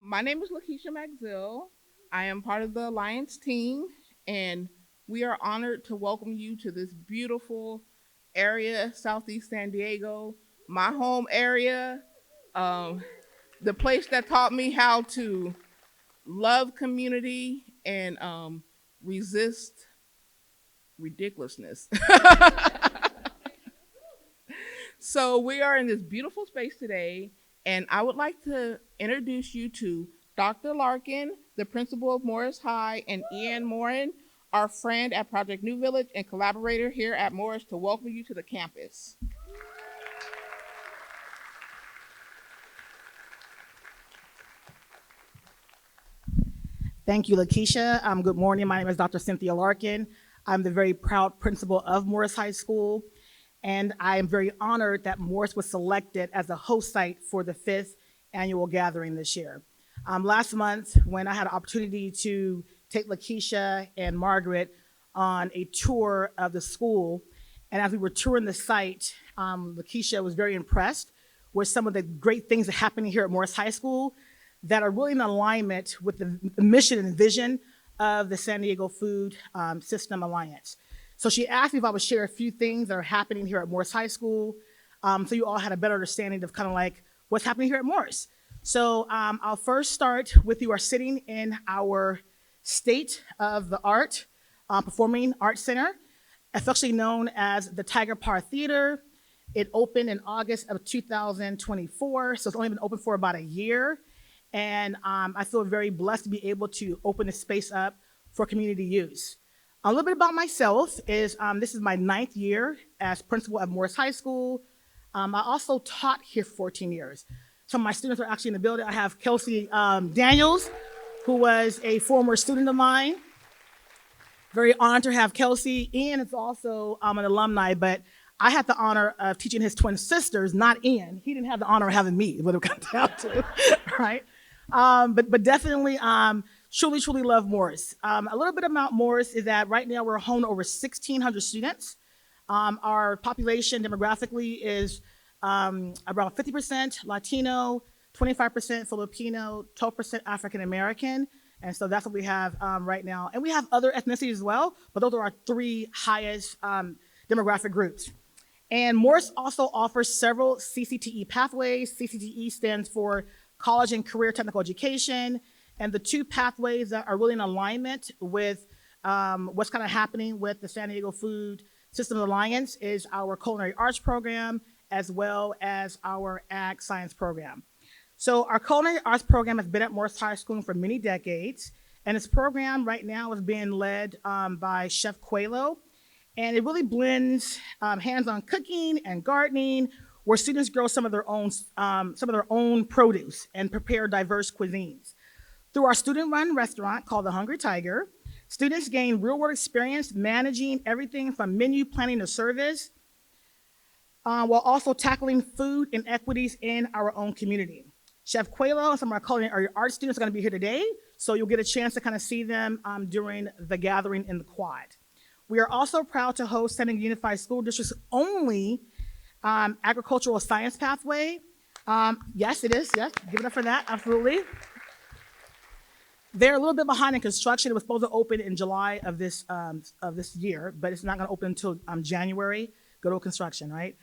My name is Lakisha McZeal. I am part of the Alliance team, and we are honored to welcome you to this beautiful area, Southeast San Diego, my home area, um, the place that taught me how to love community and resist ridiculousness. So we are in this beautiful space today, and I would like to introduce you to Dr. Larkin, the principal of Morris High, and Ian Morin, our friend at Project New Village and collaborator here at Morris, to welcome you to the campus. Thank you, Lakisha. Good morning. My name is Dr. Cynthia Larkin. I'm the very proud principal of Morris High School, and I am very honored that Morris was selected as the host site for the fifth annual gathering this year. Last month, when I had an opportunity to take Lakisha and Margaret on a tour of the school, and as we were touring the site, Lakisha was very impressed with some of the great things that are happening here at Morris High School that are really in alignment with the mission and vision of the San Diego Food System Alliance. So she asked me if I would share a few things that are happening here at Morris High School, so you all had a better understanding of kind of like what's happening here at Morris. So I'll first start with you are sitting in our state of the art performing arts center, affectionately known as the Tiger Parr Theater. It opened in August of 2024, so it's only been open for about a year. And I feel very blessed to be able to open this space up for community use. A little bit about myself is this is my 9th year as principal at Morris High School. I also taught here for 14 years. Some of my students are actually in the building. I have Kelsey Daniels, who was a former student of mine. Very honored to have Kelsey. Ian is also an alumni, but I had the honor of teaching his twin sisters, not Ian. He didn't have the honor of having me, is what it comes down to, right? But definitely truly love Morris. A little bit about Morris is that right now we're home to over 1,600 students. Our population demographically is around 50% Latino, 25% Filipino, 12% African American. And so that's what we have right now. And we have other ethnicities as well, but those are our 3 highest demographic groups. And Morris also offers several CCTE pathways. CCTE stands for College and Career Technical Education. And the 2 pathways that are really in alignment with what's kind of happening with the San Diego Food Systems Alliance is our Culinary Arts program, as well as our Ag Science program. So our Culinary Arts program has been at Morris High School for many decades. And this program right now is being led by Chef Coelho. And it really blends hands-on cooking and gardening, where students grow some of their own produce and prepare diverse cuisines. Through our student-run restaurant called The Hungry Tiger, students gain real-world experience managing everything from menu planning to service, while also tackling food inequities in our own community. Chef Coelho and some of our culinary arts students are going to be here today, so you'll get a chance to kind of see them during the gathering in the quad. We are also proud to host San Diego Unified School District's only agricultural science pathway. Yes, it is. Yes, give it up for that. Absolutely. They're a little bit behind in construction. It was supposed to open in July of this year, but it's not going to open until January. Go to construction, right?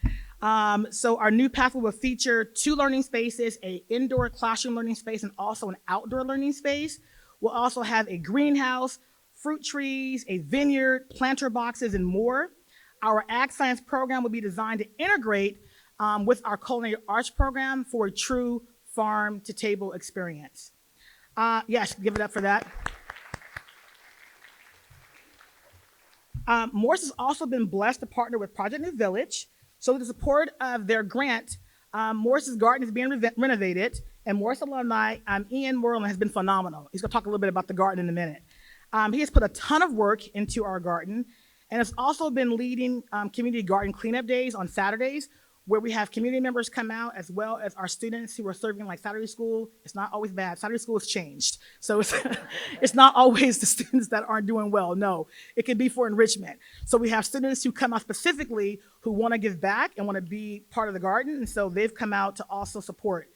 So our new pathway will feature 2 learning spaces, an indoor classroom learning space, and also an outdoor learning space. We'll also have a greenhouse, fruit trees, a vineyard, planter boxes, and more. Our Ag Science program will be designed to integrate with our Culinary Arts program for a true farm-to-table experience. Yes, give it up for that. Morse has also been blessed to partner with Project New Village. So with the support of their grant, Morse's garden is being renovated, and Morse alumni Ian Moreland has been phenomenal. He's going to talk a little bit about the garden in a minute. He has put a ton of work into our garden, and has also been leading community garden cleanup days on Saturdays, where we have community members come out, as well as our students who are serving like Saturday school. It's not always bad. Saturday school has changed. So it's not always the students that aren't doing well. No, it can be for enrichment. So we have students who come out specifically who want to give back and want to be part of the garden. And so they've come out to also support.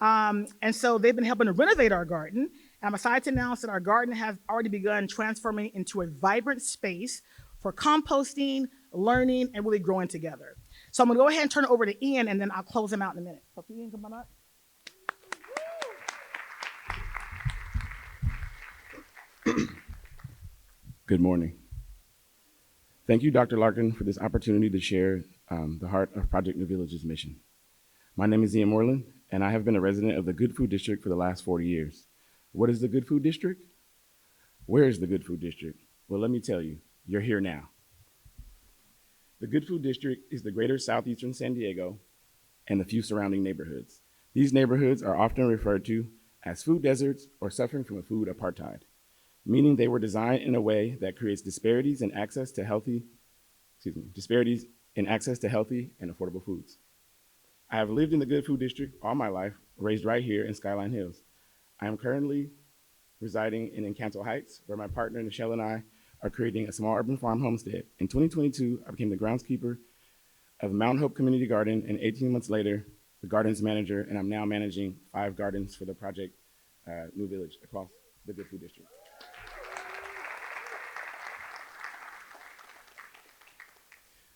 And so they've been helping to renovate our garden. And I'm excited to announce that our garden has already begun transforming into a vibrant space for composting, learning, and really growing together. So I'm gonna go ahead and turn it over to Ian, and then I'll close him out in a minute. So Ian, come on up. Good morning. Thank you, Dr. Larkin, for this opportunity to share the heart of Project New Village's mission. My name is Ian Moreland, and I have been a resident of the Good Food District for the last 40 years. What is the Good Food District? Where is the Good Food District? Well, let me tell you, you're here now. The Good Food District is the greater southeastern San Diego and the few surrounding neighborhoods. These neighborhoods are often referred to as food deserts or suffering from a food apartheid, meaning they were designed in a way that creates disparities in access to healthy and affordable foods. I have lived in the Good Food District all my life, raised right here in Skyline Hills. I am currently residing in Encanto Heights, where my partner Nichelle and I are creating a small urban farm homestead. In 2022, I became the groundskeeper of Mount Hope Community Garden, and 18 months later, the gardens manager, and I'm now managing 5 gardens for the Project New Village across the Good Food District.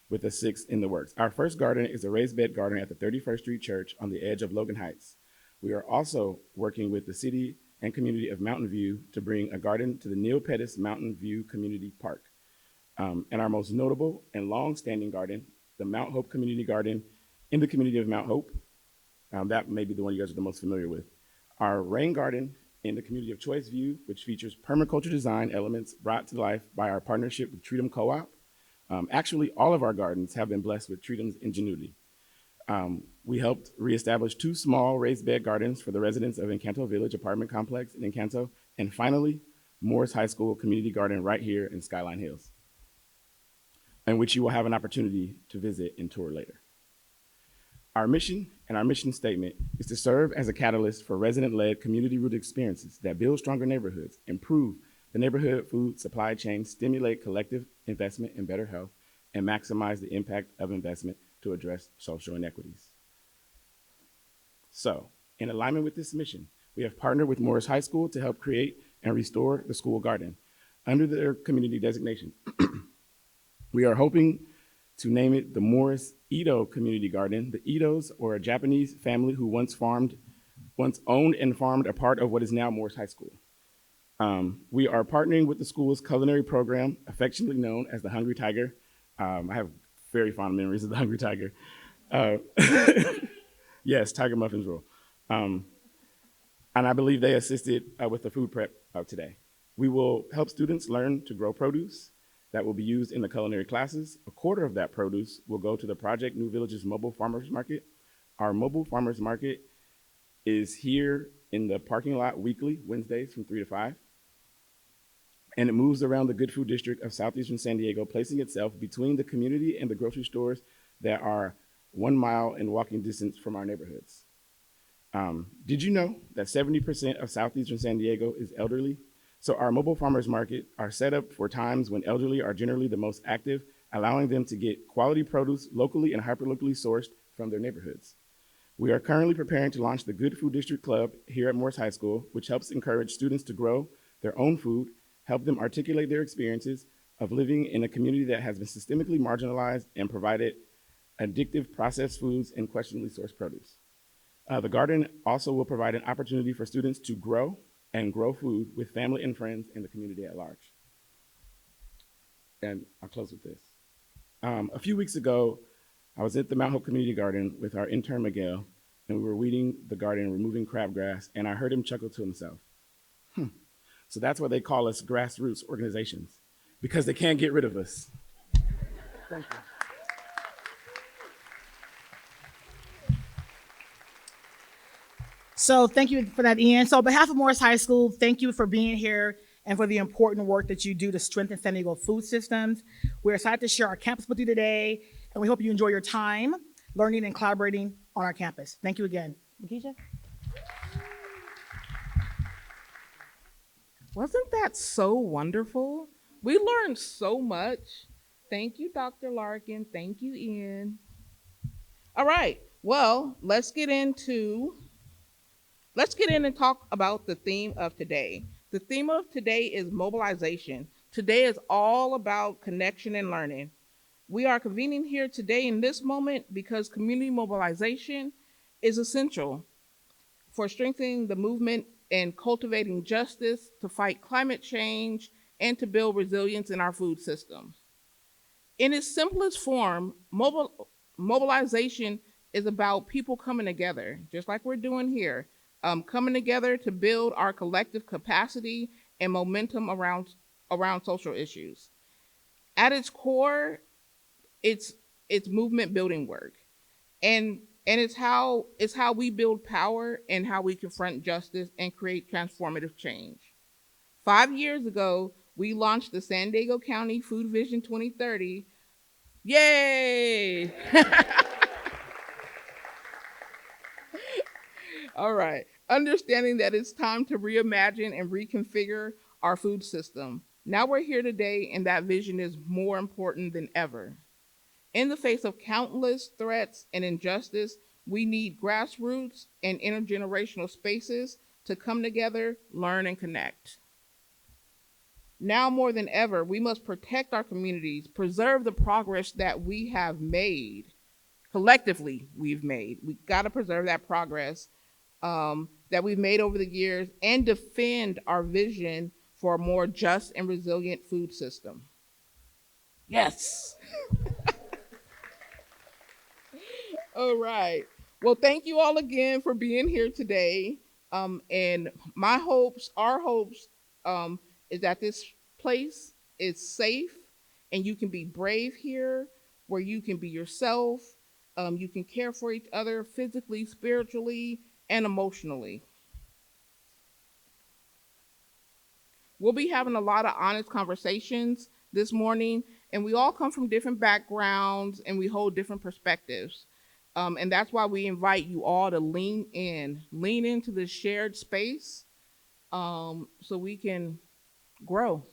With a 6th in the works. Our first garden is a raised bed garden at the 31st Street Church on the edge of Logan Heights. We are also working with the city and community of Mountain View to bring a garden to the Neil Pettis Mountain View Community Park. And our most notable and long-standing garden, the Mount Hope Community Garden in the community of Mount Hope. That may be the one you guys are the most familiar with. Our rain garden in the community of Choice View, which features permaculture design elements brought to life by our partnership with Treatum Co-op. Actually, all of our gardens have been blessed with Treatum's ingenuity. We helped reestablish 2 small raised bed gardens for the residents of Encanto Village apartment complex in Encanto, and finally, Morse High School community garden right here in Skyline Hills, in which you will have an opportunity to visit and tour later. Our mission and our mission statement is to serve as a catalyst for resident-led community-rooted experiences that build stronger neighborhoods, improve the neighborhood food supply chain, stimulate collective investment in better health, and maximize the impact of investment to address social inequities. So, in alignment with this mission, we have partnered with Morse High School to help create and restore the school garden under their community designation. We are hoping to name it the Morris Edo Community Garden. The Edos were a Japanese family who once owned and farmed a part of what is now Morse High School. We are partnering with the school's culinary program, affectionately known as the Hungry Tiger. I have very fond memories of the Hungry Tiger. Yes, Tiger Muffins roll. And I believe they assisted with the food prep today. We will help students learn to grow produce that will be used in the culinary classes. A quarter of that produce will go to the Project New Village's Mobile Farmers Market. Our Mobile Farmers Market is here in the parking lot weekly, Wednesdays from 3 to 5. And it moves around the Good Food District of Southeastern San Diego, placing itself between the community and the grocery stores that are 1 mile in walking distance from our neighborhoods. Did you know that 70% of Southeastern San Diego is elderly? So our mobile farmers market are set up for times when elderly are generally the most active, allowing them to get quality produce locally and hyperlocally sourced from their neighborhoods. We are currently preparing to launch the Good Food District Club here at Morse High School, which helps encourage students to grow their own food, help them articulate their experiences of living in a community that has been systemically marginalized and provided addictive processed foods and questionably sourced produce. The garden also will provide an opportunity for students to grow food with family and friends in the community at large. And I'll close with this. A few weeks ago, I was at the Mount Hope Community Garden with our intern Miguel, and we were weeding the garden, removing crabgrass, and I heard him chuckle to himself. So that's why they call us grassroots organizations, because they can't get rid of us. Thank you. So thank you for that, Ian. So on behalf of Morris High School, thank you for being here and for the important work that you do to strengthen San Diego food systems. We're excited to share our campus with you today, and we hope you enjoy your time learning and collaborating on our campus. Thank you again. Lakisha? Wasn't that so wonderful? We learned so much. Thank you, Dr. Larkin. Thank you, Ian. All right, well, let's get into let's get in and talk about the theme of today. The theme of today is mobilization. Today is all about connection and learning. We are convening here today in this moment because community mobilization is essential for strengthening the movement and cultivating justice to fight climate change and to build resilience in our food system. In its simplest form, mobilization is about people coming together, just like we're doing here, coming together to build our collective capacity and momentum around social issues. At its core, it's it's movement building work, and it's how we build power and how we confront justice and create transformative change. 5 years ago, we launched the San Diego County Food Vision 2030. Yay! All right. Understanding that it's time to reimagine and reconfigure our food system. Now we're here today, and that vision is more important than ever. In the face of countless threats and injustice, we need grassroots and intergenerational spaces to come together, learn, and connect. Now more than ever, we must protect our communities, preserve the progress that we have made, collectively, we've made. We got to preserve that progress that we've made over the years and defend our vision for a more just and resilient food system. Yes. All right. Well, thank you all again for being here today. And my hopes, our hopes, is that this place is safe and you can be brave here, where you can be yourself. You can care for each other physically, spiritually, and emotionally. We'll be having a lot of honest conversations this morning, and we all come from different backgrounds and we hold different perspectives. And that's why we invite you all to lean into this shared space so we can grow.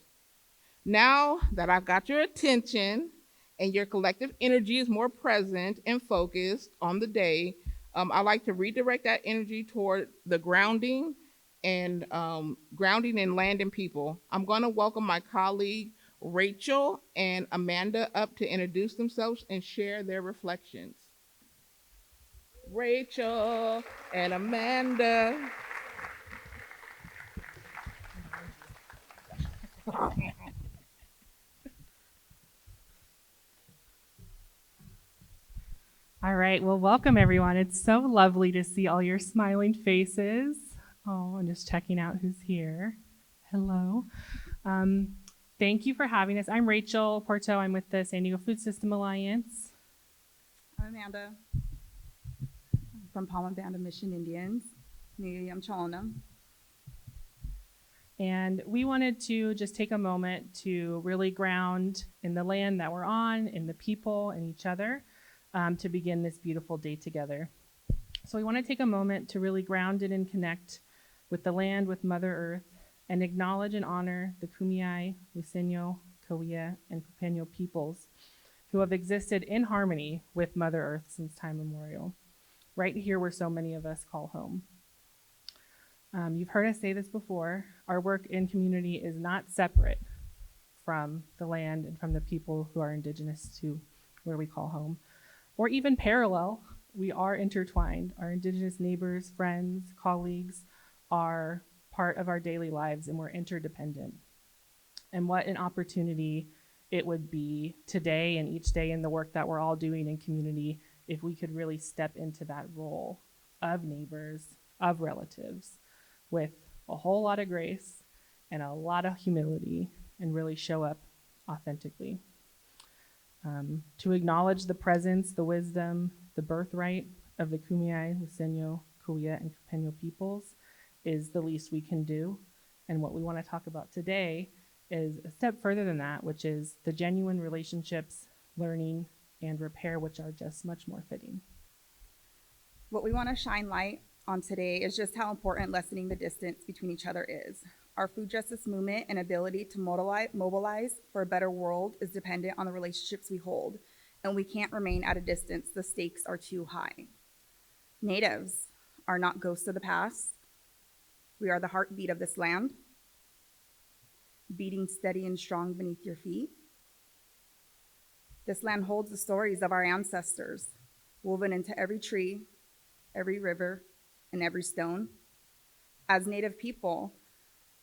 Now that I've got your attention and your collective energy is more present and focused on the day, I like to redirect that energy toward the grounding in land and people. I'm going to welcome my colleague Rachel and Amanda up to introduce themselves and share their reflections. Rachel and Amanda. All right, well, welcome everyone. It's so lovely to see all your smiling faces. Oh, I'm just checking out who's here. Hello. Thank you for having us. I'm Rachel Oporto. I'm with the San Diego Food System Alliance. I'm Amanda. I'm from Pauma Band of Mission Indians. I'm Chalana. And we wanted to just take a moment to really ground in the land that we're on, in the people, and each other, to begin this beautiful day together. So we want to take a moment to really ground it and connect with the land, with Mother Earth, and acknowledge and honor the Kumeyaay, Luiseño, Khea, and Papeño peoples who have existed in harmony with Mother Earth since time immemorial, right here where so many of us call home. You've heard us say this before, our work in community is not separate from the land and from the people who are indigenous to where we call home, or even parallel. We are intertwined. Our indigenous neighbors, friends, colleagues are part of our daily lives, and we're interdependent. And what an opportunity it would be today and each day in the work that we're all doing in community if we could really step into that role of neighbors, of relatives, with a whole lot of grace and a lot of humility, and really show up authentically. To acknowledge the presence, the wisdom, the birthright of the Kumeyaay, Luiseño, Khea, and Papeño peoples is the least we can do. And what we want to talk about today is a step further than that, which is the genuine relationships, learning, and repair, which are just much more fitting. What we want to shine light on today is just how important lessening the distance between each other is. Our food justice movement and ability to mobilize for a better world is dependent on the relationships we hold, and we can't remain at a distance. The stakes are too high. Natives are not ghosts of the past. We are the heartbeat of this land, beating steady and strong beneath your feet. This land holds the stories of our ancestors, woven into every tree, every river, and every stone. As Native people,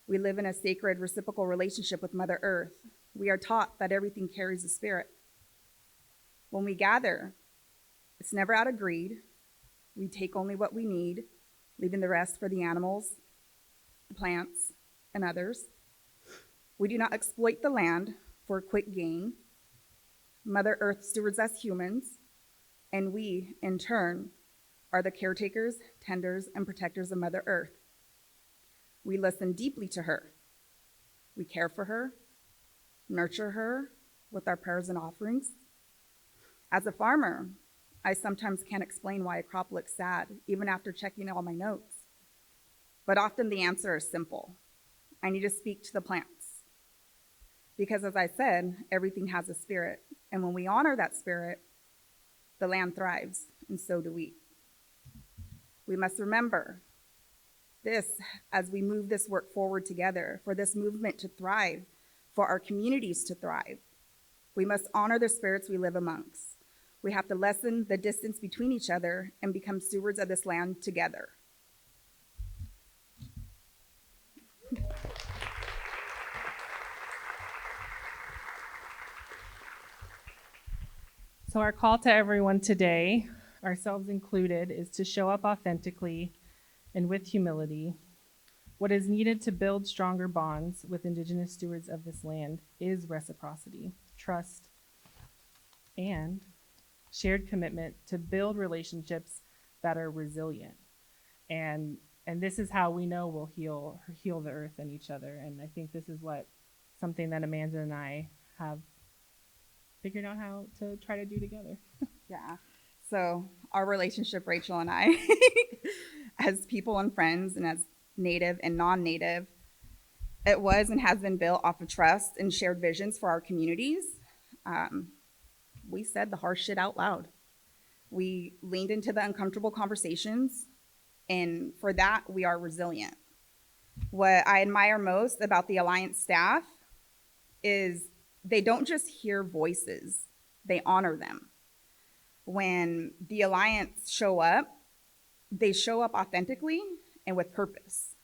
we live in a sacred reciprocal relationship with Mother Earth. We are taught that everything carries a spirit. When we gather, it's never out of greed. We take only what we need, leaving the rest for the animals, the plants, and others. We do not exploit the land for quick gain. Mother Earth stewards us humans, and we, in turn, are the caretakers, tenders, and protectors of Mother Earth. We listen deeply to her. We care for her, nurture her with our prayers and offerings. As a farmer, I sometimes can't explain why a crop looks sad, even after checking all my notes. But often the answer is simple. I need to speak to the plants. Because as I said, everything has a spirit. And when we honor that spirit, the land thrives, and so do we. We must remember this as we move this work forward together, for this movement to thrive, for our communities to thrive. We must honor the spirits we live amongst. We have to lessen the distance between each other and become stewards of this land together. So our call to everyone today, ourselves included, is to show up authentically and with humility. What is needed to build stronger bonds with Indigenous stewards of this land is reciprocity, trust, and shared commitment to build relationships that are resilient. And this is how we know we'll heal the earth and each other. And I think this is something that Amanda and I have figured out how to try to do together. Yeah. So our relationship, Rachel and I, as people and friends and as Native and non-Native, it was and has been built off of trust and shared visions for our communities. We said the harsh shit out loud. We leaned into the uncomfortable conversations, and for that, we are resilient. What I admire most about the Alliance staff is they don't just hear voices, they honor them. When the Alliance show up, they show up authentically and with purpose.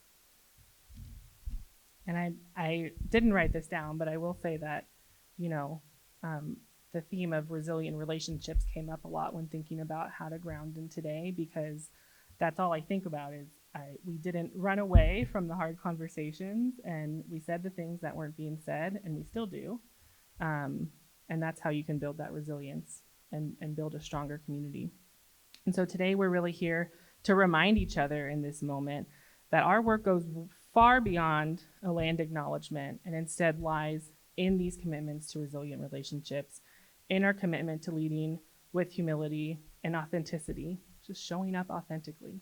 And I didn't write this down, but I will say that, the theme of resilient relationships came up a lot when thinking about how to ground in today, because that's all I think about is we didn't run away from the hard conversations, and we said the things that weren't being said, and we still do. And that's how you can build that resilience and build a stronger community. And so today we're really here to remind each other in this moment that our work goes far beyond a land acknowledgement and instead lies in these commitments to resilient relationships, in our commitment to leading with humility and authenticity, just showing up authentically,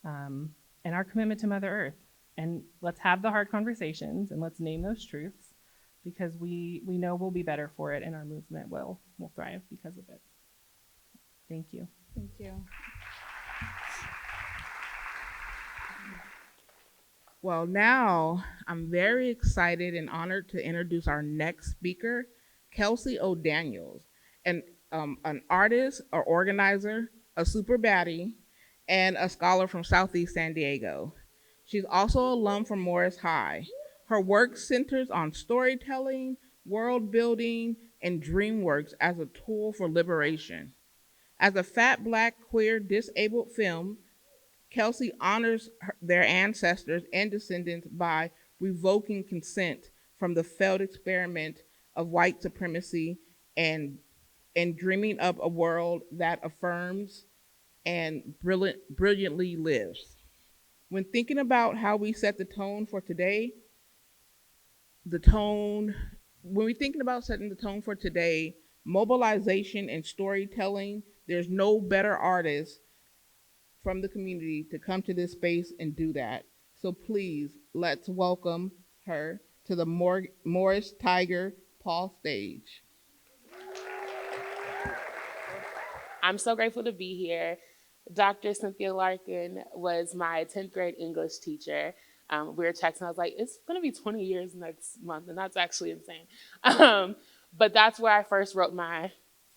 and our commitment to Mother Earth. And let's have the hard conversations and let's name those truths, because we know we'll be better for it and our movement will thrive because of it. Thank you. Thank you. Well, now I'm very excited and honored to introduce our next speaker, Kelsey O. an artist, an organizer, a super baddie, and a scholar from Southeast San Diego. She's also an alum from Morris High. Her work centers on storytelling, world building, and DreamWorks as a tool for liberation. As a fat, black, queer, disabled film, Kelsey honors their ancestors and descendants by revoking consent from the failed experiment of white supremacy and dreaming up a world that affirms and brilliantly lives. When thinking about how we set the tone for today, when we're thinking about setting the tone for today, mobilization and storytelling, there's no better artist from the community to come to this space and do that. So please, let's welcome her to the Morris Tiger Paul stage. I'm so grateful to be here. Dr. Cynthia Larkin was my 10th grade English teacher. We were texting. I was like, it's going to be 20 years next month, and that's actually insane. But that's where I first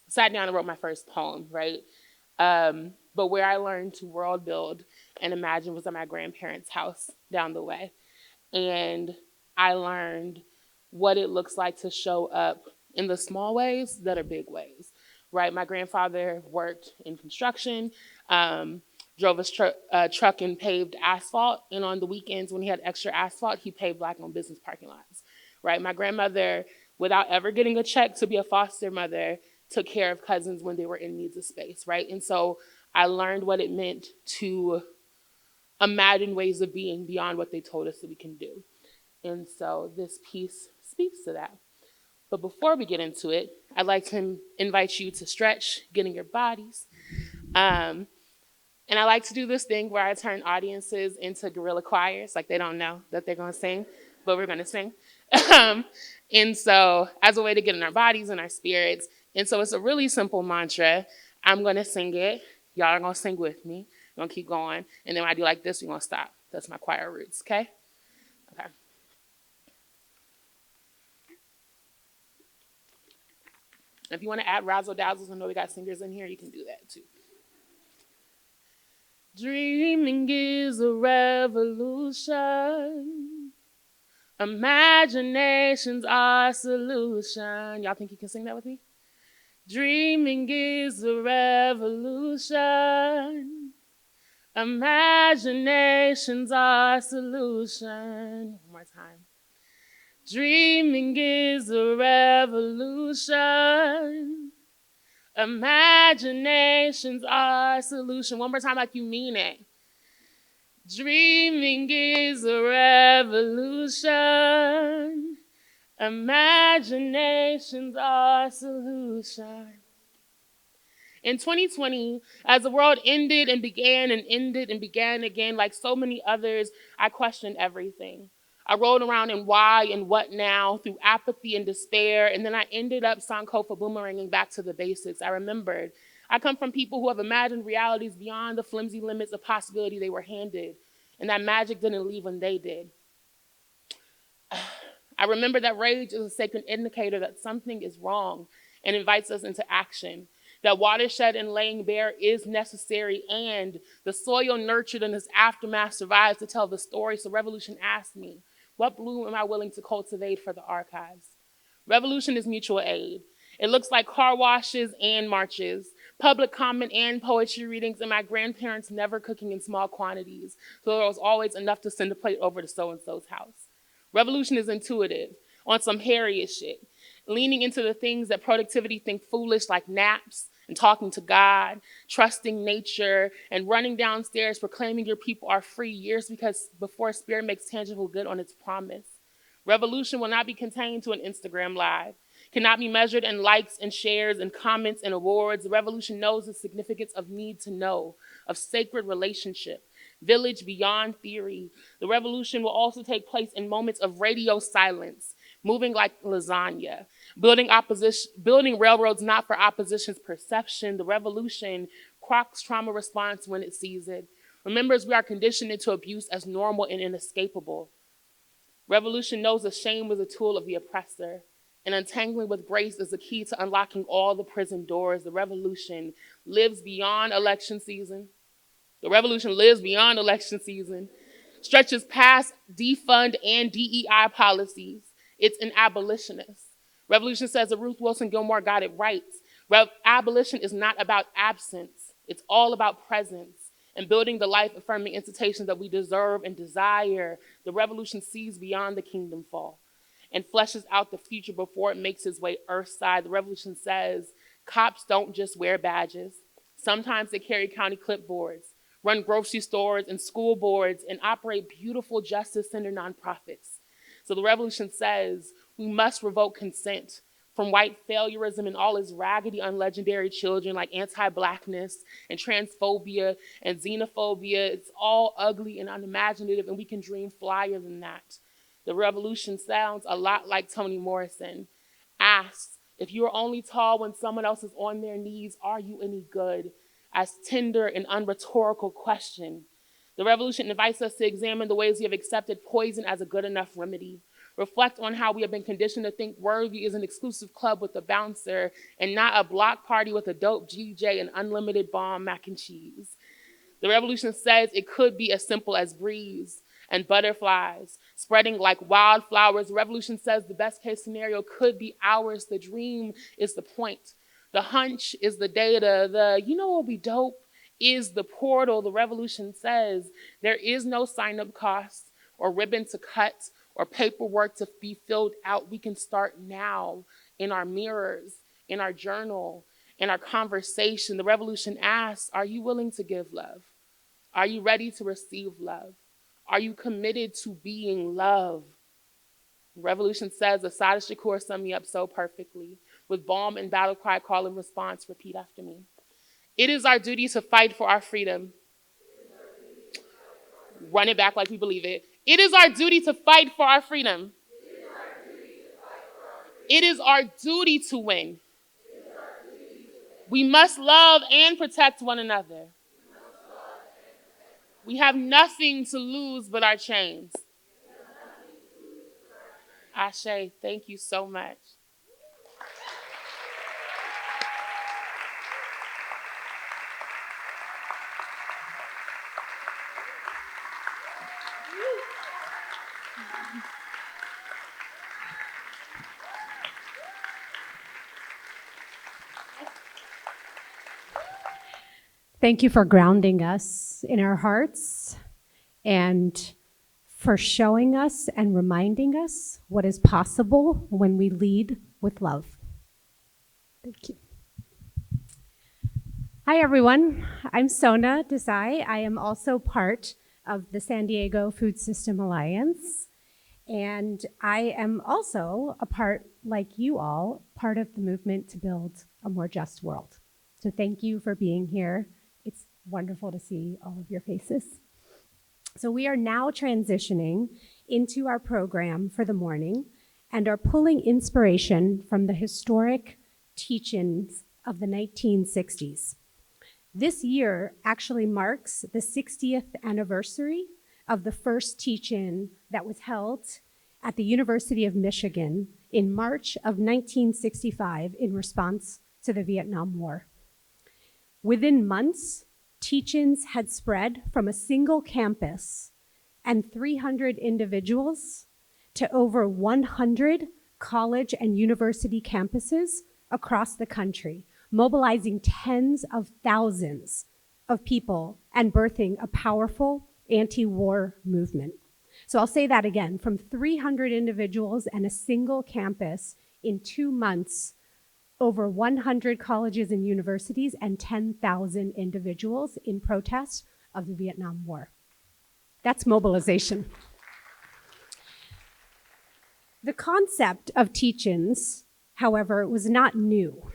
sat down and wrote my first poem, right? But where I learned to world build and imagine was at my grandparents' house down the way. And I learned what it looks like to show up in the small ways that are big ways, right? My grandfather worked in construction, drove his truck and paved asphalt. And on the weekends when he had extra asphalt, he paved Black-owned business parking lots, right? My grandmother, without ever getting a check to be a foster mother, took care of cousins when they were in need of space, right? And so I learned what it meant to imagine ways of being beyond what they told us that we can do. And so this piece speaks to that. But before we get into it, I'd like to invite you to stretch, get in your bodies. And I like to do this thing where I turn audiences into guerrilla choirs, like they don't know that they're going to sing, but we're going to sing. And so as a way to get in our bodies and our spirits. And so it's a really simple mantra. I'm going to sing it. Y'all are going to sing with me. We're going to keep going. And then when I do like this, we're going to stop. That's my choir roots, okay? Okay. If you want to add razzle dazzles, I know we got singers in here, you can do that too. Dreaming is a revolution. Imagination's our solution. Y'all think you can sing that with me? Dreaming is a revolution. Imagination's our solution. One more time. Dreaming is a revolution. Imagination's our solution. One more time like you mean it. Dreaming is a revolution. Imagination's our solution. In 2020, as the world ended and began again, like so many others, I questioned everything. I rolled around in why and what now through apathy and despair, and then I ended up Sankofa boomeranging back to the basics. I remembered. I come from people who have imagined realities beyond the flimsy limits of possibility they were handed, and that magic didn't leave when they did. I remember that rage is a sacred indicator that something is wrong and invites us into action. That watershed and laying bare is necessary, and the soil nurtured in its aftermath survives to tell the story. So revolution asked me, what bloom am I willing to cultivate for the archives? Revolution is mutual aid. It looks like car washes and marches, public comment and poetry readings, and my grandparents never cooking in small quantities. So there was always enough to send a plate over to so-and-so's house. Revolution is intuitive, on some Harriet shit, leaning into the things that productivity think foolish, like naps and talking to God, trusting nature, and running downstairs proclaiming your people are free years before spirit makes tangible good on its promise. Revolution will not be contained to an Instagram live, cannot be measured in likes and shares and comments and awards. The revolution knows the significance of need to know, of sacred relationship, village beyond theory. The revolution will also take place in moments of radio silence, moving like lasagna, building railroads not for opposition's perception. The revolution crocks trauma response when it sees it. Remembers we are conditioned into abuse as normal and inescapable. Revolution knows that shame is a tool of the oppressor, and untangling with grace is the key to unlocking all the prison doors. The revolution lives beyond election season. The revolution lives beyond election season, stretches past defund and DEI policies. It's an abolitionist. Revolution says that Ruth Wilson Gilmore got it right. Abolition is not about absence. It's all about presence and building the life-affirming institutions that we deserve and desire. The revolution sees beyond the kingdom fall and fleshes out the future before it makes its way earthside. The revolution says cops don't just wear badges. Sometimes they carry county clipboards, run grocery stores and school boards, and operate beautiful justice-centered nonprofits. So the revolution says we must revoke consent from white failurism and all its raggedy, unlegendary children like anti-Blackness and transphobia and xenophobia. It's all ugly and unimaginative, and we can dream flyer than that. The revolution sounds a lot like Toni Morrison. Asks, if you are only tall when someone else is on their knees, are you any good? as tender and unrhetorical question. The revolution invites us to examine the ways we have accepted poison as a good enough remedy, reflect on how we have been conditioned to think worthy is an exclusive club with a bouncer and not a block party with a dope GJ and unlimited bomb mac and cheese. The revolution says it could be as simple as breeze and butterflies spreading like wildflowers. The revolution says the best case scenario could be ours. The dream is the point. The hunch is the data. The you know what would be dope is the portal. The revolution says there is no sign-up cost or ribbon to cut or paperwork to be filled out. We can start now in our mirrors, in our journal, in our conversation. The revolution asks, are you willing to give love? Are you ready to receive love? Are you committed to being love? Revolution says, Asada Shakur summed me up so perfectly. With balm and battle cry, call and response, repeat after me. It is our duty to fight for our freedom. Run it back like we believe it. It is our duty to fight for our freedom. It is our duty to win. We must love and protect one another. We have nothing to lose but our chains. Ashe, thank you so much. Thank you for grounding us in our hearts and for showing us and reminding us what is possible when we lead with love. Thank you. Hi, everyone. I'm Sona Desai. I am also part of the San Diego Food System Alliance. And I am also a part, like you all, part of the movement to build a more just world. So thank you for being here. It's wonderful to see all of your faces. So we are now transitioning into our program for the morning and are pulling inspiration from the historic teach-ins of the 1960s. This year actually marks the 60th anniversary of the first teach-in that was held at the University of Michigan in March of 1965 in response to the Vietnam War. Within months, teach-ins had spread from a single campus and 300 individuals to over 100 college and university campuses across the country, mobilizing tens of thousands of people and birthing a powerful anti-war movement. So I'll say that again, from 300 individuals and a single campus in 2 months, over 100 colleges and universities and 10,000 individuals in protest of the Vietnam War. That's mobilization. The concept of teach-ins, however, was not new.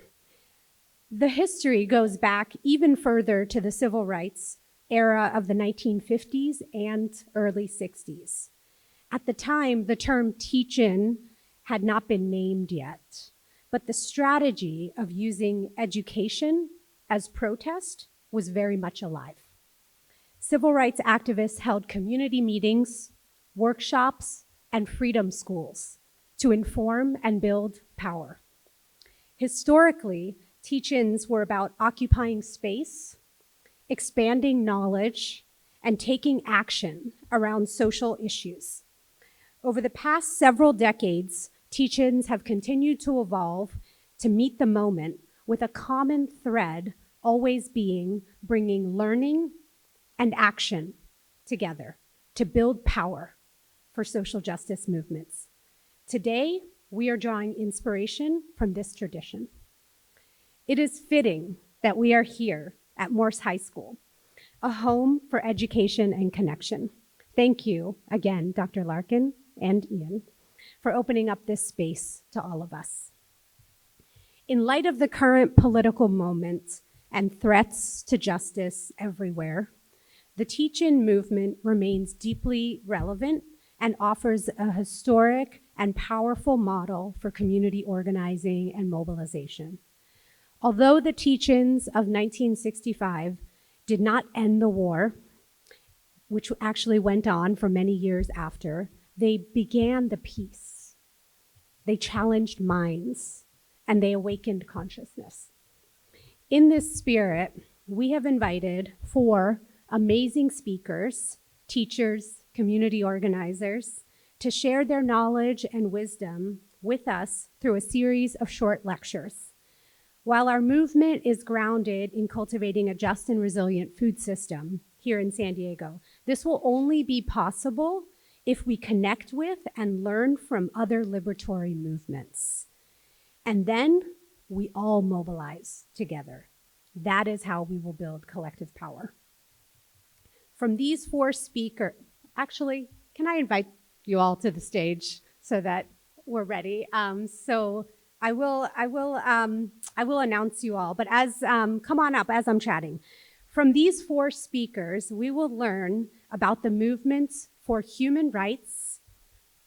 The history goes back even further to the civil rights era of the 1950s and early 60s. At the time, the term teach-in had not been named yet. But the strategy of using education as protest was very much alive. Civil rights activists held community meetings, workshops, and freedom schools to inform and build power. Historically, teach-ins were about occupying space, expanding knowledge, and taking action around social issues. Over the past several decades, teach-ins have continued to evolve to meet the moment with a common thread always being bringing learning and action together to build power for social justice movements. Today, we are drawing inspiration from this tradition. It is fitting that we are here at Morse High School, a home for education and connection. Thank you again, Dr. Larkin and Ian, for opening up this space to all of us. In light of the current political moment and threats to justice everywhere, the teach-in movement remains deeply relevant and offers a historic and powerful model for community organizing and mobilization. Although the teach-ins of 1965 did not end the war, which actually went on for many years after, they began the peace. They challenged minds, and they awakened consciousness. In this spirit, we have invited 4 amazing speakers, teachers, community organizers, to share their knowledge and wisdom with us through a series of short lectures. While our movement is grounded in cultivating a just and resilient food system here in San Diego, this will only be possible if we connect with and learn from other liberatory movements. And then we all mobilize together. That is how we will build collective power. From these 4 speakers, actually, can I invite you all to the stage so that we're ready? So I will announce you all, but come on up as I'm chatting. From these 4 speakers, we will learn about the movements for human rights,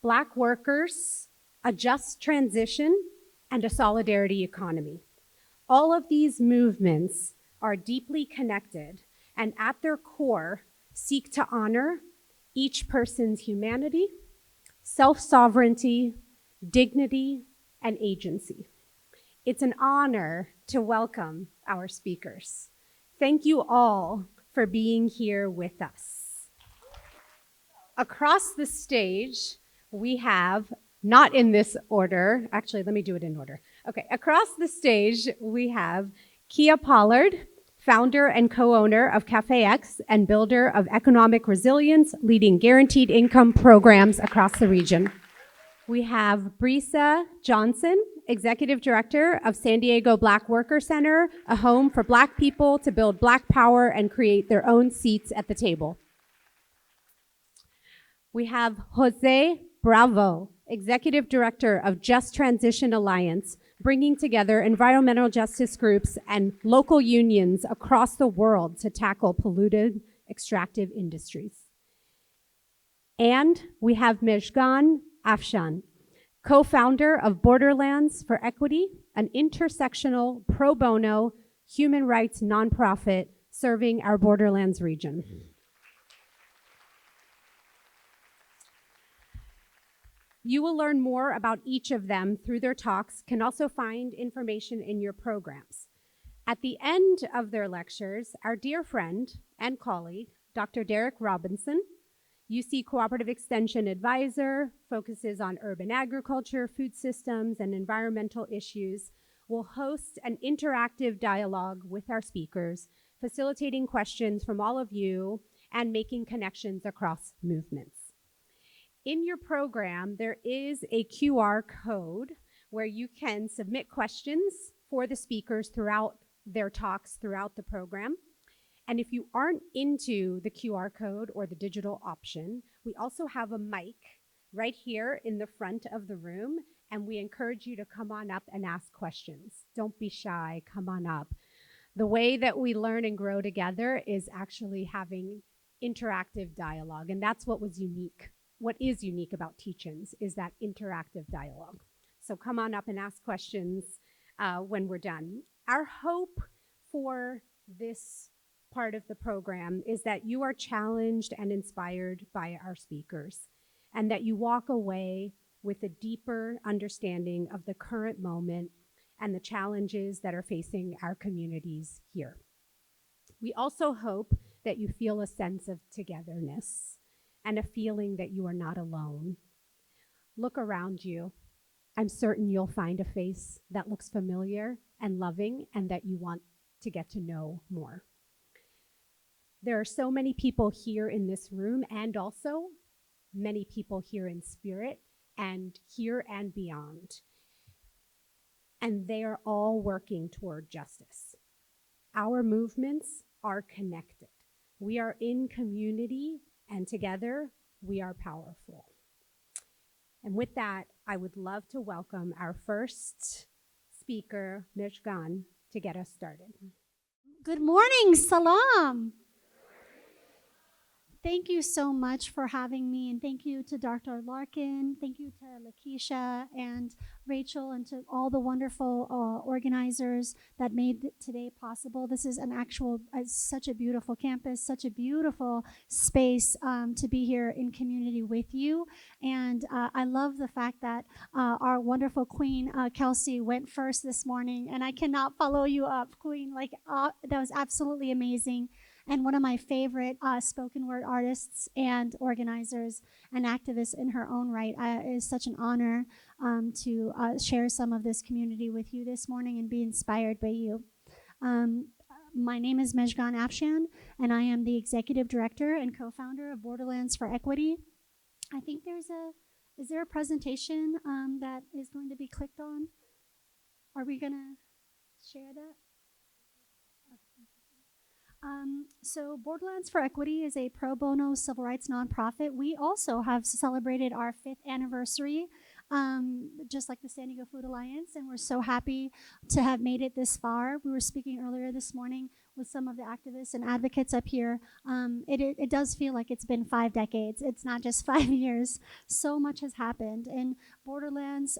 Black workers, a just transition, and a solidarity economy. All of these movements are deeply connected and at their core seek to honor each person's humanity, self-sovereignty, dignity, and agency. It's an honor to welcome our speakers. Thank you all for being here with us. Across the stage, we have, not in this order, actually, let me do it in order. Okay, across the stage, we have Khea Pollard, founder and co-owner of Cafe X and builder of economic resilience, leading guaranteed income programs across the region. We have Brisa Johnson, executive director of San Diego Black Worker Center, a home for Black people to build Black power and create their own seats at the table. We have José Bravo, executive director of Just Transition Alliance, bringing together environmental justice groups and local unions across the world to tackle polluted extractive industries. And we have Mejgan Afshan, co-founder of Borderlands for Equity, an intersectional pro bono human rights nonprofit serving our Borderlands region. You will learn more about each of them through their talks, can also find information in your programs. At the end of their lectures, our dear friend and colleague, Dr. Derrick Robinson, UC Cooperative Extension Advisor, focuses on urban agriculture, food systems, and environmental issues, will host an interactive dialogue with our speakers, facilitating questions from all of you and making connections across movements. In your program, there is a QR code where you can submit questions for the speakers throughout their talks throughout the program. And if you aren't into the QR code or the digital option, we also have a mic right here in the front of the room, and we encourage you to come on up and ask questions. Don't be shy, come on up. The way that we learn and grow together is actually having interactive dialogue, and that's what was unique. What is unique about teach-ins is that interactive dialogue. So come on up and ask questions when we're done. Our hope for this part of the program is that you are challenged and inspired by our speakers, and that you walk away with a deeper understanding of the current moment and the challenges that are facing our communities here. We also hope that you feel a sense of togetherness and a feeling that you are not alone. Look around you. I'm certain you'll find a face that looks familiar and loving and that you want to get to know more. There are so many people here in this room and also many people here in spirit and here and beyond. And they are all working toward justice. Our movements are connected. We are in community, and together we are powerful. And with that, I would love to welcome our first speaker, Mejgan, to get us started. Good morning, salam. Thank you so much for having me, and thank you to Dr. Larkin, thank you to Lakisha and Rachel, and to all the wonderful organizers that made today possible. This is such a beautiful campus, such a beautiful space to be here in community with you. And I love the fact that our wonderful Queen, Kelsey, went first this morning, and I cannot follow you up, Queen. That was absolutely amazing. And one of my favorite spoken word artists and organizers and activists in her own right. It is such an honor to share some of this community with you this morning and be inspired by you. My name is Mejgan Afshan, and I am the executive director and co-founder of Borderlands for Equity. I think is there a presentation that is going to be clicked on? Are we going to share that? So Borderlands for Equity is a pro bono civil rights nonprofit. We also have celebrated our 5th anniversary, just like the San Diego Food Alliance, and we're so happy to have made it this far. We were speaking earlier this morning with some of the activists and advocates up here. It does feel like it's been 5 decades. It's not just 5 years. So much has happened, and Borderlands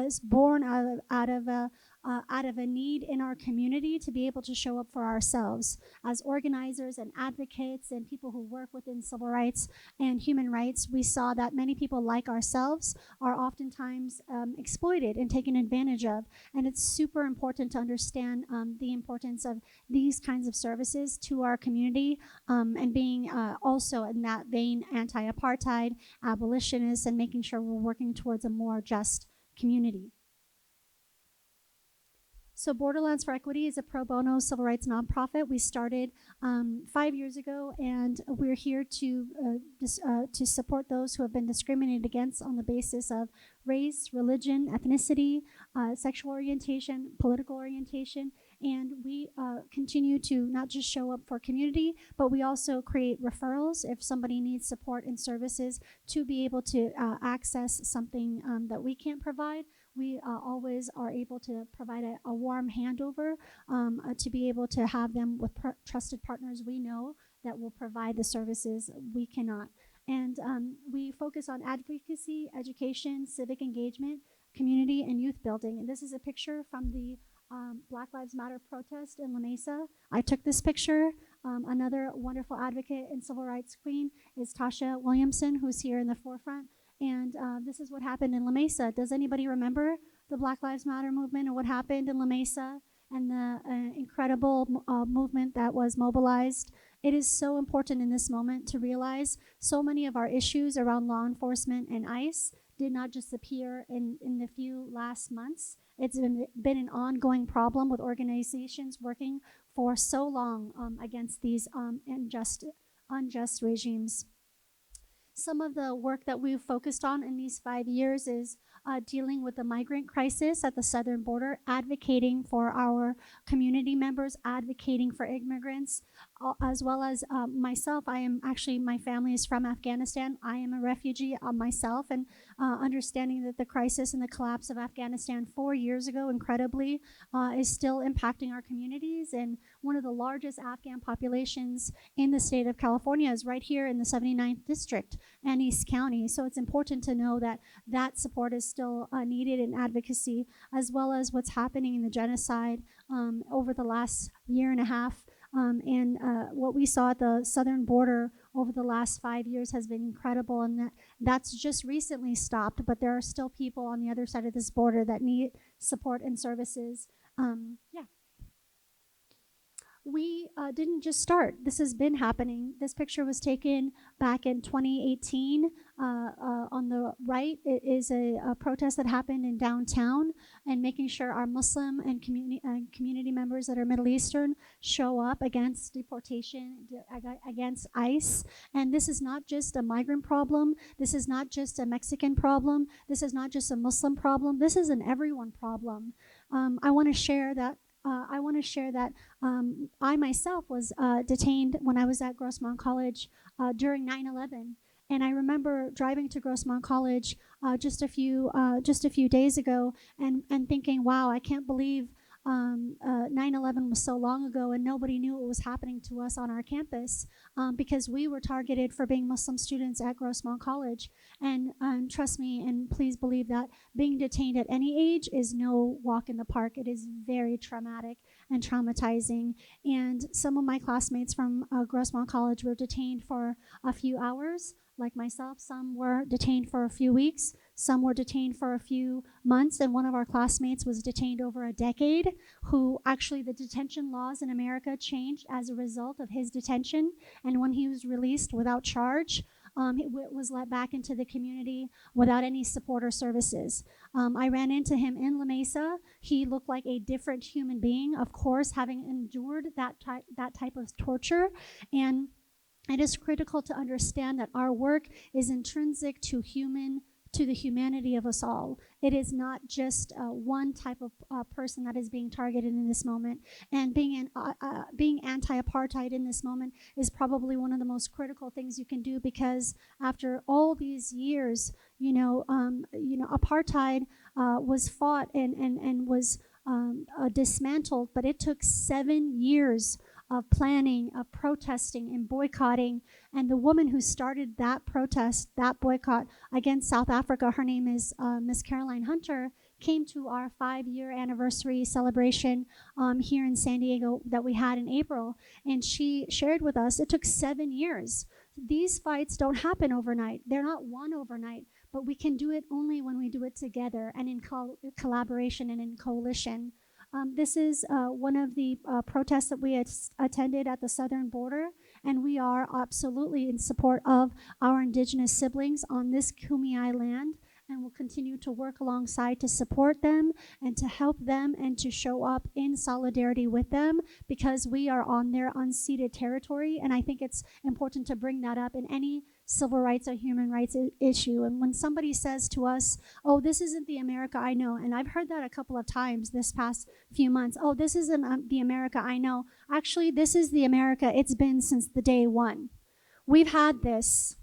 is born out of a need in our community to be able to show up for ourselves as organizers and advocates and people who work within civil rights and human rights. We saw that many people like ourselves are oftentimes exploited and taken advantage of, and it's super important to understand the importance of these kinds of services to our community, and being also in that vein anti-apartheid, abolitionists, and making sure we're working towards a more just community. So Borderlands for Equity is a pro bono civil rights nonprofit. We started 5 years ago, and we're here to support those who have been discriminated against on the basis of race, religion, ethnicity, sexual orientation, political orientation. And we continue to not just show up for community, but we also create referrals if somebody needs support and services to be able to access something that we can't provide. We always are able to provide a warm handover to be able to have them with trusted partners we know that will provide the services we cannot. And we focus on advocacy, education, civic engagement, community, and youth building. And this is a picture from the Black Lives Matter protest in La Mesa. I took this picture. Another wonderful advocate and civil rights queen is Tasha Williamson, who's here in the forefront. And this is what happened in La Mesa. Does anybody remember the Black Lives Matter movement and what happened in La Mesa and the incredible movement that was mobilized? It is so important in this moment to realize so many of our issues around law enforcement and ICE did not just appear in the few last months. It's been an ongoing problem with organizations working for so long against these unjust regimes. Some of the work that we've focused on in these 5 years is dealing with the migrant crisis at the southern border, advocating for our community members, advocating for immigrants, as well as myself. My family is from Afghanistan. I am a refugee myself, and understanding that the crisis and the collapse of Afghanistan 4 years ago, incredibly, is still impacting our communities. And one of the largest Afghan populations in the state of California is right here in the 79th district and East County. So it's important to know that that support is still needed in advocacy, as well as what's happening in the genocide over the last year and a half. And what we saw at the southern border over the last 5 years has been incredible, and that's just recently stopped, but there are still people on the other side of this border that need support and services. We didn't just start. This has been happening. This picture was taken back in 2018. On the right, it is a protest that happened in downtown, and making sure our Muslim and community members that are Middle Eastern show up against deportation, against ICE. And this is not just a migrant problem. This is not just a Mexican problem. This is not just a Muslim problem. This is an everyone problem. I want to share that I myself was detained when I was at Grossmont College during 9/11, and I remember driving to Grossmont College just a few days ago and thinking, wow, I can't believe 9/11 was so long ago and nobody knew what was happening to us on our campus because we were targeted for being Muslim students at Grossmont College. And trust me, and please believe that being detained at any age is no walk in the park. It is very traumatic and traumatizing. And some of my classmates from Grossmont College were detained for a few hours, like myself. Some were detained for a few weeks. Some were detained for a few months, and one of our classmates was detained over a decade, who actually the detention laws in America changed as a result of his detention. And when he was released without charge, he was let back into the community without any support or services. I ran into him in La Mesa. He looked like a different human being, of course, having endured that type of torture. And it is critical to understand that our work is intrinsic to the humanity of us all. It is not just one type of person that is being targeted in this moment. And being anti-apartheid in this moment is probably one of the most critical things you can do, because after all these years, apartheid was fought and was dismantled, but it took 7 years of planning, of protesting and boycotting. And the woman who started that protest, that boycott against South Africa, her name is Miss Caroline Hunter, came to our 5-year anniversary celebration here in San Diego that we had in April. And she shared with us, it took 7 years. These fights don't happen overnight. They're not won overnight, but we can do it only when we do it together and in collaboration and in coalition. This is one of the protests that we attended at the southern border, and we are absolutely in support of our indigenous siblings on this Kumeyaay land, and will continue to work alongside to support them and to help them and to show up in solidarity with them, because we are on their unceded territory. And I think it's important to bring that up in any civil rights or human rights issue. And when somebody says to us, oh, this isn't the America I know, and I've heard that a couple of times this past few months, oh, this isn't the America I know. Actually, this is the America it's been since the day one. We've had this.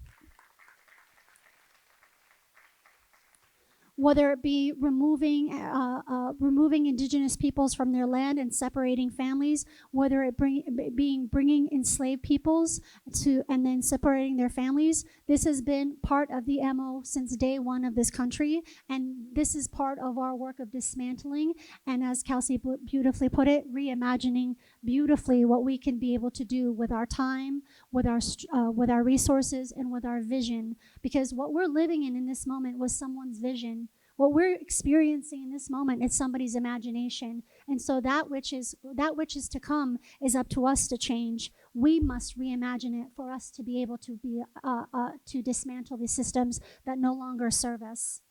Whether it be removing indigenous peoples from their land and separating families, whether it bringing enslaved peoples to and then separating their families, this has been part of the MO since day one of this country, and this is part of our work of dismantling, and as Kelsey beautifully put it, reimagining beautifully what we can be able to do with our time, with our resources, and with our vision. Because what we're living in this moment was someone's vision. What we're experiencing in this moment is somebody's imagination. And so that which is to come is up to us to change. We must reimagine it for us to be able to to dismantle these systems that no longer serve us.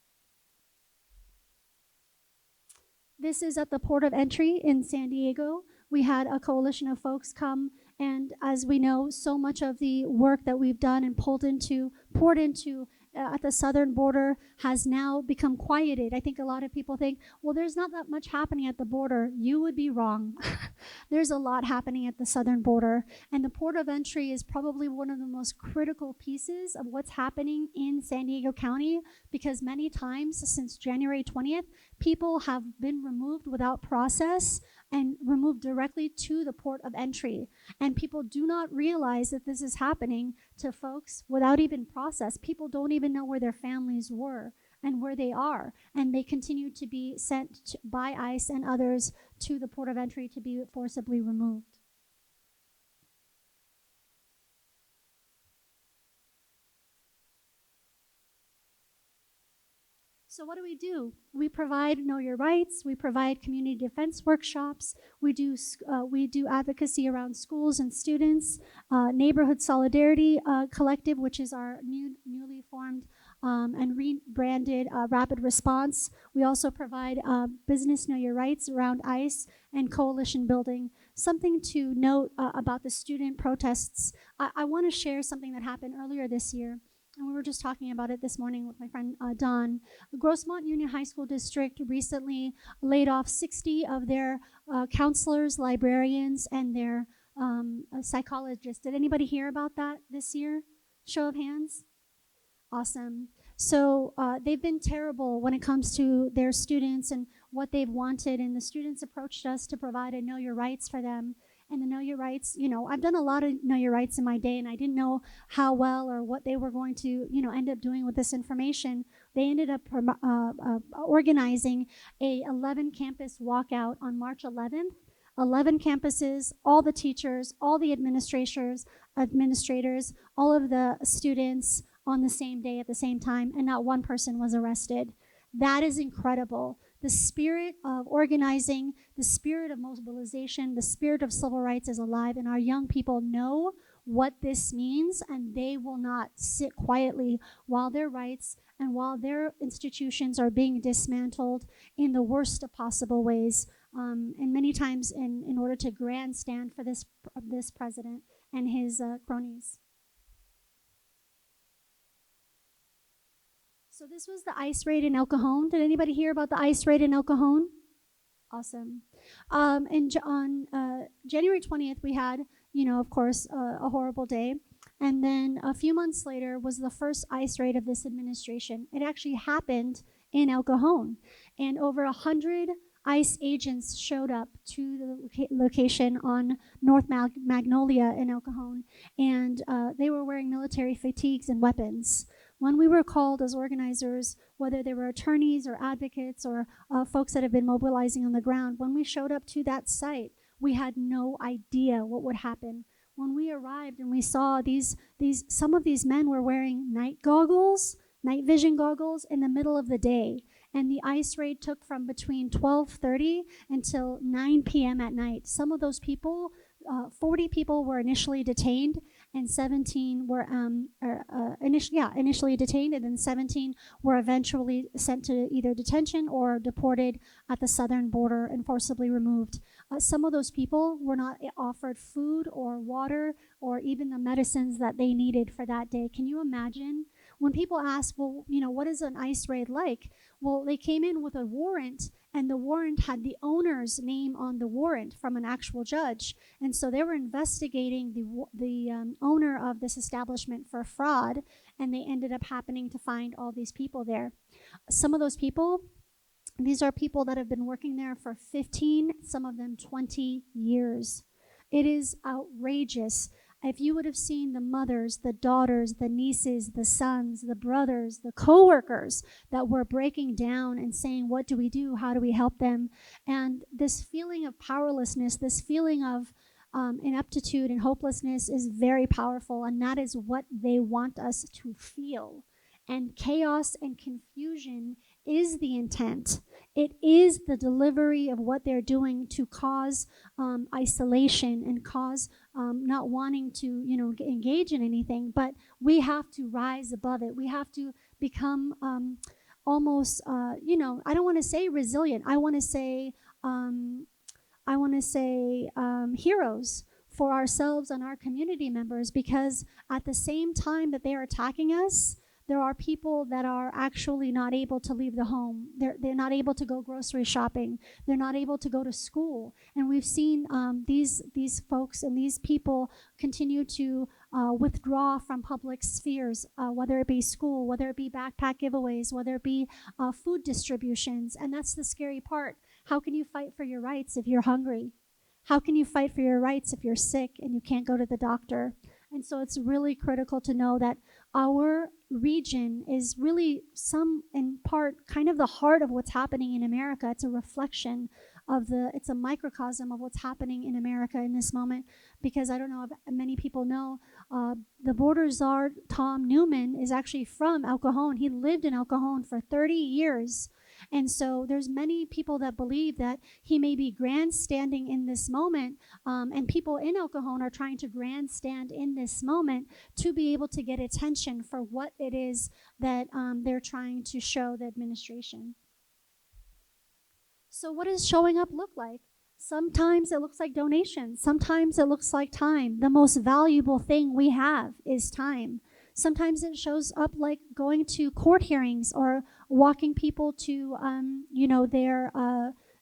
This is at the port of entry in San Diego. We had a coalition of folks come, and as we know, so much of the work that we've done and poured into at the southern border has now become quieted. I think a lot of people think, well, there's not that much happening at the border. You would be wrong. There's a lot happening at the southern border, and the port of entry is probably one of the most critical pieces of what's happening in San Diego County, because many times since January 20th, people have been removed without process and removed directly to the port of entry. And people do not realize that this is happening to folks without even process. People don't even know where their families were and where they are. And they continue to be sent by ICE and others to the port of entry to be forcibly removed. So what do? We provide Know Your Rights. We provide community defense workshops. We do advocacy around schools and students. Neighborhood Solidarity Collective, which is our newly formed and rebranded rapid response. We also provide business Know Your Rights around ICE and coalition building. Something to note about the student protests. I want to share something that happened earlier this year. And we were just talking about it this morning with my friend Don. The Grossmont Union High School District recently laid off 60 of their counselors, librarians, and their psychologists. Did anybody hear about that this year? Show of hands. Awesome. So they've been terrible when it comes to their students and what they've wanted. And the students approached us to provide a Know Your Rights for them. And the Know Your Rights, I've done a lot of Know Your Rights in my day, and I didn't know how well or what they were going to, end up doing with this information. They ended up organizing a 11 campus walkout on March 11th. 11 campuses, all the teachers, all the administrators, all of the students on the same day at the same time, and not one person was arrested. That is incredible. The spirit of organizing, the spirit of mobilization, the spirit of civil rights is alive, and our young people know what this means, and they will not sit quietly while their rights and while their institutions are being dismantled in the worst of possible ways, and many times in order to grandstand for this president and his cronies. So this was the ICE raid in El Cajon. Did anybody hear about the ICE raid in El Cajon? Awesome. And on January 20th, we had, of course, a horrible day. And then a few months later was the first ICE raid of this administration. It actually happened in El Cajon. And over 100 ICE agents showed up to the location on North Magnolia in El Cajon. And they were wearing military fatigues and weapons. When we were called as organizers, whether they were attorneys or advocates or folks that have been mobilizing on the ground, when we showed up to that site, we had no idea what would happen. When we arrived and we saw some of these men were wearing night vision goggles in the middle of the day. And the ICE raid took from between 12:30 until 9 p.m. at night. Some of those people, 40 people were initially detained, and 17 were initially detained, and then 17 were eventually sent to either detention or deported at the southern border and forcibly removed. Some of those people were not offered food or water or even the medicines that they needed for that day. Can you imagine? When people ask, well, what is an ICE raid like? Well, they came in with a warrant, and the warrant had the owner's name on the warrant from an actual judge. And so they were investigating the owner of this establishment for fraud, and they ended up happening to find all these people there. Some of those people, these are people that have been working there for 15, some of them 20 years. It is outrageous. If you would have seen the mothers, the daughters, the nieces, the sons, the brothers, the coworkers that were breaking down and saying, what do we do? How do we help them? And this feeling of powerlessness, this feeling of ineptitude and hopelessness is very powerful, and that is what they want us to feel. And chaos and confusion is the intent. It is the delivery of what they're doing to cause isolation and cause not wanting to, engage in anything. But we have to rise above it. We have to become almost, I don't want to say resilient. I want to say heroes for ourselves and our community members, because at the same time that they are attacking us, there are people that are actually not able to leave the home. They're not able to go grocery shopping. They're not able to go to school. And we've seen these folks and these people continue to withdraw from public spheres, whether it be school, whether it be backpack giveaways, whether it be food distributions. And that's the scary part. How can you fight for your rights if you're hungry? How can you fight for your rights if you're sick and you can't go to the doctor? And so it's really critical to know that our region is really in part, kind of the heart of what's happening in America. It's a reflection of it's a microcosm of what's happening in America in this moment, because I don't know if many people know, the border czar, Tom Newman, is actually from El Cajon. He lived in El Cajon for 30 years. And so there's many people that believe that he may be grandstanding in this moment, and people in El Cajon are trying to grandstand in this moment to be able to get attention for what it is that they're trying to show the administration. So what does showing up look like? Sometimes it looks like donations. Sometimes it looks like time. The most valuable thing we have is time. Sometimes it shows up like going to court hearings or walking people to,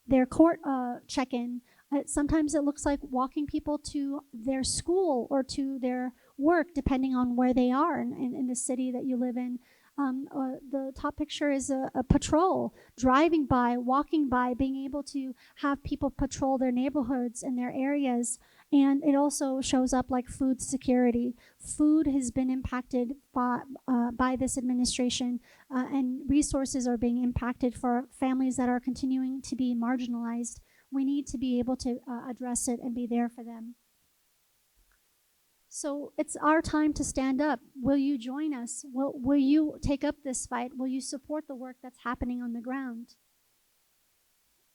their court check-in. Sometimes it looks like walking people to their school or to their work, depending on where they are in the city that you live in. The top picture is a patrol, driving by, walking by, being able to have people patrol their neighborhoods and their areas. And it also shows up like food security. Food has been impacted by this administration, and resources are being impacted for families that are continuing to be marginalized. We need to be able to address it and be there for them. So it's our time to stand up. Will you join us? Will you take up this fight? Will you support the work that's happening on the ground?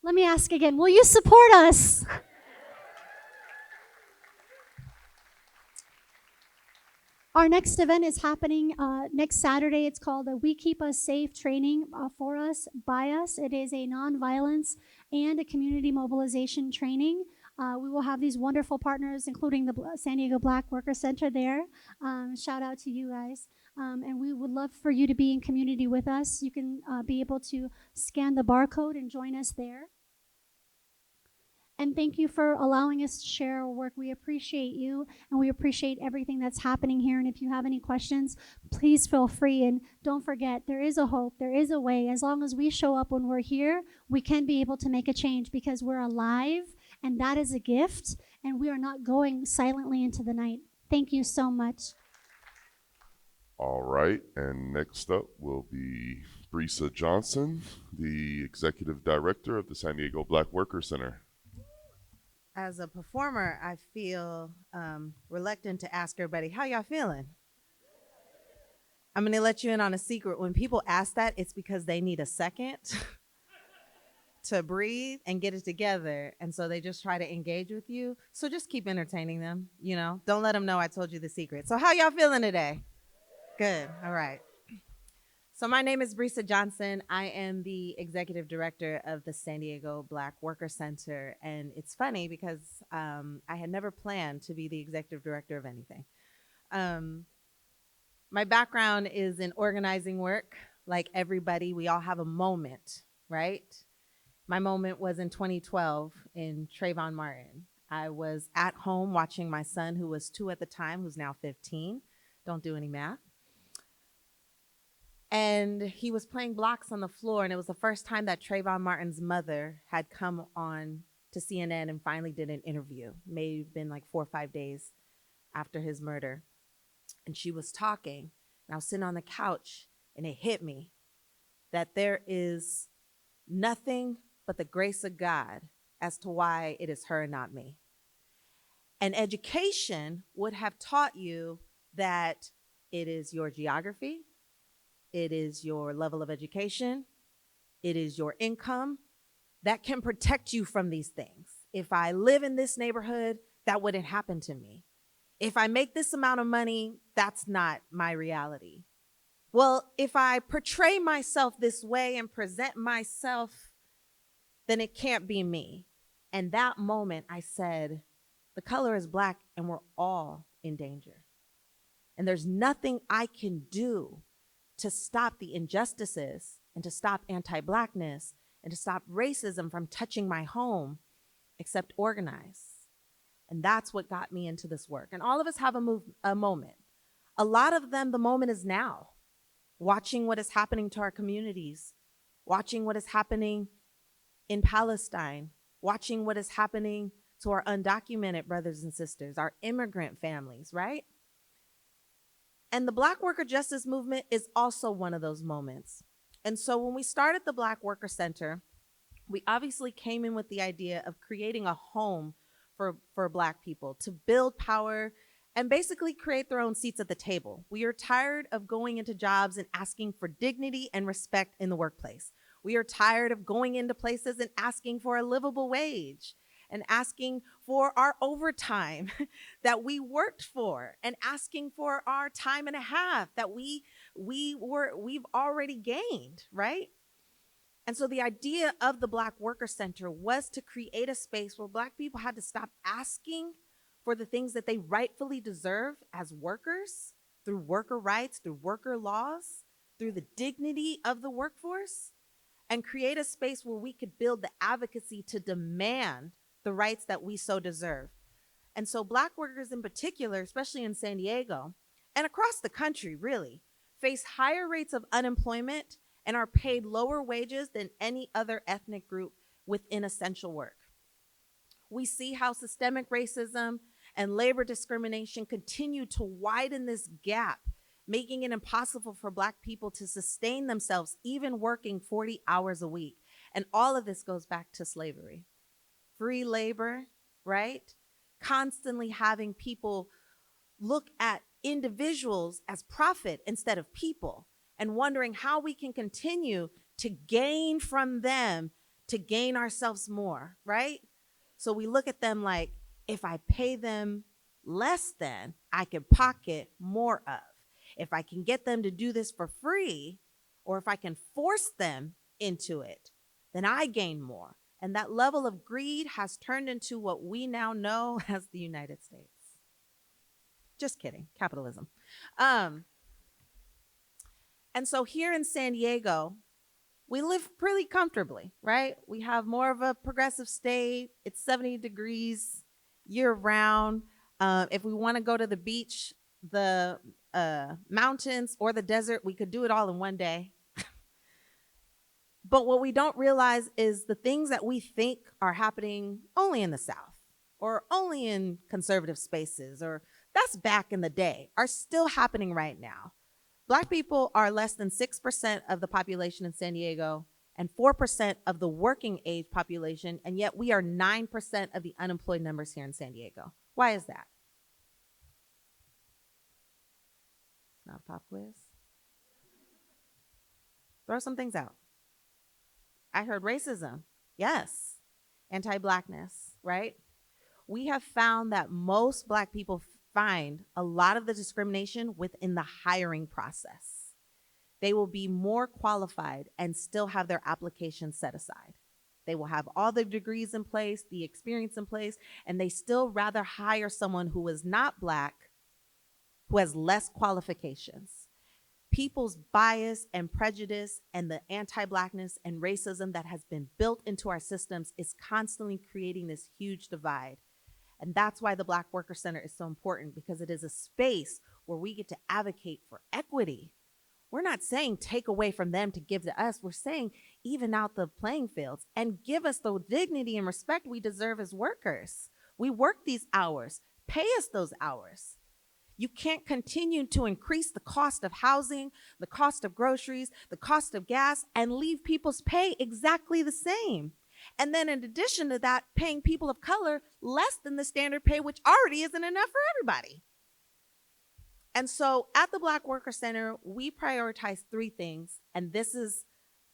Let me ask again, will you support us? Our next event is happening next Saturday. It's called the We Keep Us Safe training for us, by us. It is a nonviolence and a community mobilization training. We will have these wonderful partners, including the San Diego Black Worker Center there. Shout out to you guys. And we would love for you to be in community with us. You can be able to scan the barcode and join us there. And thank you for allowing us to share our work. We appreciate you, and we appreciate everything that's happening here. And if you have any questions, please feel free. And don't forget, there is a hope, there is a way. As long as we show up when we're here, we can be able to make a change because we're alive, and that is a gift, and we are not going silently into the night. Thank you so much. All right, and next up will be Brisa Johnson, the Executive Director of the San Diego Black Worker Center. As a performer, I feel reluctant to ask everybody, how y'all feeling? I'm gonna let you in on a secret. When people ask that, it's because they need a second to breathe and get it together. And so they just try to engage with you. So just keep entertaining them, you know? Don't let them know I told you the secret. So how y'all feeling today? Good, all right. So my name is Brisa Johnson. I am the executive director of the San Diego Black Worker Center. And it's funny because I had never planned to be the executive director of anything. My background is in organizing work. Like everybody, we all have a moment, right? My moment was in 2012 in Trayvon Martin. I was at home watching my son, who was 2 at the time, who's now 15. Don't do any math. And he was playing blocks on the floor, and it was the first time that Trayvon Martin's mother had come on to CNN and finally did an interview. May have been like 4 or 5 days after his murder. And she was talking, and I was sitting on the couch, and it hit me that there is nothing but the grace of God as to why it is her and not me. And education would have taught you that it is your geography, it is your level of education, it is your income that can protect you from these things. If I live in this neighborhood, that wouldn't happen to me. If I make this amount of money, that's not my reality. Well, if I portray myself this way and present myself, then it can't be me. And that moment I said, the color is black and we're all in danger. And there's nothing I can do to stop the injustices and to stop anti-blackness and to stop racism from touching my home except organize. And that's what got me into this work. And all of us have a moment. A lot of them, the moment is now. Watching what is happening to our communities, watching what is happening in Palestine, watching what is happening to our undocumented brothers and sisters, our immigrant families, right? And the Black Worker Justice Movement is also one of those moments. And so when we started the Black Worker Center, we obviously came in with the idea of creating a home for Black people to build power and basically create their own seats at the table. We are tired of going into jobs and asking for dignity and respect in the workplace. We are tired of going into places and asking for a livable wage and asking for our overtime that we worked for and asking for our time and a half that we've already gained, right? And so the idea of the Black Worker Center was to create a space where Black people had to stop asking for the things that they rightfully deserve as workers through worker rights, through worker laws, through the dignity of the workforce, and create a space where we could build the advocacy to demand the rights that we so deserve. And so Black workers in particular, especially in San Diego and across the country really, face higher rates of unemployment and are paid lower wages than any other ethnic group within essential work. We see how systemic racism and labor discrimination continue to widen this gap, making it impossible for Black people to sustain themselves, even working 40 hours a week. And all of this goes back to slavery. Free labor, right? Constantly having people look at individuals as profit instead of people, and wondering how we can continue to gain from them to gain ourselves more, right? So we look at them like, if I pay them less than, I can pocket more of. If I can get them to do this for free, or if I can force them into it, then I gain more. And that level of greed has turned into what we now know as the United States. Just kidding, capitalism. And so here in San Diego, we live pretty comfortably, right? We have more of a progressive state. It's 70 degrees year round. If we want to go to the beach, the mountains, or the desert, we could do it all in one day. But what we don't realize is the things that we think are happening only in the South, or only in conservative spaces, or that's back in the day, are still happening right now. Black people are less than 6% of the population in San Diego and 4% of the working age population, and yet we are 9% of the unemployed numbers here in San Diego. Why is that? It's not a pop quiz. Throw some things out. I heard racism. Yes. Anti-Blackness, right? We have found that most Black people find a lot of the discrimination within the hiring process. They will be more qualified and still have their application set aside. They will have all the degrees in place, the experience in place, and they still rather hire someone who is not Black, who has less qualifications. People's bias and prejudice and the anti-Blackness and racism that has been built into our systems is constantly creating this huge divide. And that's why the Black Worker Center is so important, because it is a space where we get to advocate for equity. We're not saying take away from them to give to us. We're saying even out the playing fields and give us the dignity and respect we deserve as workers. We work these hours. Pay us those hours. You can't continue to increase the cost of housing, the cost of groceries, the cost of gas, and leave people's pay exactly the same. And then in addition to that, paying people of color less than the standard pay, which already isn't enough for everybody. And so at the Black Worker Center, we prioritize three things, and this is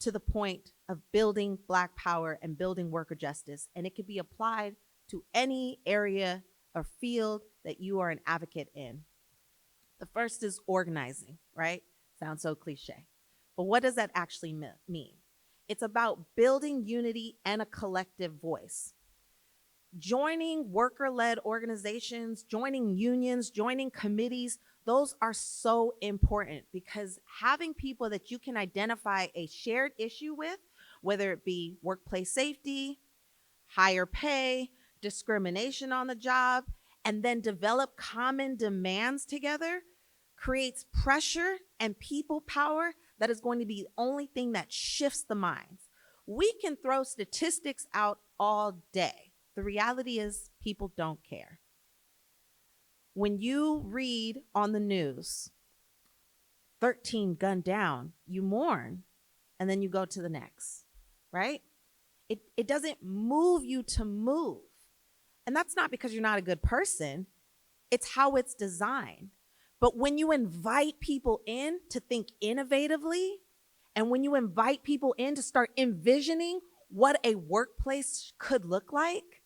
to the point of building Black power and building worker justice, and it can be applied to any area or field that you are an advocate in. The first is organizing, right? Sounds so cliche. But what does that actually mean? It's about building unity and a collective voice. Joining worker-led organizations, joining unions, joining committees, those are so important, because having people that you can identify a shared issue with, whether it be workplace safety, higher pay, discrimination on the job, and then develop common demands together, creates pressure and people power that is going to be the only thing that shifts the minds. We can throw statistics out all day. The reality is people don't care. When you read on the news, 13 gunned down, you mourn, and then you go to the next, right? It doesn't move you to move. And that's not because you're not a good person. It's how it's designed. But when you invite people in to think innovatively, and when you invite people in to start envisioning what a workplace could look like,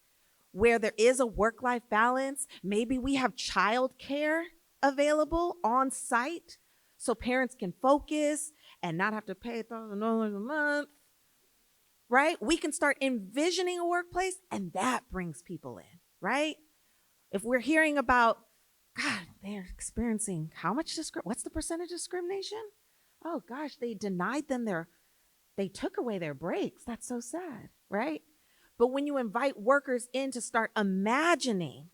where there is a work-life balance, maybe we have childcare available on site so parents can focus and not have to pay $1,000 a month, right? We can start envisioning a workplace, and that brings people in, right? If we're hearing about, God, they're experiencing how much what's the percentage of discrimination? Oh gosh, they denied them they took away their breaks. That's so sad, right? But when you invite workers in to start imagining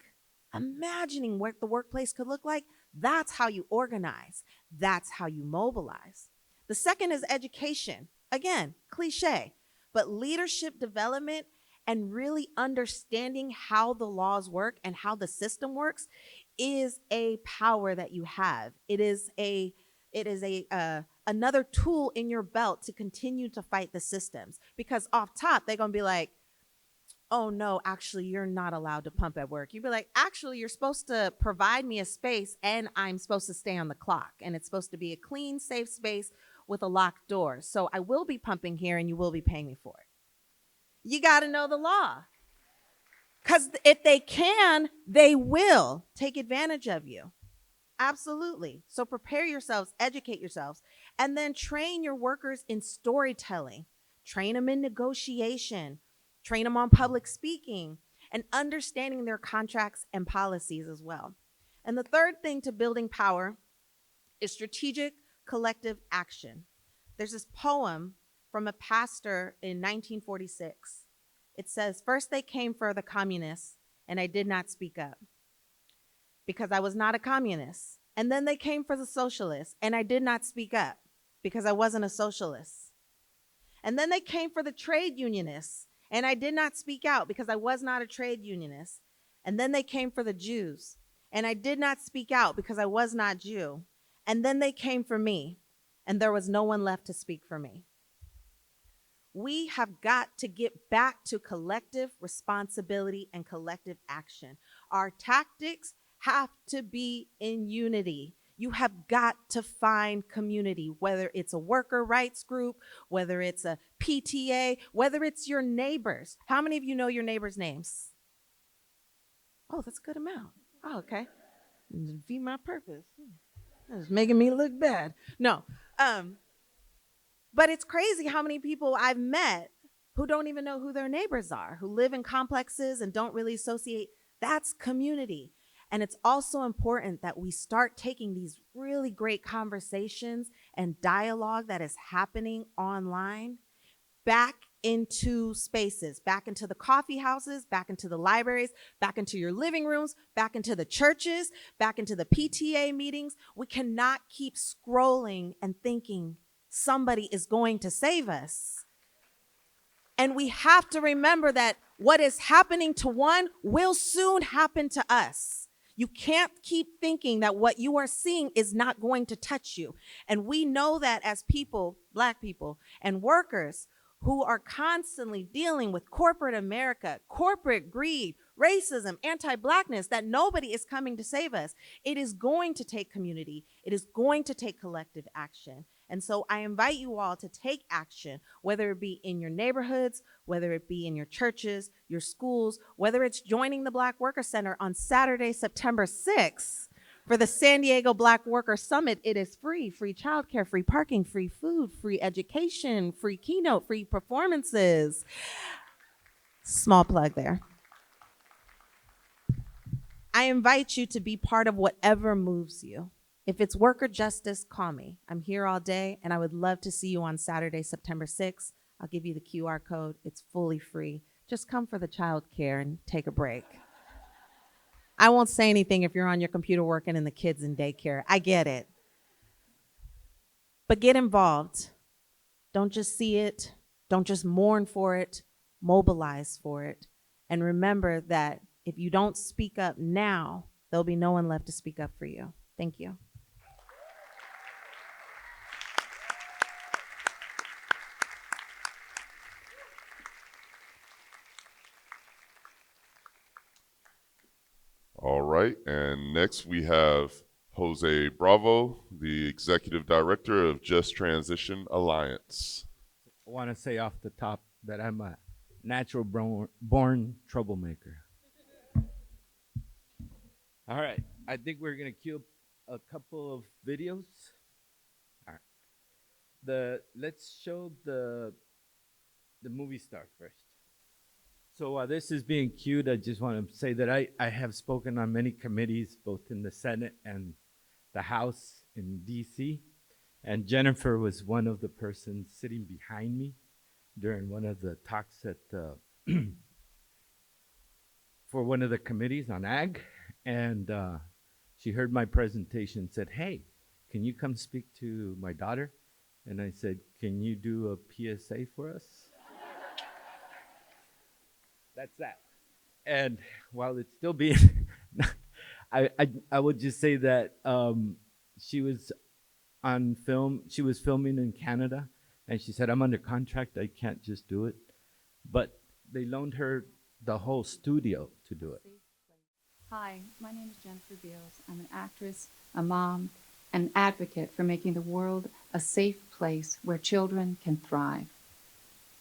what the workplace could look like, That's how you organize. That's how you mobilize. The second is education. Again, cliche, but leadership development and really understanding how the laws work and how the system works is a power that you have. It is another tool in your belt to continue to fight the systems, because off top they're gonna be like, oh no, actually you're not allowed to pump at work. You'd be like, actually you're supposed to provide me a space and I'm supposed to stay on the clock, and it's supposed to be a clean, safe space with a locked door. So I will be pumping here and you will be paying me for it. You got to know the law, because if they can, they will take advantage of you. Absolutely. So prepare yourselves, educate yourselves, and then train your workers in storytelling, train them in negotiation, train them on public speaking, and understanding their contracts and policies as well. And the third thing to building power is strategic collective action. There's this poem from a pastor in 1946. It says, "First they came for the communists, and I did not speak up because I was not a communist. And then they came for the socialists, and I did not speak up because I wasn't a socialist. And then they came for the trade unionists, and I did not speak out because I was not a trade unionist. And then they came for the Jews, and I did not speak out because I was not Jew. And then they came for me, and there was no one left to speak for me." We have got to get back to collective responsibility and collective action. Our tactics have to be in unity. You have got to find community, whether it's a worker rights group, whether it's a PTA, whether it's your neighbors. How many of you know your neighbors' names? Oh, that's a good amount. Oh, okay. Defeat my purpose. That's making me look bad. No. But it's crazy how many people I've met who don't even know who their neighbors are, who live in complexes and don't really associate. That's community. And it's also important that we start taking these really great conversations and dialogue that is happening online back into spaces, back into the coffee houses, back into the libraries, back into your living rooms, back into the churches, back into the PTA meetings. We cannot keep scrolling and thinking somebody is going to save us. And we have to remember that what is happening to one will soon happen to us. You can't keep thinking that what you are seeing is not going to touch you. And we know that as people, Black people, and workers who are constantly dealing with corporate America, corporate greed, racism, anti-Blackness, that nobody is coming to save us. It is going to take community. It is going to take collective action. And so I invite you all to take action, whether it be in your neighborhoods, whether it be in your churches, your schools, whether it's joining the Black Worker Center on Saturday, September 6th for the San Diego Black Worker Summit. It is free childcare, free parking, free food, free education, free keynote, free performances. Small plug there. I invite you to be part of whatever moves you. If it's worker justice, call me. I'm here all day, and I would love to see you on Saturday, September 6th. I'll give you the QR code. It's fully free. Just come for the child care and take a break. I won't say anything if you're on your computer working and the kids in daycare. I get it. But get involved. Don't just see it. Don't just mourn for it. Mobilize for it. And remember that if you don't speak up now, there'll be no one left to speak up for you. Thank you. All right, and next we have Jose Bravo, the Executive Director of Just Transition Alliance. I want to say off the top that I'm a natural born troublemaker. All right, I think we're going to cue a couple of videos. All right. Let's show the movie star first. So while this is being queued, I just want to say that I have spoken on many committees, both in the Senate and the House in DC. And Jennifer was one of the persons sitting behind me during one of the talks at for one of the committees on ag. And she heard my presentation, said, "Hey, can you come speak to my daughter?" And I said, "Can you do a PSA for us?" That's that. And while it's still being, I would just say that she was on film. She was filming in Canada, and she said, "I'm under contract. I can't just do it." But they loaned her the whole studio to do it. Hi, my name is Jennifer Beals. I'm an actress, a mom, and an advocate for making the world a safe place where children can thrive.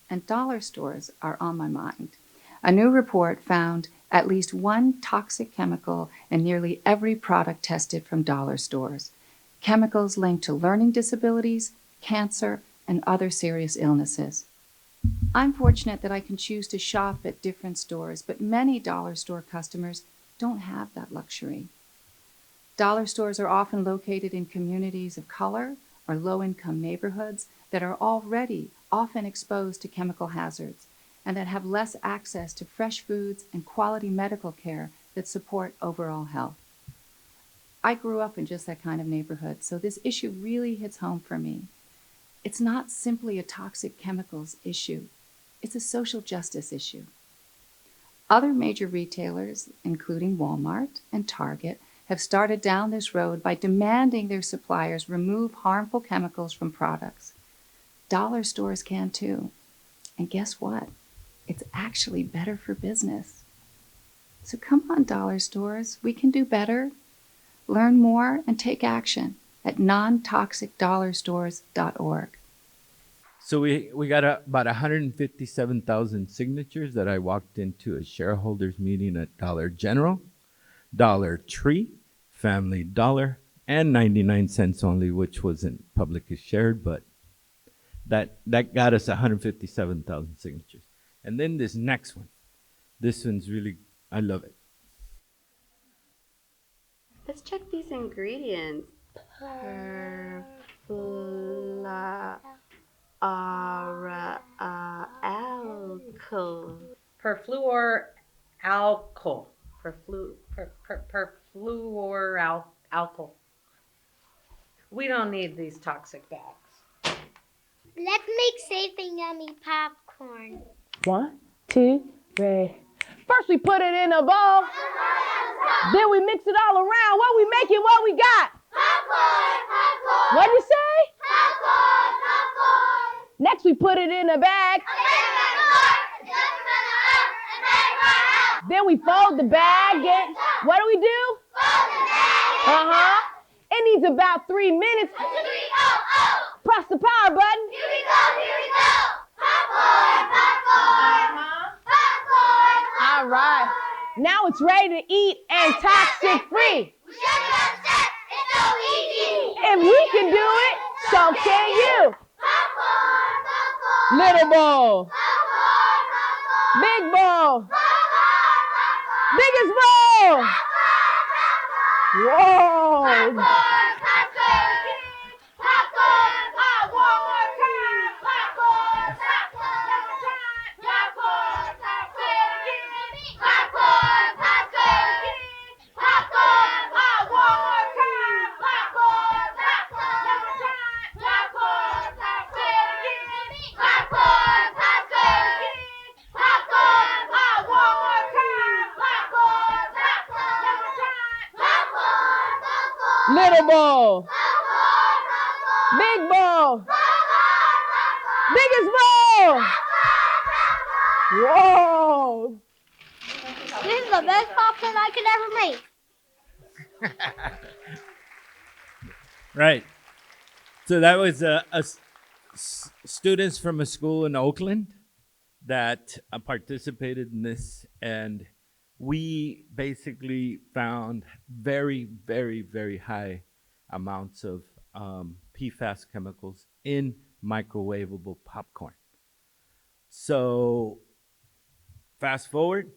And dollar stores are on my mind. A new report found at least one toxic chemical in nearly every product tested from dollar stores. Chemicals linked to learning disabilities, cancer, and other serious illnesses. I'm fortunate that I can choose to shop at different stores, but many dollar store customers don't have that luxury. Dollar stores are often located in communities of color or low-income neighborhoods that are already often exposed to chemical hazards and that have less access to fresh foods and quality medical care that support overall health. I grew up in just that kind of neighborhood, so this issue really hits home for me. It's not simply a toxic chemicals issue. It's a social justice issue. Other major retailers, including Walmart and Target, have started down this road by demanding their suppliers remove harmful chemicals from products. Dollar stores can too. And guess what? It's actually better for business. So come on, dollar stores, we can do better. Learn more and take action at nontoxicdollarstores.org. So we got about 157,000 signatures that I walked into a shareholders meeting at Dollar General, Dollar Tree, Family Dollar, and 99 cents only, which wasn't publicly shared, but that got us 157,000 signatures. And then this next one. This one's really, I love it. Let's check these ingredients. Alcohol. Perfluoralcohol. Perfluoralcohol. We don't need these toxic bags. Let's make safe and yummy popcorn. 1, 2, 3. First we put it in a bowl. Then we mix it all around. What we making? What we got? Popcorn, popcorn. What do you say? Popcorn, popcorn. Next we put it in a bag. Then we fold the bag. And what do we do? Fold the bag. It needs about 3 minutes. 1, 2, 3, oh, oh. Press the power button. Here we go, here we go. Popcorn, popcorn. Popcorn, popcorn. All right. Now it's ready to eat and toxic free. We should be upset. It's so easy. If we can do it, so can you. Popcorn, popcorn. Little bowl. Popcorn, popcorn. Big bowl. Popcorn, popcorn. Biggest bowl. Popcorn, popcorn. Whoa. Popcorn, popcorn. Popcorn, popcorn. Popcorn, popcorn. Popcorn, popcorn. Popcorn, popcorn. Popcorn, popcorn. Popcorn, popcorn. Popcorn, popcorn. Little bowl. Big bowl. Biggest bowl. Whoa. This is the best popcorn I could ever make. Right. So that was students from a school in Oakland that participated in this, and we basically found very, very, very high amounts of PFAS chemicals in microwavable popcorn. So fast forward,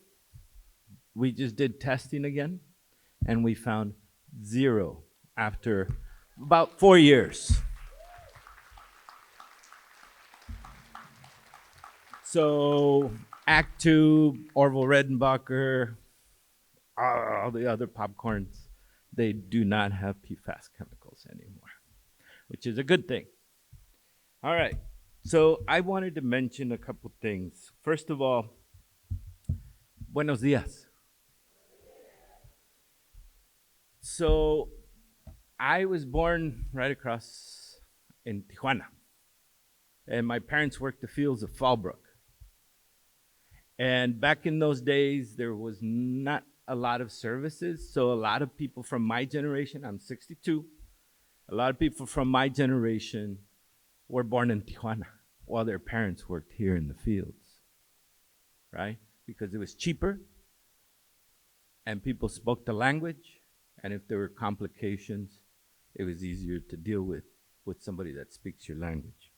we just did testing again, and we found 0 after about 4 years. So Act 2, Orville Redenbacher, all the other popcorns, they do not have PFAS chemicals anymore, which is a good thing. All right, so I wanted to mention a couple things. First of all, buenos dias. So I was born right across in Tijuana, and my parents worked the fields of Fallbrook. And back in those days, there was not a lot of services, so a lot of people from my generation, I'm 62, a lot of people from my generation were born in Tijuana while their parents worked here in the fields, right? Because it was cheaper, and people spoke the language, and if there were complications, it was easier to deal with somebody that speaks your language.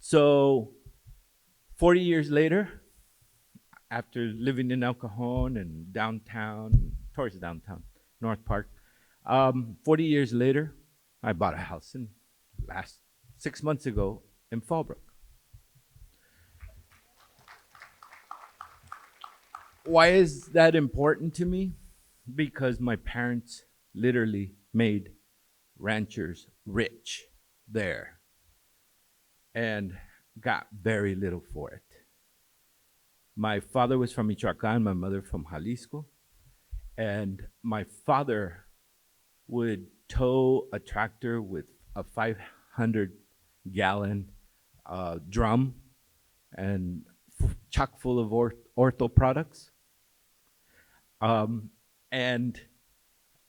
So 40 years later, after living in El Cajon and downtown, towards downtown, North Park, 40 years later, I bought a house in 6 months ago in Fallbrook. Why is that important to me? Because my parents literally made ranchers rich there and got very little for it. My father was from Michoacan, my mother from Jalisco, and my father would tow a tractor with a 500-gallon drum and chock full of ortho products. And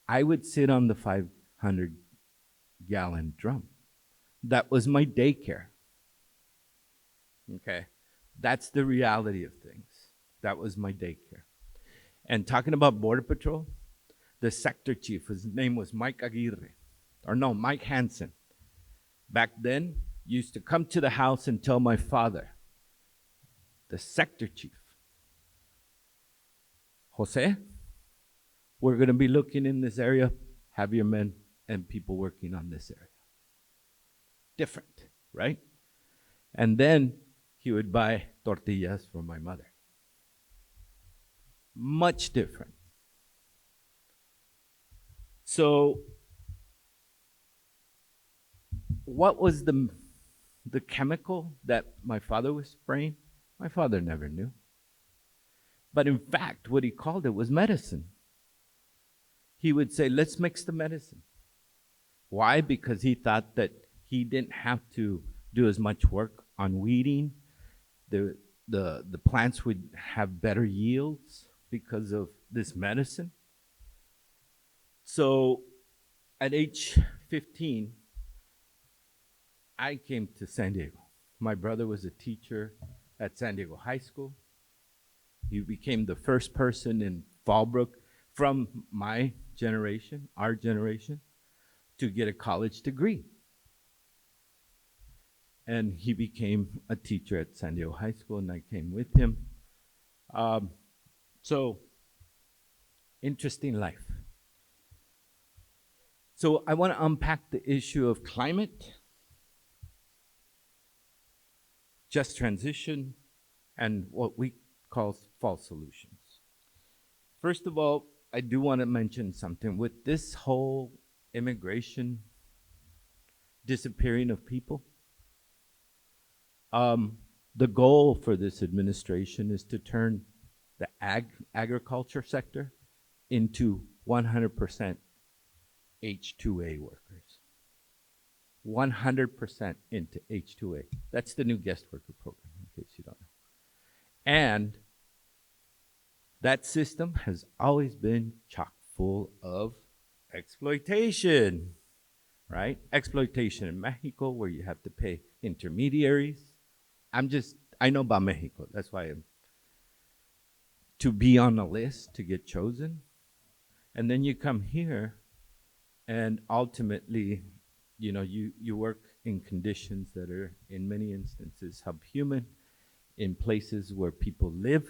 I would sit on the 500-gallon drum. That was my daycare. Okay, that's the reality of things. That was my daycare. And talking about Border Patrol, the sector chief, his name was Mike Hansen. Back then, used to come to the house and tell my father, the sector chief, José, we're going to be looking in this area, have your men and people working on this area. Different, right? And then he would buy tortillas for my mother. Much different. So, what was the chemical that my father was spraying? My father never knew. But in fact, what he called it was medicine. He would say, let's mix the medicine. Why? Because he thought that he didn't have to do as much work on weeding. The plants would have better yields because of this medicine. So at age 15, I came to San Diego. My brother was a teacher at San Diego High School. He became the first person in Fallbrook from my generation, our generation, to get a college degree. And he became a teacher at San Diego High School, and I came with him. So, interesting life. So I want to unpack the issue of climate, just transition, and what we call false solutions. First of all, I do want to mention something. With this whole immigration, disappearing of people, the goal for this administration is to turn the agriculture sector into 100% H-2A workers. 100% into H-2A. That's the new guest worker program, in case you don't know. And that system has always been chock full of exploitation, right? Exploitation in Mexico, where you have to pay intermediaries. I know about Mexico. That's why to be on a list, to get chosen. And then you come here, and ultimately, you work in conditions that are, in many instances, subhuman, in places where people live,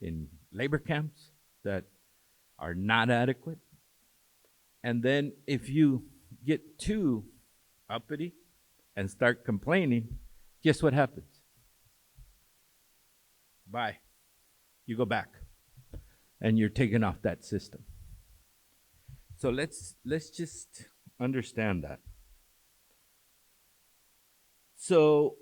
in labor camps that are not adequate. And then if you get too uppity and start complaining, guess what happens? Bye. You go back, and you're taken off that system. So let's just understand that. So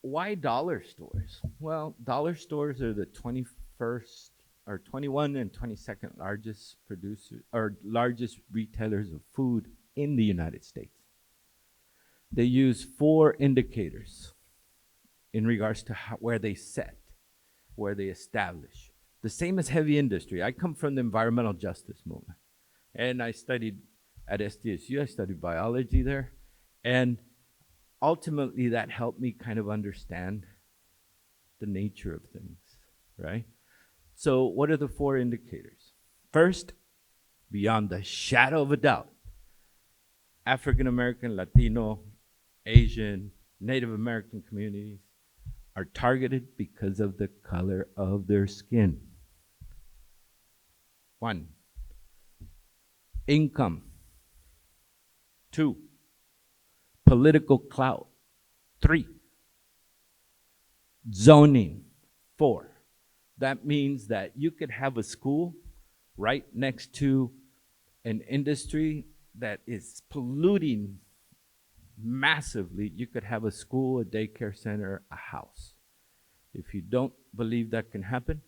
why dollar stores? Well, dollar stores are the 21st or 21 and 22nd largest producers or largest retailers of food in the United States. They use 4 indicators in regards to where they set, where they establish. The same as heavy industry. I come from the environmental justice movement, and I studied at SDSU. I studied biology there, and ultimately that helped me kind of understand the nature of things, right? So what are the 4 indicators? First, beyond the shadow of a doubt, African American, Latino, Asian, Native American communities are targeted because of the color of their skin. 1, income. 2, political clout. 3, zoning. 4, that means that you could have a school right next to an industry that is polluting massively. You could have a school, a daycare center, a house. If you don't believe that can happen,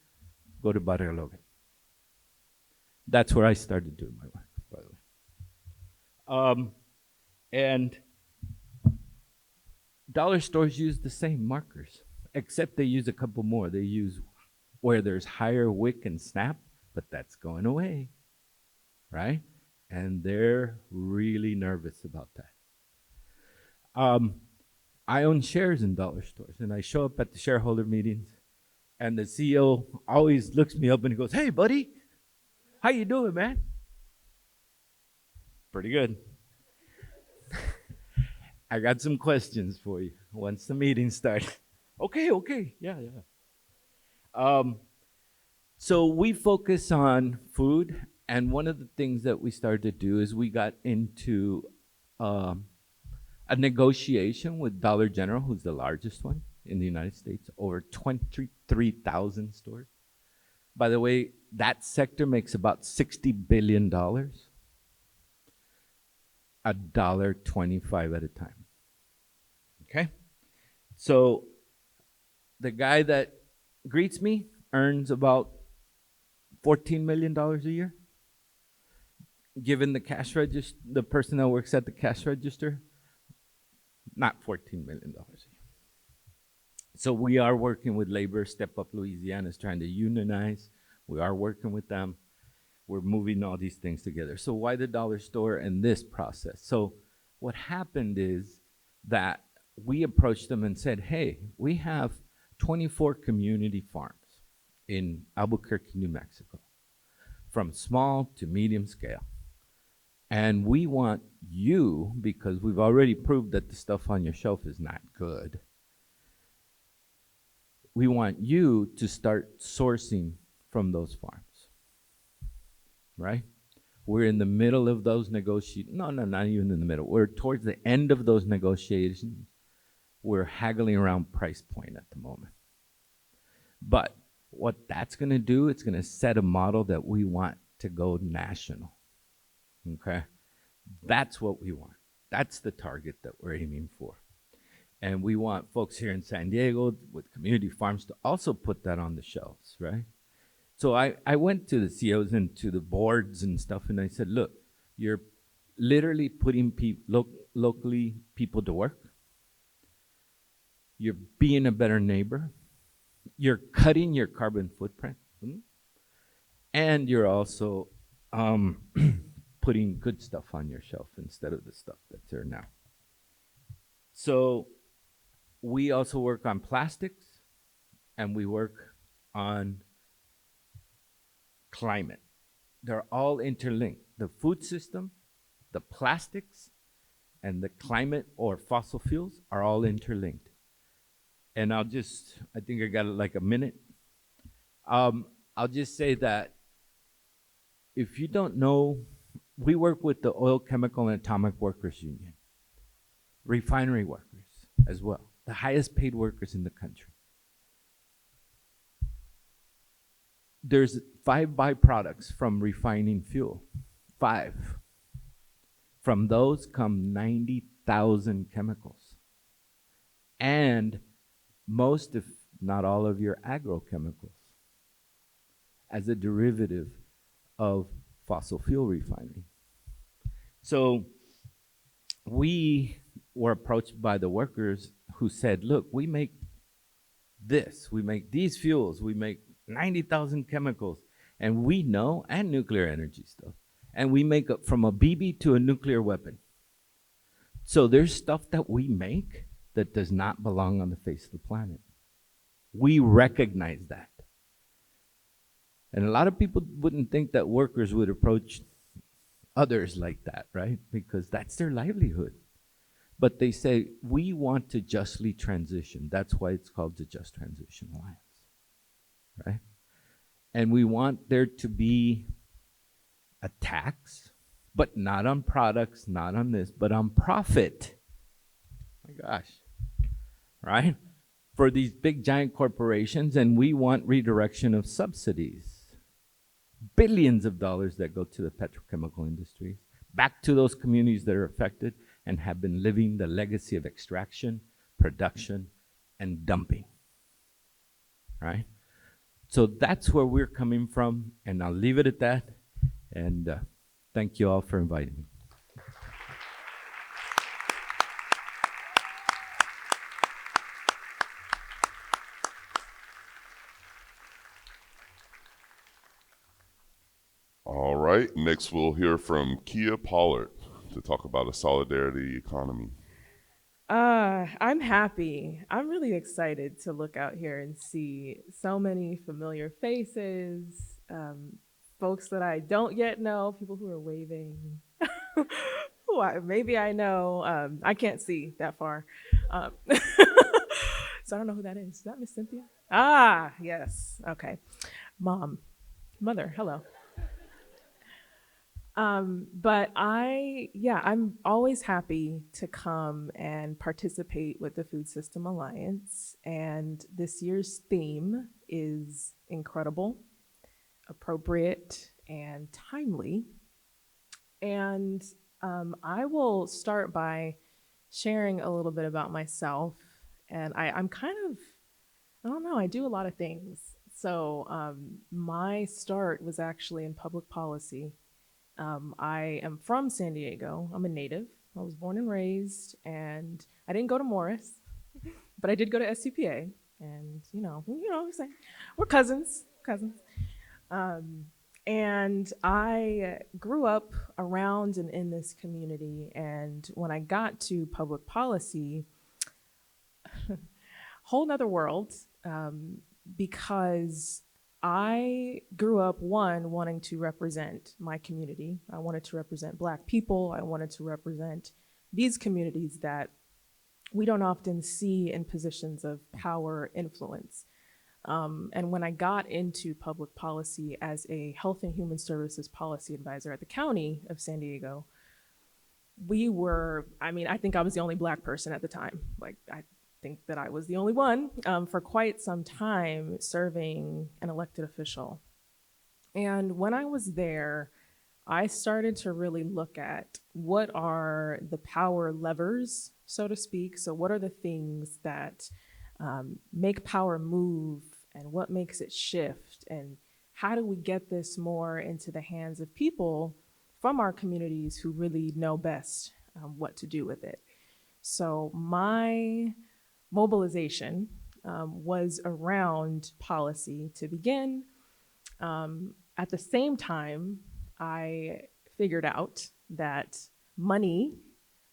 go to Barrio Logan. That's where I started doing my work, by the way. And dollar stores use the same markers, except they use a couple more. They use where there's higher wick and snap, but that's going away, right? And they're really nervous about that. I own shares in dollar stores, and I show up at the shareholder meetings, and the CEO always looks me up and he goes, "Hey, buddy, how you doing, man?" Pretty good. I got some questions for you once the meeting starts. Okay, yeah. So we focus on food, and one of the things that we started to do is we got into a negotiation with Dollar General, who's the largest one in the United States, over 23,000 stores. By the way, that sector makes about $60 billion, $1.25 at a time. Okay? So the guy that greets me earns about $14 million a year. Given the cash register, the person that works at the cash register, not $14 million a year. So we are working with labor. Step Up Louisiana is trying to unionize. We are working with them. We're moving all these things together. So why the dollar store and this process? So what happened is that we approached them and said, hey, we have 24 community farms in Albuquerque, New Mexico, from small to medium scale. And we want you, because we've already proved that the stuff on your shelf is not good, we want you to start sourcing from those farms, right? We're in the middle of those negotiations. No, not even in the middle. We're towards the end of those negotiations. We're haggling around price point at the moment. But what that's going to do, it's going to set a model that we want to go national. Okay? That's what we want. That's the target that we're aiming for. And we want folks here in San Diego with community farms to also put that on the shelves, right? So I went to the CEOs and to the boards and stuff, and I said, look, you're literally putting locally people to work. You're being a better neighbor. You're cutting your carbon footprint. And you're also putting good stuff on your shelf instead of the stuff that's there now. So we also work on plastics, and we work on climate. They're all interlinked. The food system, the plastics, and the climate or fossil fuels are all interlinked. And I think I got like a minute. I'll just say that if you don't know, we work with the Oil, Chemical, and Atomic Workers Union, refinery workers as well, the highest paid workers in the country. There's 5 byproducts from refining fuel, 5. From those come 90,000 chemicals. And most, if not all, of your agrochemicals as a derivative of fossil fuel refining. So we were approached by the workers who said, look, we make this, we make these fuels, we make 90,000 chemicals, and we know, and nuclear energy stuff, and we make up from a BB to a nuclear weapon. So there's stuff that we make that does not belong on the face of the planet. We recognize that. And a lot of people wouldn't think that workers would approach others like that, right? Because that's their livelihood. But they say, we want to justly transition. That's why it's called the Just Transition Alliance, right? And we want there to be a tax, but not on products, not on this, but on profit. My gosh, right? For these big giant corporations, and we want redirection of subsidies. Billions of dollars that go to the petrochemical industry, back to those communities that are affected and have been living the legacy of extraction, production, and dumping, right? So that's where we're coming from, and I'll leave it at that, and thank you all for inviting me. All right, next we'll hear from Khea Pollard to talk about a solidarity economy. I'm happy. I'm really excited to look out here and see so many familiar faces, folks that I don't yet know, people who are waving, who maybe I know. I can't see that far. So I don't know who that is. Is that Miss Cynthia? Ah, yes. Okay. Mother, hello. But I'm always happy to come and participate with the Food System Alliance. And this year's theme is incredible, appropriate, and timely. And I will start by sharing a little bit about myself. And I'm kind of, I don't know, I do a lot of things. So my start was actually in public policy. I am from San Diego. I'm a native. I was born and raised, and I didn't go to Morse, but I did go to SCPA. And we're cousins. And I grew up around and in this community. And when I got to public policy, whole nother world, because I grew up, wanting to represent my community. I wanted to represent Black people. I wanted to represent these communities that we don't often see in positions of power influence. And when I got into public policy as a health and human services policy advisor at the County of San Diego, I think I was the only Black person at the time. I think that I was the only one for quite some time serving an elected official. And when I was there, I started to really look at what are the power levers, so to speak. So what are the things that make power move, and what makes it shift, and how do we get this more into the hands of people from our communities who really know best what to do with it. So my mobilization was around policy to begin. At the same time, I figured out that money,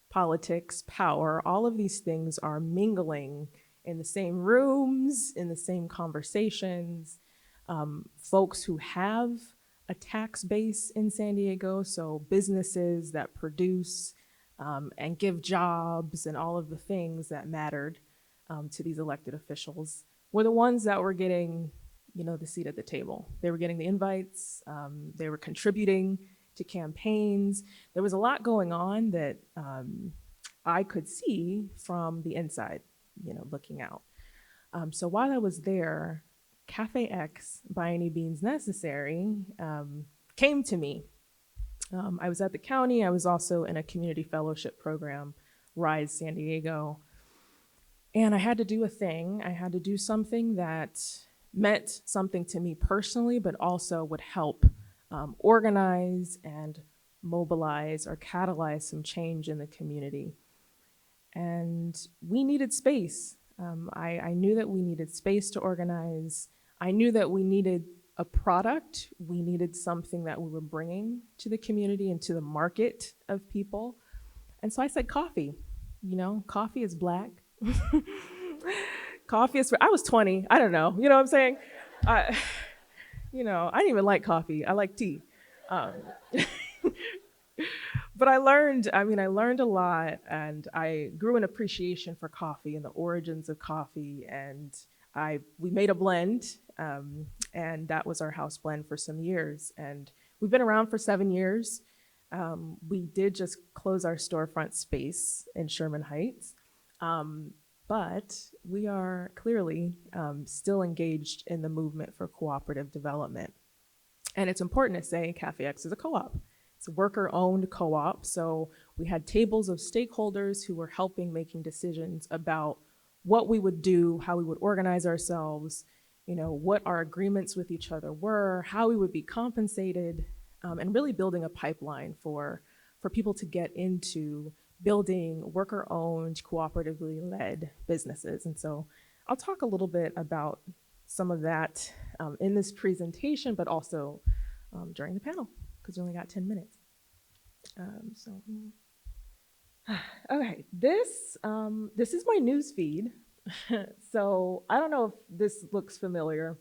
politics, power, all of these things are mingling in the same rooms, in the same conversations. Folks who have a tax base in San Diego, so businesses that produce and give jobs and all of the things that mattered to these elected officials, were the ones that were getting, the seat at the table. They were getting the invites, they were contributing to campaigns. There was a lot going on that I could see from the inside, looking out. So while I was there, Cafe X, by any means necessary, came to me. I was at the county. I was also in a community fellowship program, Rise San Diego. And I had to do a thing. I had to do something that meant something to me personally, but also would help organize and mobilize or catalyze some change in the community. And we needed space. I knew that we needed space to organize. I knew that we needed a product. We needed something that we were bringing to the community and to the market of people. And so I said coffee. You know, coffee is Black. Coffee is for, I was 20. I don't know. You know what I'm saying? You know, I didn't even like coffee. I like tea. But I learned a lot, and I grew an appreciation for coffee and the origins of coffee. And we made a blend, and that was our house blend for some years. And we've been around for 7 years. We did just close our storefront space in Sherman Heights, but we are clearly still engaged in the movement for cooperative development. And it's important to say Cafe X is a co-op. It's a worker-owned co-op, so we had tables of stakeholders who were helping making decisions about what we would do, how we would organize ourselves, you know, what our agreements with each other were, how we would be compensated, and really building a pipeline for people to get into building worker-owned, cooperatively led businesses. And so I'll talk a little bit about some of that in this presentation, but also during the panel, because we only got 10 minutes. Okay, this is my news feed. So I don't know if this looks familiar,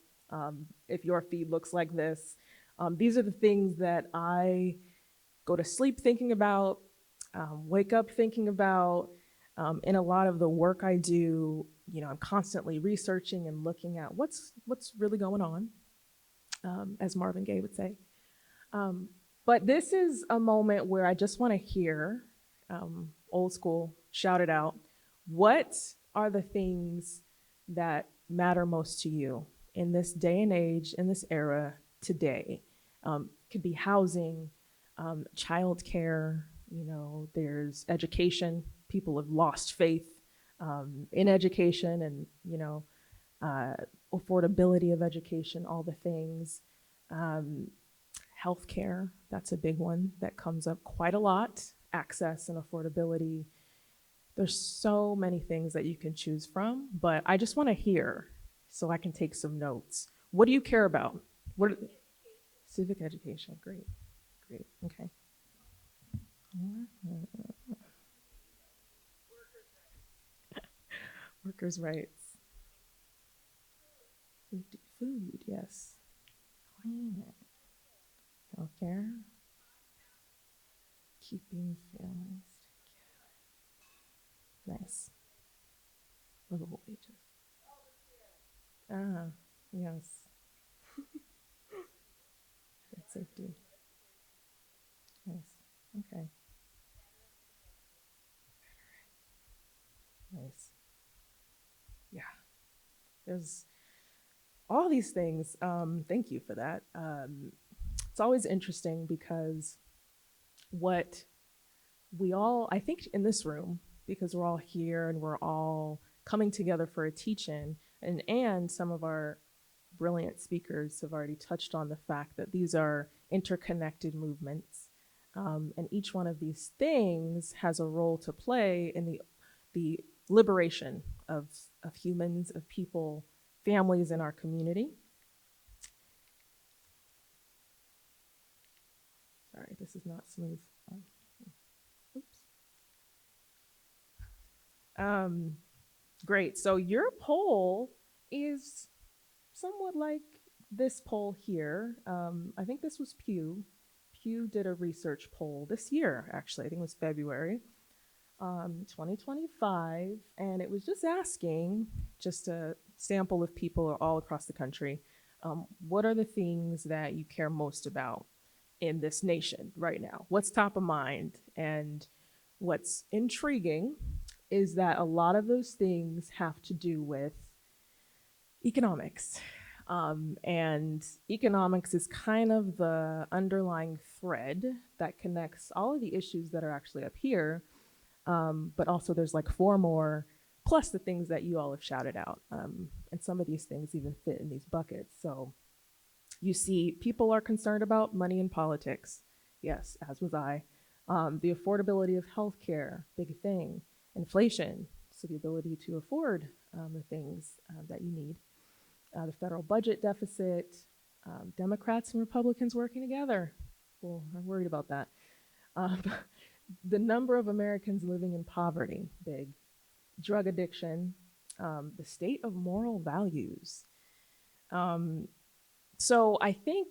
if your feed looks like this. These are the things that I go to sleep thinking about, wake up thinking about. In a lot of the work I do, you know, I'm constantly researching and looking at what's really going on, as Marvin Gaye would say. But this is a moment where I just want to hear, old school, shout it out. What are the things that matter most to you in this day and age, in this era today? Could be housing, childcare, you know, there's education. People have lost faith in education and, you know, affordability of education, all the things. Healthcare, that's a big one that comes up quite a lot. Access and affordability. There's so many things that you can choose from, but I just want to hear so I can take some notes. What do you care about? Civic education, great, okay. Workers' rights. Food, yes. Climate. Healthcare. Keeping families together. Nice. Livable wages. Yes. Food safety. Nice. Okay. Nice. Yeah. There's all these things. Thank you for that. It's always interesting because what we all, I think in this room, because we're all here and we're all coming together for a teach-in, and some of our brilliant speakers have already touched on the fact that these are interconnected movements. And each one of these things has a role to play in the liberation of humans, of people, families in our community. Sorry, this is not smooth. Oops. Great, so your poll is somewhat like this poll here. I think this was Pew. Pew did a research poll this year, actually, I think it was February, 2025, and it was just asking, just a sample of people all across the country, what are the things that you care most about in this nation right now? What's top of mind? And what's intriguing is that a lot of those things have to do with economics. And economics is kind of the underlying thread that connects all of the issues that are actually up here. But also there's like 4 more, plus the things that you all have shouted out. And some of these things even fit in these buckets. So you see, people are concerned about money in politics. Yes, as was I. The affordability of healthcare, big thing. Inflation, so the ability to afford the things that you need. The federal budget deficit, Democrats and Republicans working together. Well, I'm worried about that. The number of Americans living in poverty, big. Drug addiction, the state of moral values. So I think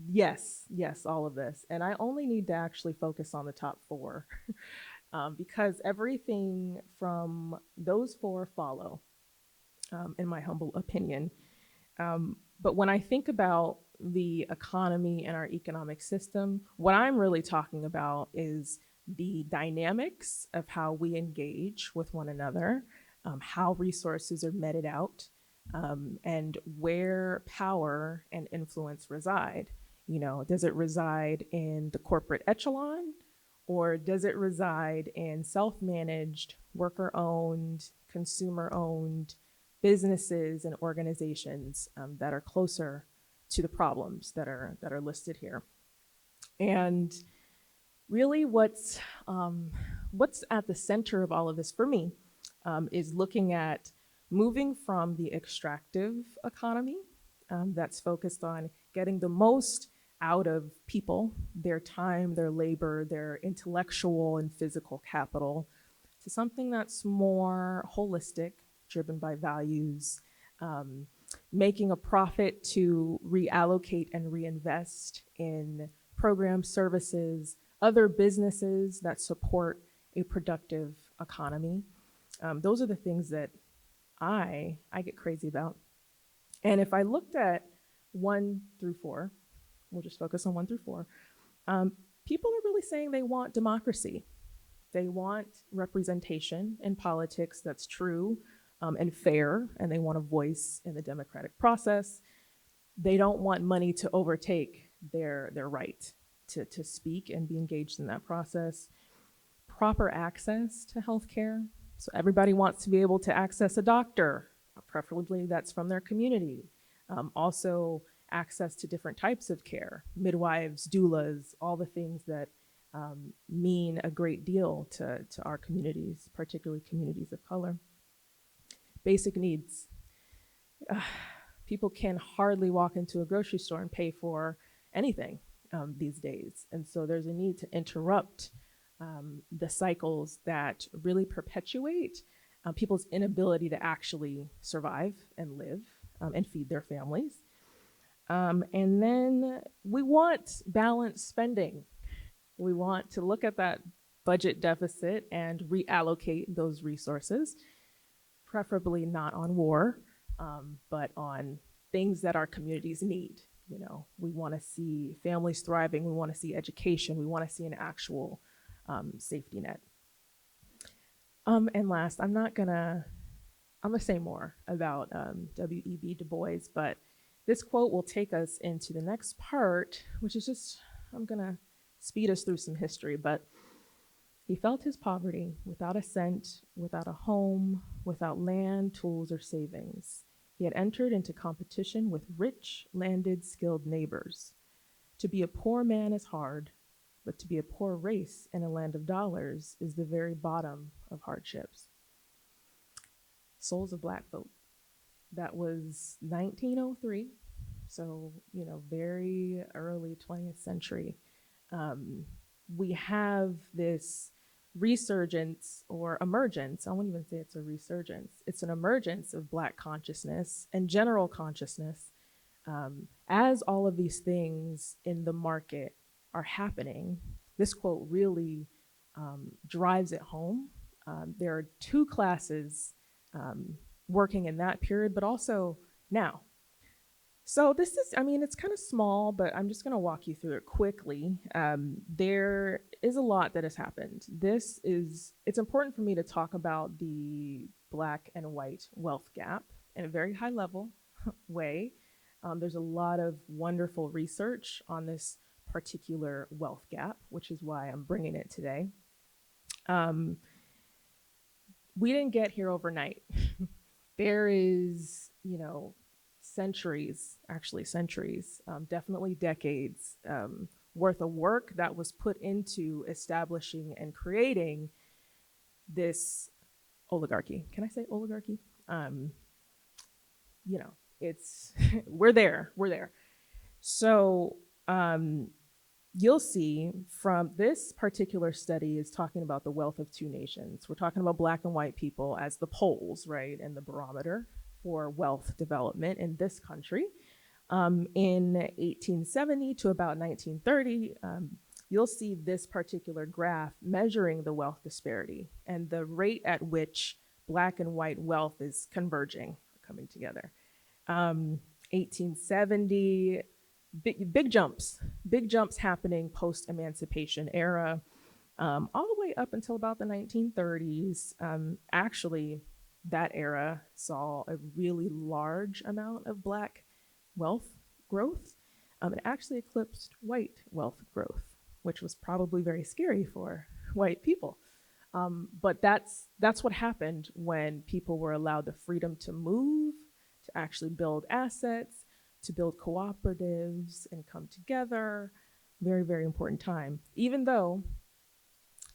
yes, all of this. And I only need to actually focus on the top 4 because everything from those 4 follow, in my humble opinion. But when I think about the economy and our economic system, what I'm really talking about is the dynamics of how we engage with one another, how resources are meted out, and where power and influence reside. You know, does it reside in the corporate echelon, or does it reside in self-managed, worker-owned, consumer-owned businesses and organizations that are closer to the problems that are listed here? And really what's at the center of all of this for me is looking at moving from the extractive economy that's focused on getting the most out of people, their time, their labor, their intellectual and physical capital, to something that's more holistic, driven by values, making a profit to reallocate and reinvest in programs, services, other businesses that support a productive economy. Those are the things that I get crazy about. And if I looked at 1 through 4, we'll just focus on 1 through 4, people are really saying they want democracy. They want representation in politics that's true and fair, and they want a voice in the democratic process. They don't want money to overtake their right to speak and be engaged in that process. Proper access to healthcare. So everybody wants to be able to access a doctor, preferably that's from their community. Also access to different types of care, midwives, doulas, all the things that mean a great deal to our communities, particularly communities of color. Basic needs. People can hardly walk into a grocery store and pay for anything these days. And so there's a need to interrupt the cycles that really perpetuate people's inability to actually survive and live and feed their families. And then we want balanced spending. We want to look at that budget deficit and reallocate those resources, preferably not on war, but on things that our communities need. You know, we want to see families thriving. We want to see education. We want to see an actual safety net. And last, I'm gonna say more about W.E.B. Du Bois, but this quote will take us into the next part, which is just, I'm gonna speed us through some history, but he felt his poverty without a cent, without a home, without land, tools, or savings. He had entered into competition with rich, landed, skilled neighbors. To be a poor man is hard, but to be a poor race in a land of dollars is the very bottom of hardships. Souls of Black Folk. That was 1903, so, you know, very early 20th century. We have this resurgence or emergence. I won't even say it's a resurgence. It's an emergence of Black consciousness and general consciousness as all of these things in the market are happening. This quote really drives it home. There are 2 classes working in that period, but also now. So this is, I mean, it's kind of small, but I'm just gonna walk you through it quickly. There is a lot that has happened. It's important for me to talk about the Black and white wealth gap at a very high level, way. There's a lot of wonderful research on this particular wealth gap, which is why I'm bringing it today. We didn't get here overnight. There is, centuries, definitely decades worth of work that was put into establishing and creating this oligarchy. Can I say oligarchy? It's we're there. So you'll see from this particular study is talking about the wealth of two nations. We're talking about Black and white people as the poles, right, and the barometer for wealth development in this country. In 1870 to about 1930, you'll see this particular graph measuring the wealth disparity and the rate at which Black and white wealth is converging, coming together. 1870, big jumps happening post-emancipation era, all the way up until about the 1930s. Actually, that era saw a really large amount of Black wealth growth. It actually eclipsed white wealth growth, which was probably very scary for white people. But that's what happened when people were allowed the freedom to move, to actually build assets, to build cooperatives and come together. Very, very important time. Even though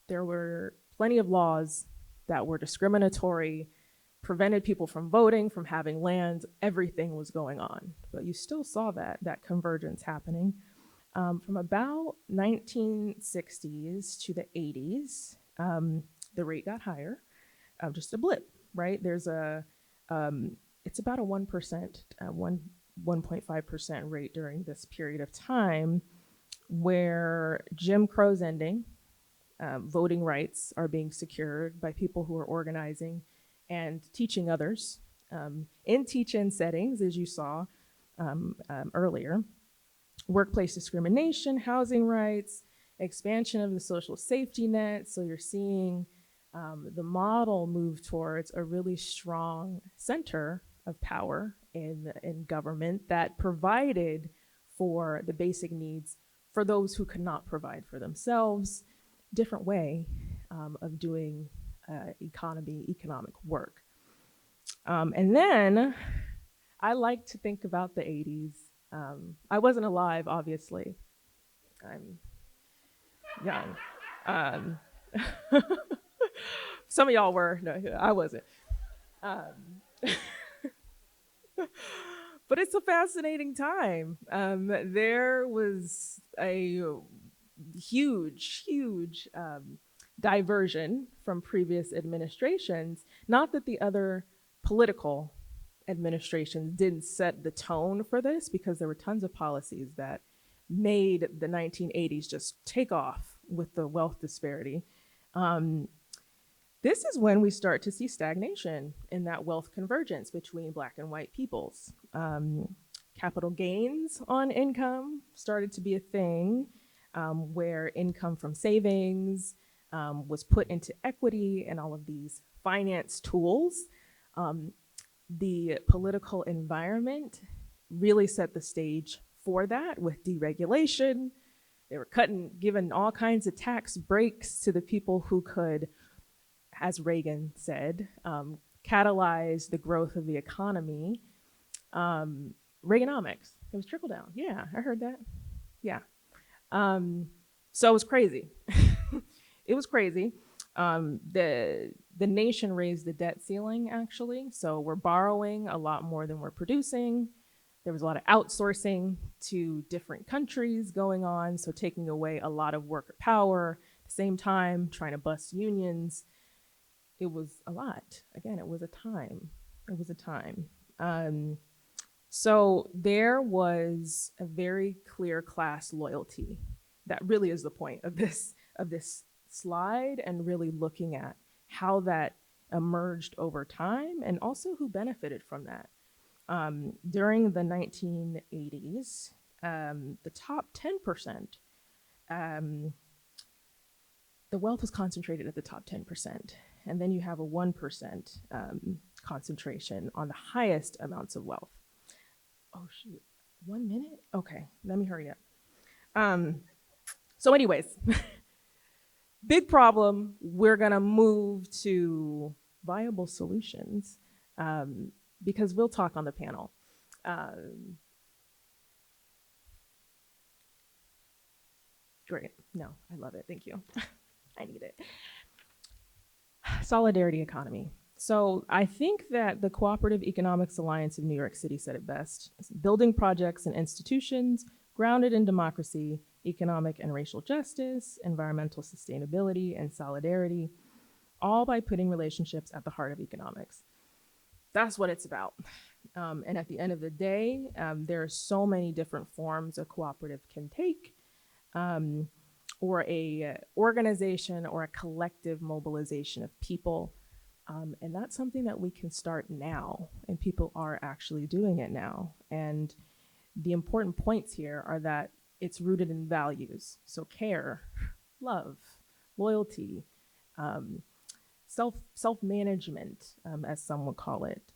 there were plenty of laws that were discriminatory, prevented people from voting, from having land, everything was going on. But you still saw that convergence happening. From about 1960s to the 80s, the rate got higher, just a blip, right? There's it's about a 1%, 1.5% rate during this period of time where Jim Crow's ending, voting rights are being secured by people who are organizing and teaching others in teach-in settings, as you saw earlier. Workplace discrimination, housing rights, expansion of the social safety net. So you're seeing the model move towards a really strong center of power in government that provided for the basic needs for those who could not provide for themselves. Different way of doing economic work. And then I like to think about the 80s. I wasn't alive, obviously. I'm young. Some of y'all were. No, I wasn't. But it's a fascinating time. There was a huge diversion from previous administrations. Not that the other political administrations didn't set the tone for this, because there were tons of policies that made the 1980s just take off with the wealth disparity. This is when we start to see stagnation in that wealth convergence between Black and white peoples. Capital gains on income started to be a thing, where income from savings was put into equity and all of these finance tools. The political environment really set the stage for that with deregulation. They were giving all kinds of tax breaks to the people who could, as Reagan said, catalyze the growth of the economy. Reaganomics, it was trickle down. Yeah, I heard that. Yeah. So it was crazy. It was crazy. The nation raised the debt ceiling, actually. So we're borrowing a lot more than we're producing. There was a lot of outsourcing to different countries going on, so taking away a lot of worker power. At the same time, trying to bust unions. It was a lot. Again, it was a time. It was a time. So there was a very clear class loyalty. That really is the point of this slide, and really looking at how that emerged over time and also who benefited from that. During the 1980s, the top 10%, the wealth was concentrated at the top 10%. And then you have a 1% concentration on the highest amounts of wealth. Oh shoot, 1 minute? Okay, let me hurry up. So anyways, big problem, we're gonna move to viable solutions because we'll talk on the panel. Great, no, I love it, thank you. I need it. Solidarity economy. So I think that the Cooperative Economics Alliance of New York City said it best. Building projects and institutions grounded in democracy, economic and racial justice, environmental sustainability, and solidarity, all by putting relationships at the heart of economics. That's what it's about. And at the end of the day, there are so many different forms a cooperative can take, or a organization or a collective mobilization of people. And that's something that we can start now, and people are actually doing it now. And the important points here are that it's rooted in values. So care, love, loyalty, self-management, as some would call it.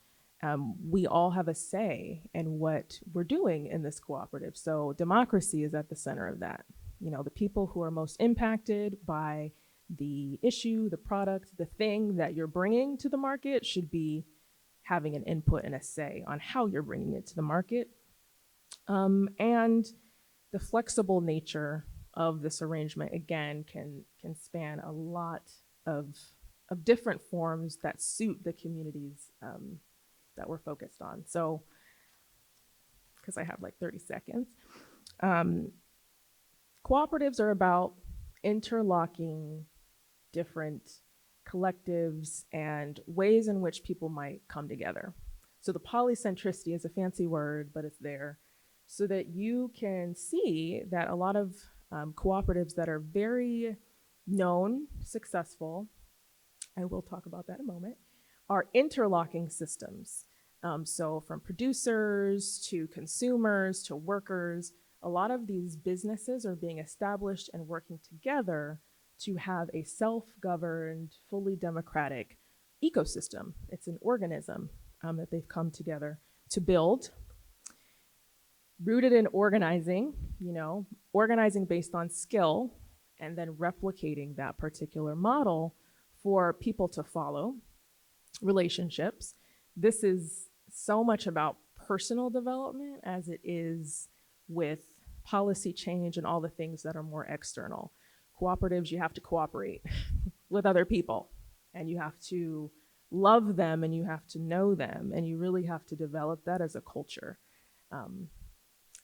We all have a say in what we're doing in this cooperative. So democracy is at the center of that. You know, the people who are most impacted by the issue, the product, the thing that you're bringing to the market should be having an input and a say on how you're bringing it to the market. And the flexible nature of this arrangement, again, can span a lot of different forms that suit the communities that we're focused on. So, because I have like 30 seconds. Cooperatives are about interlocking different collectives and ways in which people might come together. So the polycentricity is a fancy word, but it's there so that you can see that a lot of cooperatives that are very known, successful, I will talk about that in a moment, are interlocking systems. So from producers to consumers to workers, a lot of these businesses are being established and working together to have a self-governed, fully democratic ecosystem. It's an organism that they've come together to build, rooted in organizing, you know, organizing based on skill, and then replicating that particular model for people to follow, relationships. This is so much about personal development as it is with policy change and all the things that are more external. Cooperatives, you have to cooperate with other people, and you have to love them, and you have to know them, and you really have to develop that as a culture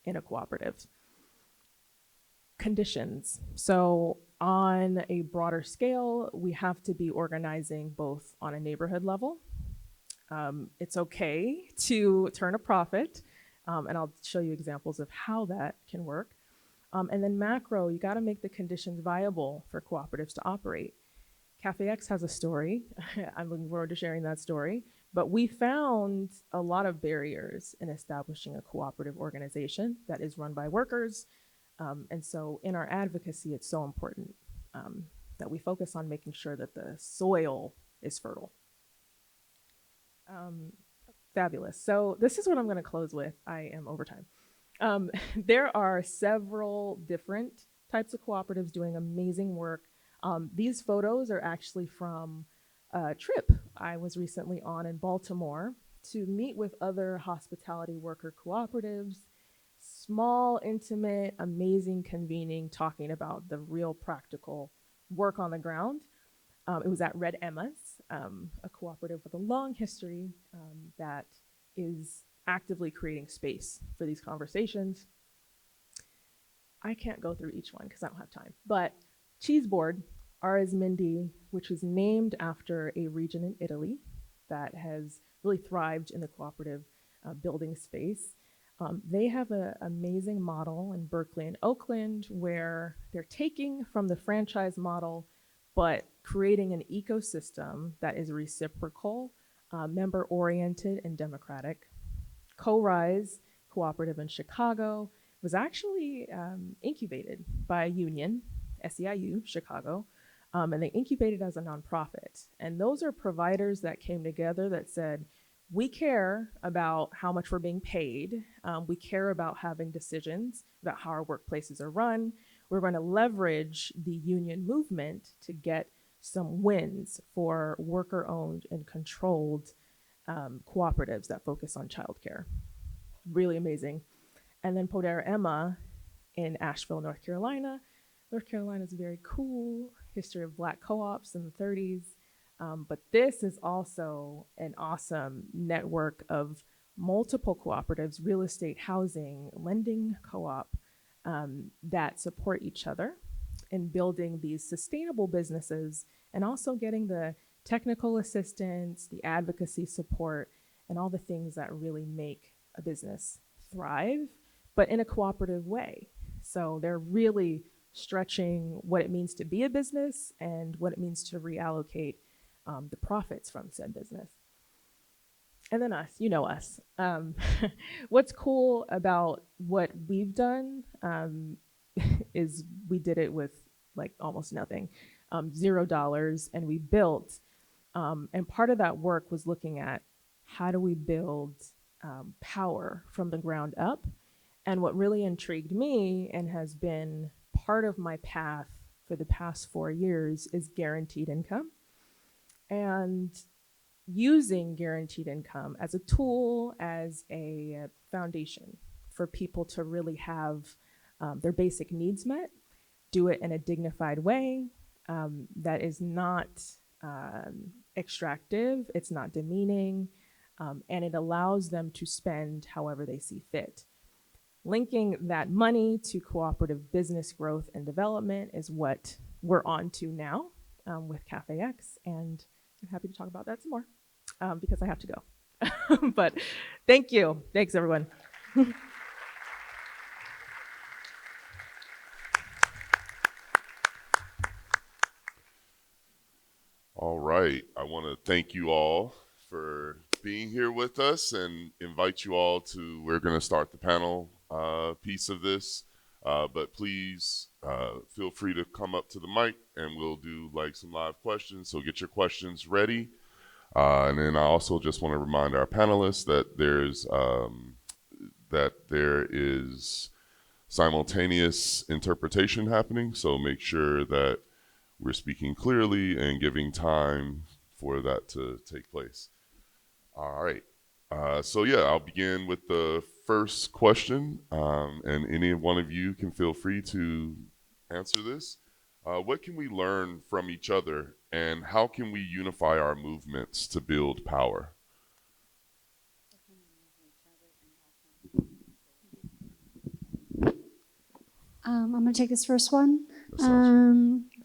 in a cooperative. Conditions. So on a broader scale, we have to be organizing both on a neighborhood level. It's okay to turn a profit, and I'll show you examples of how that can work. And then macro, you gotta make the conditions viable for cooperatives to operate. Cafe X has a story. I'm looking forward to sharing that story. But we found a lot of barriers in establishing a cooperative organization that is run by workers. And so in our advocacy, it's so important that we focus on making sure that the soil is fertile. Fabulous. So this is what I'm going to close with. I am over time. There are several different types of cooperatives doing amazing work. These photos are actually from a trip I was recently on in Baltimore to meet with other hospitality worker cooperatives. Small, intimate, amazing convening, talking about the real practical work on the ground. It was at Red Emma's, a cooperative with a long history that is actively creating space for these conversations. I can't go through each one because I don't have time, but Cheeseboard, Arismendi, which is named after a region in Italy that has really thrived in the cooperative building space. They have an amazing model in Berkeley and Oakland where they're taking from the franchise model, but creating an ecosystem that is reciprocal, member-oriented, and democratic. Co-Rise Cooperative in Chicago was actually incubated by a union, SEIU, Chicago, and they incubated as a nonprofit. And those are providers that came together that said, we care about how much we're being paid. We care about having decisions about how our workplaces are run. We're going to leverage the union movement to get some wins for worker-owned and controlled cooperatives that focus on childcare. Really amazing. And then Poder Emma in Asheville, North Carolina. North Carolina is very cool. History of Black co-ops in the 30s. But this is also an awesome network of multiple cooperatives, real estate, housing, lending co-op that support each other in building these sustainable businesses and also getting the technical assistance, the advocacy support, and all the things that really make a business thrive, but in a cooperative way. So they're really stretching what it means to be a business and what it means to reallocate the profits from said business. And then us, you know us. What's cool about what we've done is we did it with like almost nothing, $0, and we built. And part of that work was looking at how do we build power from the ground up. And what really intrigued me and has been part of my path for the past 4 years is guaranteed income. And using guaranteed income as a tool, as a foundation for people to really have their basic needs met, do it in a dignified way that is not extractive, it's not demeaning, and it allows them to spend however they see fit. Linking that money to cooperative business growth and development is what we're on to now with Cafe X, and I'm happy to talk about that some more because I have to go. But thank you. Thanks, everyone. All right. I want to thank you all for being here with us and invite you all to, we're going to start the panel piece of this, but please feel free to come up to the mic and we'll do like some live questions. So get your questions ready. And then I also just want to remind our panelists that there is simultaneous interpretation happening. So make sure that we're speaking clearly and giving time for that to take place. All right. So yeah, I'll begin with the first question, and any one of you can feel free to answer this. What can we learn from each other, and how can we unify our movements to build power? I'm going to take this first one.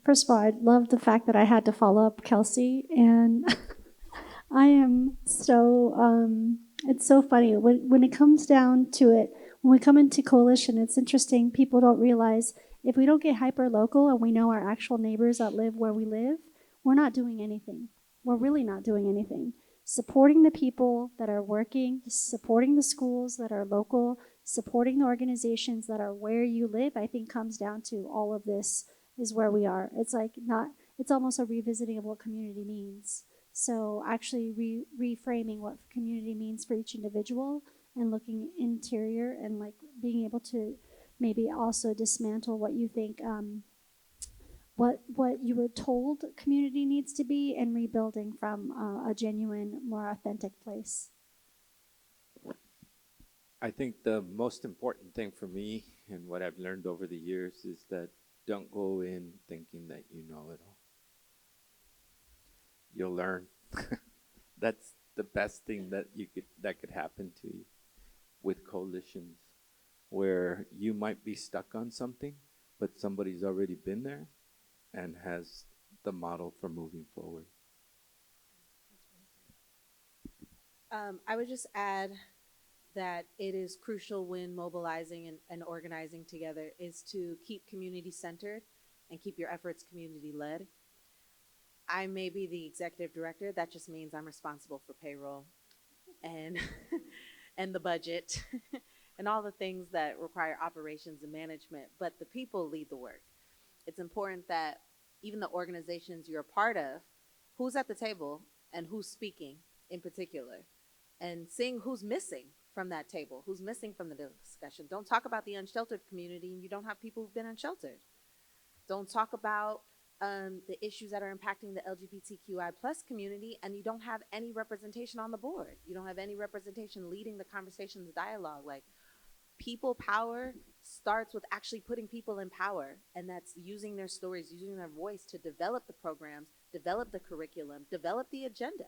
First of all, I love the fact that I had to follow up Kelsey, and I am so, it's so funny. When it comes down to it, when we come into coalition, it's interesting. People don't realize if we don't get hyper local and we know our actual neighbors that live where we live, we're not doing anything. We're really not doing anything. Supporting the people that are working, supporting the schools that are local, supporting the organizations that are where you live, I think comes down to all of this is where we are. It's like it's almost a revisiting of what community means. So actually reframing what community means for each individual and looking interior and like being able to maybe also dismantle what you think, what you were told community needs to be and rebuilding from a genuine, more authentic place. I think the most important thing for me and what I've learned over the years is that don't go in thinking that you know it all. You'll learn. That's the best thing that could happen to you with coalitions, where you might be stuck on something, but somebody's already been there and has the model for moving forward. I would just add that it is crucial when mobilizing and organizing together is to keep community centered and keep your efforts community led. I may be the executive director. That just means I'm responsible for payroll and and the budget and all the things that require operations and management, but the people lead the work. It's important that even the organizations you're a part of, who's at the table and who's speaking in particular. and seeing who's missing from that table, who's missing from the discussion. Don't talk about the unsheltered community and you don't have people who've been unsheltered. Don't talk about the issues that are impacting the LGBTQI plus community and you don't have any representation on the board. You don't have any representation leading the conversations, the dialogue. Like, people power starts with actually putting people in power, and that's using their stories, using their voice to develop the programs, develop the curriculum, develop the agenda.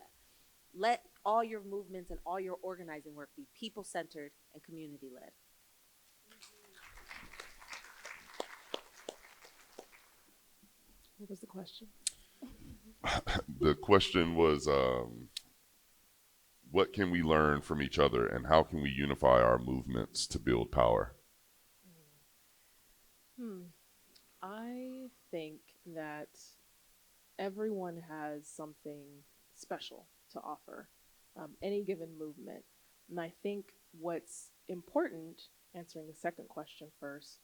Let all your movements and all your organizing work be people-centered and community-led. What was the question? The question was, what can we learn from each other and how can we unify our movements to build power? I think that everyone has something special to offer, any given movement. And I think what's important, answering the second question first,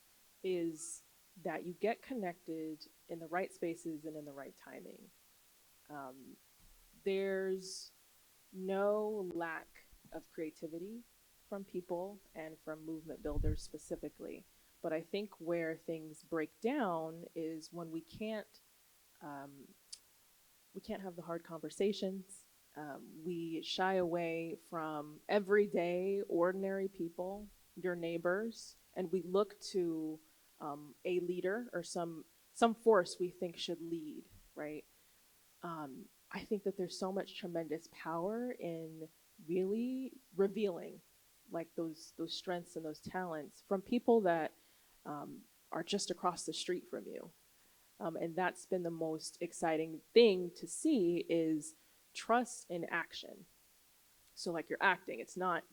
is that you get connected in the right spaces and in the right timing. There's no lack of creativity from people and from movement builders specifically. But I think where things break down is when we can't have the hard conversations. We shy away from everyday, ordinary people, your neighbors, and we look to a leader or some force we think should lead, right? I think that there's so much tremendous power in really revealing like those strengths and those talents from people that are just across the street from you. And that's been the most exciting thing to see is trust in action. So like you're acting, it's not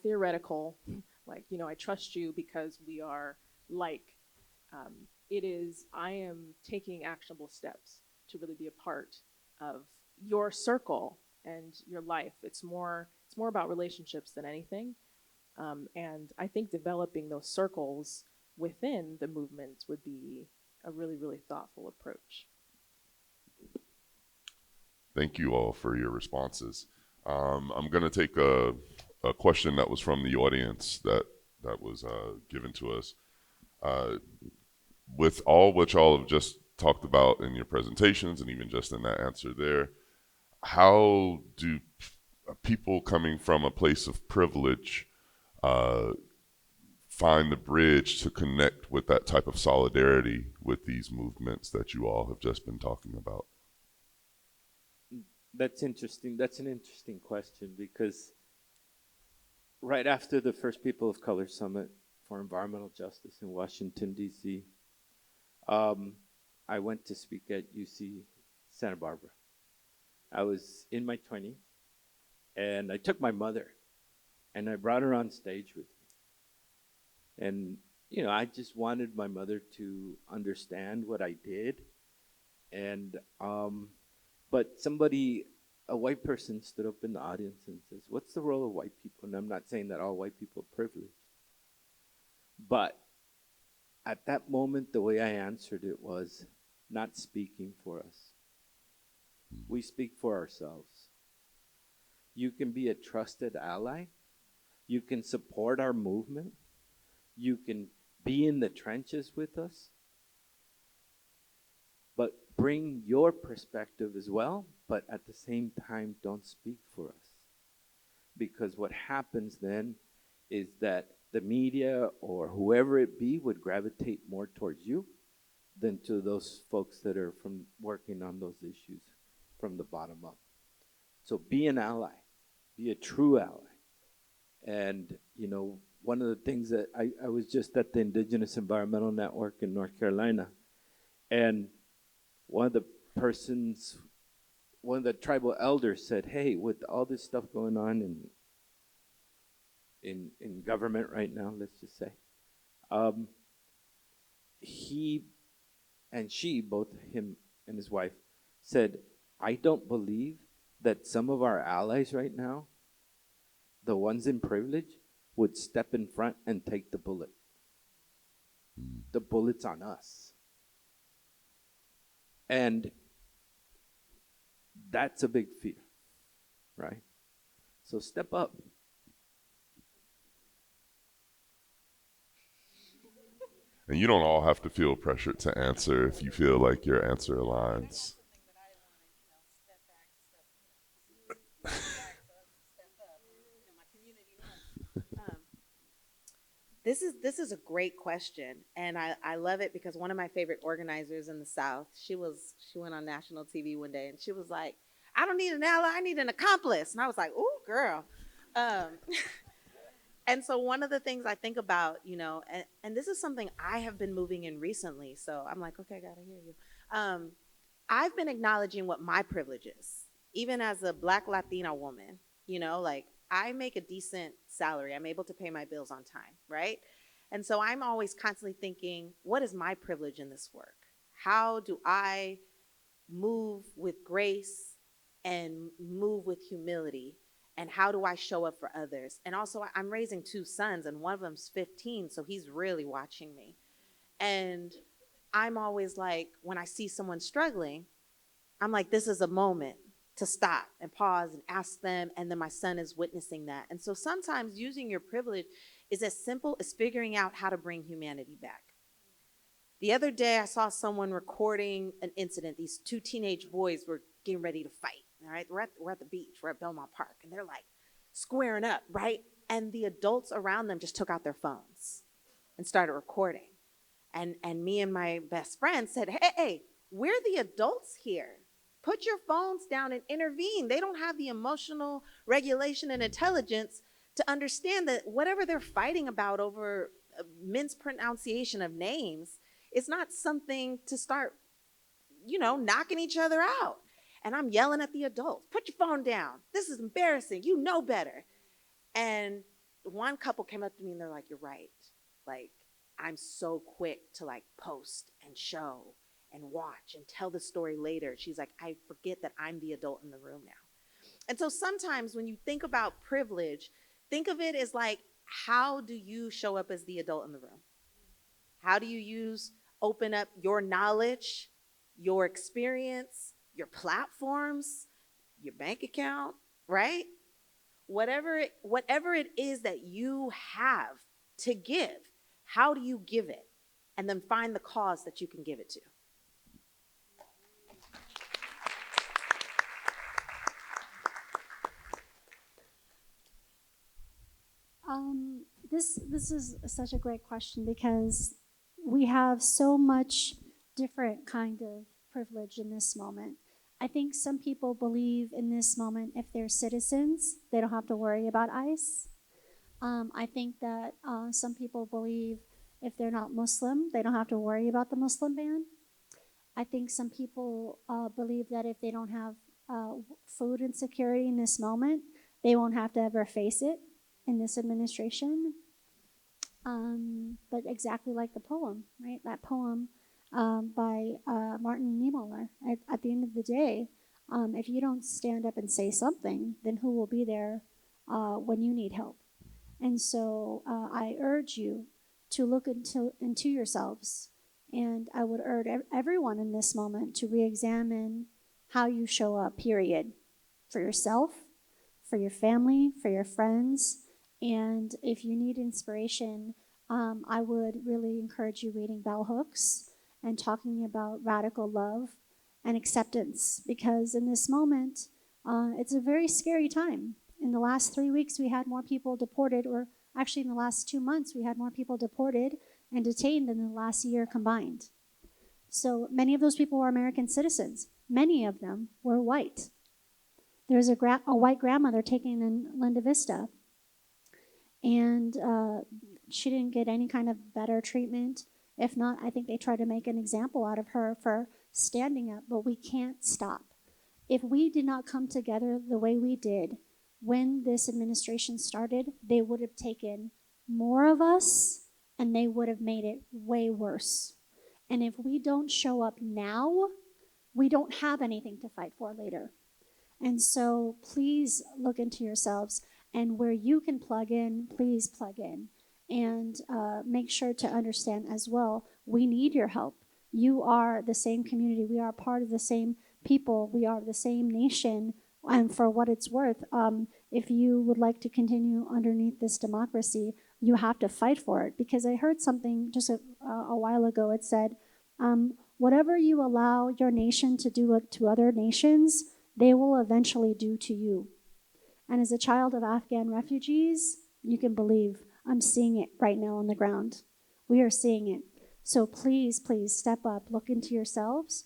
theoretical, like, I trust you because we are like, it is, I am taking actionable steps to really be a part of your circle and your life. It's more about relationships than anything. And I think developing those circles within the movement would be a really, really thoughtful approach. Thank you all for your responses. I'm going to take a question that was from the audience that was given to us. With all what y'all have just talked about in your presentations and even just in that answer there, how do people coming from a place of privilege find the bridge to connect with that type of solidarity with these movements that you all have just been talking about? That's interesting. That's an interesting question because right after the first People of Color Summit for Environmental Justice in Washington, D.C., I went to speak at UC Santa Barbara. I was in my 20s, and I took my mother, and I brought her on stage with me. And, I just wanted my mother to understand what I did. And, but a white person stood up in the audience and says, what's the role of white people? And I'm not saying that all white people are privileged. But at that moment, the way I answered it was not speaking for us. We speak for ourselves. You can be a trusted ally. You can support our movement. You can be in the trenches with us. But bring your perspective as well, but at the same time, don't speak for us. Because what happens then is that the media or whoever it be would gravitate more towards you than to those folks that are from working on those issues from the bottom up. So be an ally, be a true ally. And, one of the things that I was just at the Indigenous Environmental Network in North Carolina, and one of the tribal elders said, hey, with all this stuff going on in government right now, let's just say, he and she, both him and his wife, said, I don't believe that some of our allies right now, the ones in privilege, would step in front and take the bullet. The bullet's on us. And that's a big fear, right? So step up. And you don't all have to feel pressured to answer if you feel like your answer aligns. This is a great question, and I love it because one of my favorite organizers in the South, she went on national TV one day and she was like, "I don't need an ally, I need an accomplice," and I was like, "Ooh, girl." And so one of the things I think about, and this is something I have been moving in recently, so I'm like, okay, I gotta hear you. I've been acknowledging what my privilege is, even as a Black Latina woman. Like, I make a decent salary. I'm able to pay my bills on time, right? And so I'm always constantly thinking, what is my privilege in this work? How do I move with grace and move with humility? And how do I show up for others? And also, I'm raising 2 sons, and one of them's 15, so he's really watching me. And I'm always like, when I see someone struggling, I'm like, this is a moment to stop and pause and ask them, and then my son is witnessing that. And so sometimes using your privilege is as simple as figuring out how to bring humanity back. The other day, I saw someone recording an incident. These 2 teenage boys were getting ready to fight, all right? We're at the beach, we're at Belmont Park, and they're like squaring up, right? And the adults around them just took out their phones and started recording. And me and my best friend said, hey, we're the adults here. Put your phones down and intervene. They don't have the emotional regulation and intelligence to understand that whatever they're fighting about over mispronunciation of names is not something to start, knocking each other out. And I'm yelling at the adults, put your phone down. This is embarrassing. You know better. And one couple came up to me and they're like, you're right. Like, I'm so quick to post and show and watch and tell the story later. She's like, I forget that I'm the adult in the room now. And so sometimes when you think about privilege, think of it as like, how do you show up as the adult in the room? How do you open up your knowledge, your experience, your platforms, your bank account, right? Whatever it is that you have to give, how do you give it? And then find the cause that you can give it to. This is such a great question because we have so much different kind of privilege in this moment. I think some people believe in this moment if they're citizens, they don't have to worry about ICE. I think that some people believe if they're not Muslim, they don't have to worry about the Muslim ban. I think some people believe that if they don't have food insecurity in this moment, they won't have to ever face it in this administration. But exactly like the poem, right? That poem by Martin Niemöller. At the end of the day, if you don't stand up and say something, then who will be there when you need help? And so I urge you to look into yourselves. And I would urge everyone in this moment to re-examine how you show up, period. For yourself, for your family, for your friends. And if you need inspiration, I would really encourage you reading bell hooks and talking about radical love and acceptance. Because in this moment, it's a very scary time. In the last 3 weeks, we had more people deported, or actually in the last 2 months, we had more people deported and detained than the last year combined. So many of those people were American citizens. Many of them were white. There's a white grandmother taken in Linda Vista, and she didn't get any kind of better treatment. If not, I think they tried to make an example out of her for standing up, but we can't stop. If we did not come together the way we did when this administration started, they would have taken more of us and they would have made it way worse. And if we don't show up now, we don't have anything to fight for later. And so please look into yourselves, and where you can plug in, please plug in. And make sure to understand as well, we need your help. You are the same community. We are part of the same people. We are the same nation. And for what it's worth, if you would like to continue underneath this democracy, you have to fight for it. Because I heard something just a while ago. It said, whatever you allow your nation to do to other nations, they will eventually do to you. And as a child of Afghan refugees, you can believe I'm seeing it right now on the ground. We are seeing it. So please, please step up, look into yourselves,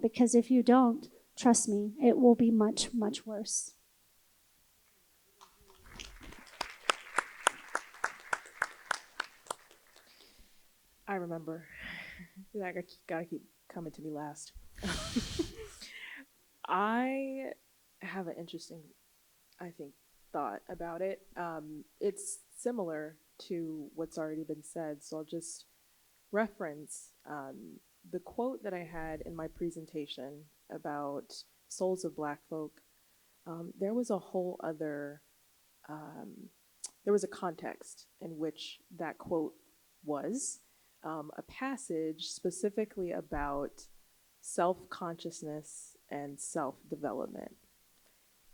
because if you don't, trust me, it will be much, much worse. I remember. I gotta keep coming to me last. I have an interesting, I think, thought about it. It's similar to what's already been said, so I'll just reference the quote that I had in my presentation about souls of Black folk. There was a whole other, there was a context in which that quote was. A passage specifically about self-consciousness and self-development.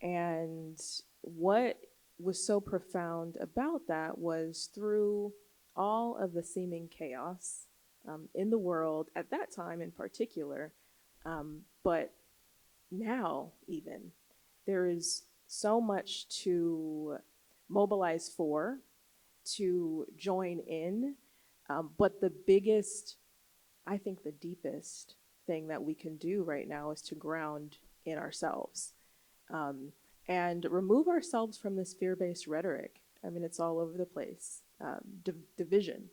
And what was so profound about that was through all of the seeming chaos in the world at that time in particular, but now even, there is so much to mobilize for, to join in, but the biggest, I think the deepest thing that we can do right now is to ground in ourselves and remove ourselves from this fear-based rhetoric. I mean, it's all over the place. Division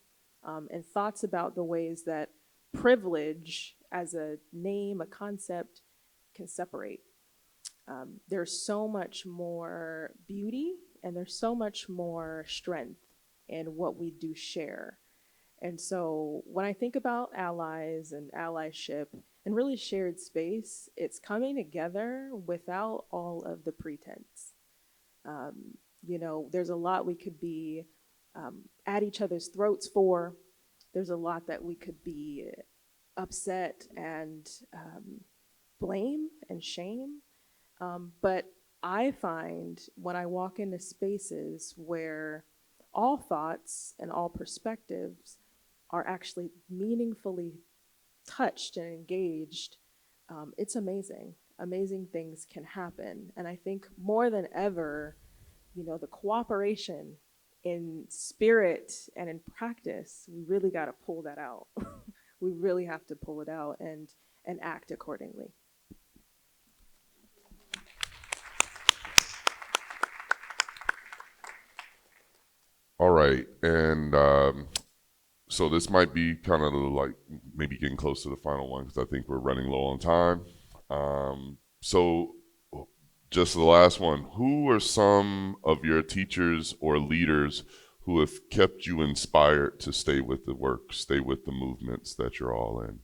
and thoughts about the ways that privilege as a name, a concept, can separate. There's so much more beauty and there's so much more strength in what we do share. And so when I think about allies and allyship and really shared space, it's coming together without all of the pretense. You know, there's a lot we could be at each other's throats for. There's a lot that we could be upset and blame and shame. But I find when I walk into spaces where all thoughts and all perspectives are actually meaningfully touched and engaged, it's amazing. Amazing things can happen. And I think more than ever, you know, the cooperation in spirit and in practice, we really got to pull that out. We really have to pull it out and act accordingly. All right, and so this might be kind of like maybe getting close to the final one because I think we're running low on time. So just the last one, who are some of your teachers or leaders who have kept you inspired to stay with the work, stay with the movements that you're all in?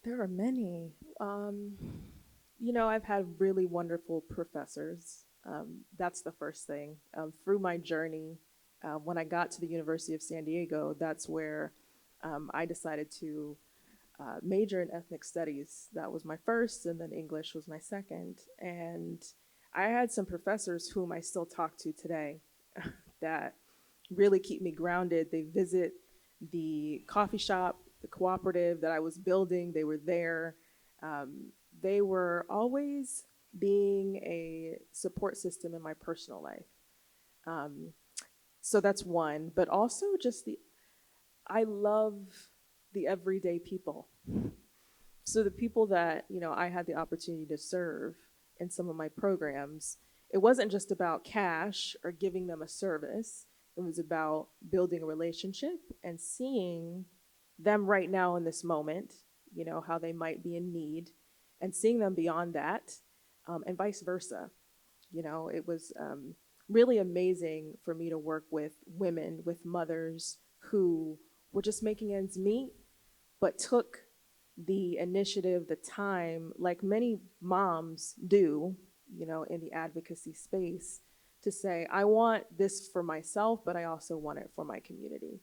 There are many. You know, I've had really wonderful professors. That's the first thing. Through my journey, when I got to the University of San Diego, that's where I decided to major in ethnic studies. That was my first, and then English was my second. And I had some professors whom I still talk to today that really keep me grounded. They visit the coffee shop, the cooperative that I was building. They were there. They were always being a support system in my personal life. So that's one, but also just I love the everyday people. So the people that, you know, I had the opportunity to serve in some of my programs, it wasn't just about cash or giving them a service. It was about building a relationship and seeing them right now in this moment, you know, how they might be in need, and seeing them beyond that, and vice versa. You know, it was really amazing for me to work with women, with mothers who were just making ends meet, but took the initiative, the time, like many moms do, you know, in the advocacy space, to say, I want this for myself, but I also want it for my community.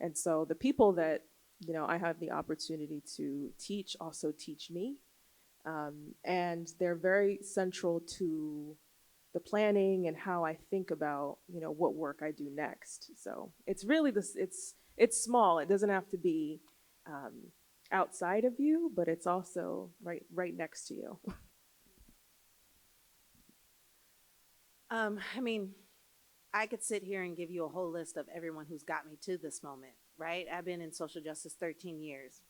And so the people that, you know, I have the opportunity to teach also teach me. And they're very central to the planning and how I think about, what work I do next. So it's really it's small. It doesn't have to be outside of you, but it's also right next to you. I mean, I could sit here and give you a whole list of everyone who's got me to this moment, right? I've been in social justice 13 years.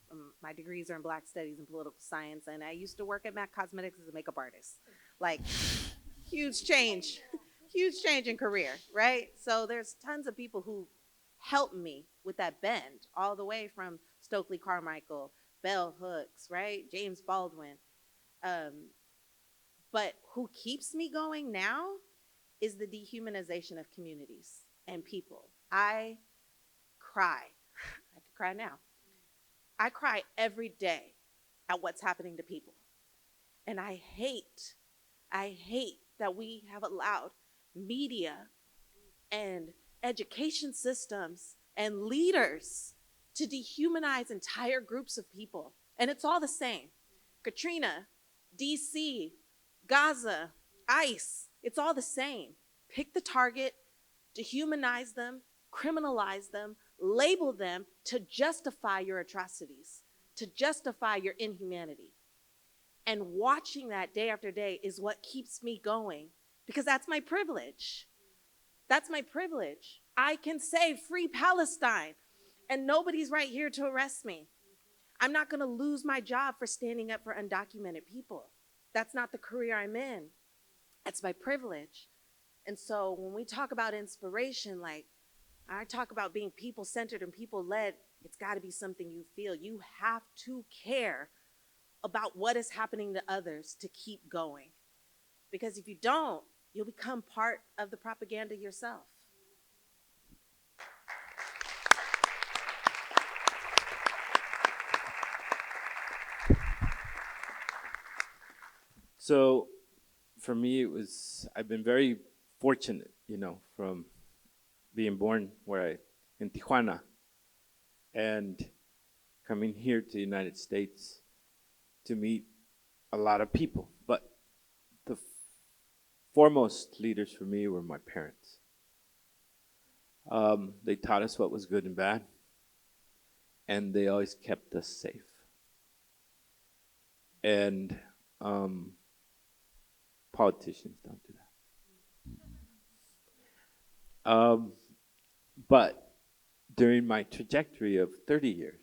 My degrees are in Black Studies and Political Science, and I used to work at MAC Cosmetics as a makeup artist. Like, huge change in career, right? So there's tons of people who helped me with that bend, all the way from Stokely Carmichael, Bell Hooks, right? James Baldwin. But who keeps me going now is the dehumanization of communities and people. I cry. I could cry now. I cry every day at what's happening to people. And I hate that we have allowed media and education systems and leaders to dehumanize entire groups of people. And it's all the same. Katrina, DC, Gaza, ICE, it's all the same. Pick the target, dehumanize them, criminalize them, label them to justify your atrocities, to justify your inhumanity. And watching that day after day is what keeps me going, because that's my privilege. That's my privilege. I can say free Palestine and nobody's right here to arrest me. I'm not going to lose my job for standing up for undocumented people. That's not the career I'm in. That's my privilege. And so when we talk about inspiration, like I talk about being people-centered and people-led, it's got to be something you feel. You have to care about what is happening to others to keep going. Because if you don't, you'll become part of the propaganda yourself. So for me, I've been very fortunate, from being born in Tijuana and coming here to the United States to meet a lot of people. But the foremost leaders for me were my parents. They taught us what was good and bad, and they always kept us safe. And politicians don't do that. But during my trajectory of 30 years,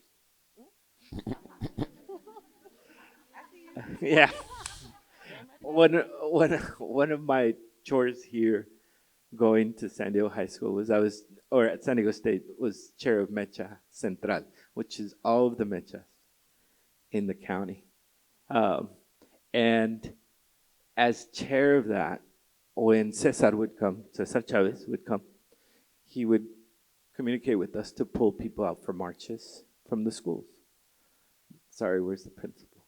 yeah, one of my chores here going to San Diego High School at San Diego State, was chair of Mecha Central, which is all of the mechas in the county. And as chair of that, when Cesar Chavez would come, he would communicate with us to pull people out for marches from the schools. Sorry, where's the principal?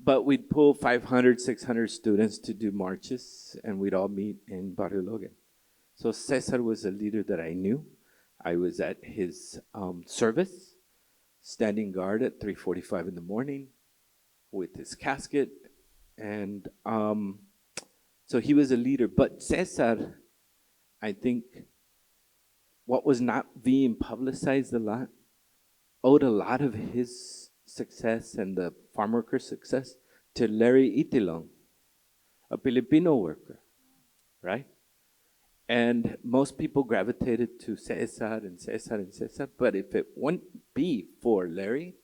But we'd pull 500, 600 students to do marches, and we'd all meet in Barrio Logan. So Cesar was a leader that I knew. I was at his service, standing guard at 3:45 in the morning with his casket. And so he was a leader. But Cesar, I think, what was not being publicized a lot, owed a lot of his success and the farm workers' success to Larry Itilong, a Filipino worker, right? And most people gravitated to Cesar and Cesar and Cesar, but if it wouldn't be for Larry,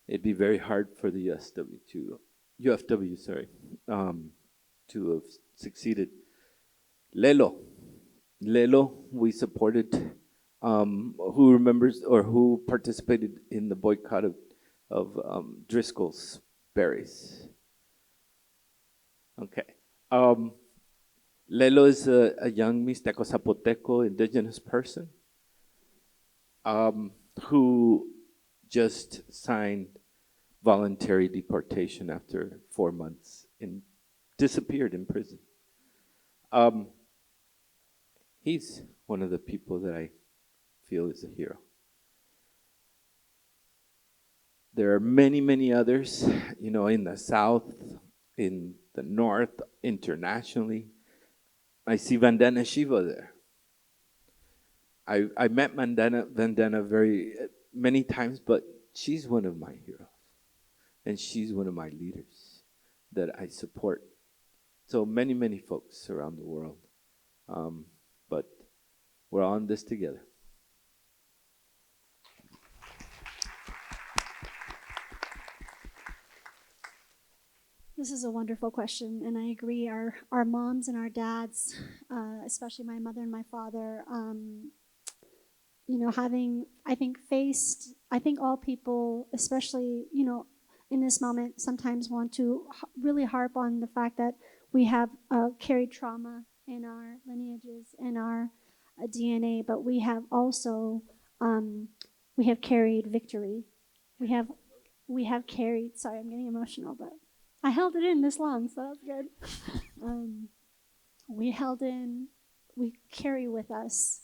it'd be very hard for the UFW, to have succeeded. Lelo, we supported. Who remembers or who participated in the boycott of Driscoll's berries? Okay. Lelo is a young Mixteco Zapoteco indigenous person who just signed voluntary deportation after 4 months and disappeared in prison. He's one of the people that I feel is a hero. There are many, many others, you know, in the South, in the North, internationally. I see Vandana Shiva there. I met Vandana very many times, but she's one of my heroes. And she's one of my leaders that I support. So many, many folks around the world. But we're on this together. This is a wonderful question, and I agree. Our moms and our dads, especially my mother and my father, you know, having, I think all people, especially, you know, in this moment, sometimes want to really harp on the fact that we have carried trauma in our lineages, in our DNA, but we have also, we have carried victory. We have carried, sorry, I'm getting emotional, but I held it in this long, so that's good. We held in, we carry with us,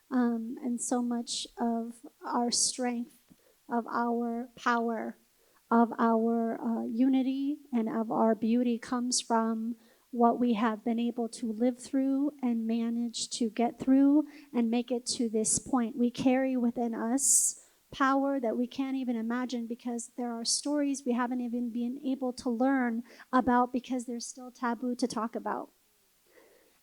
and so much of our strength, of our power, of our unity, and of our beauty comes from what we have been able to live through and manage to get through and make it to this point. We carry within us power that we can't even imagine, because there are stories we haven't even been able to learn about because they're still taboo to talk about.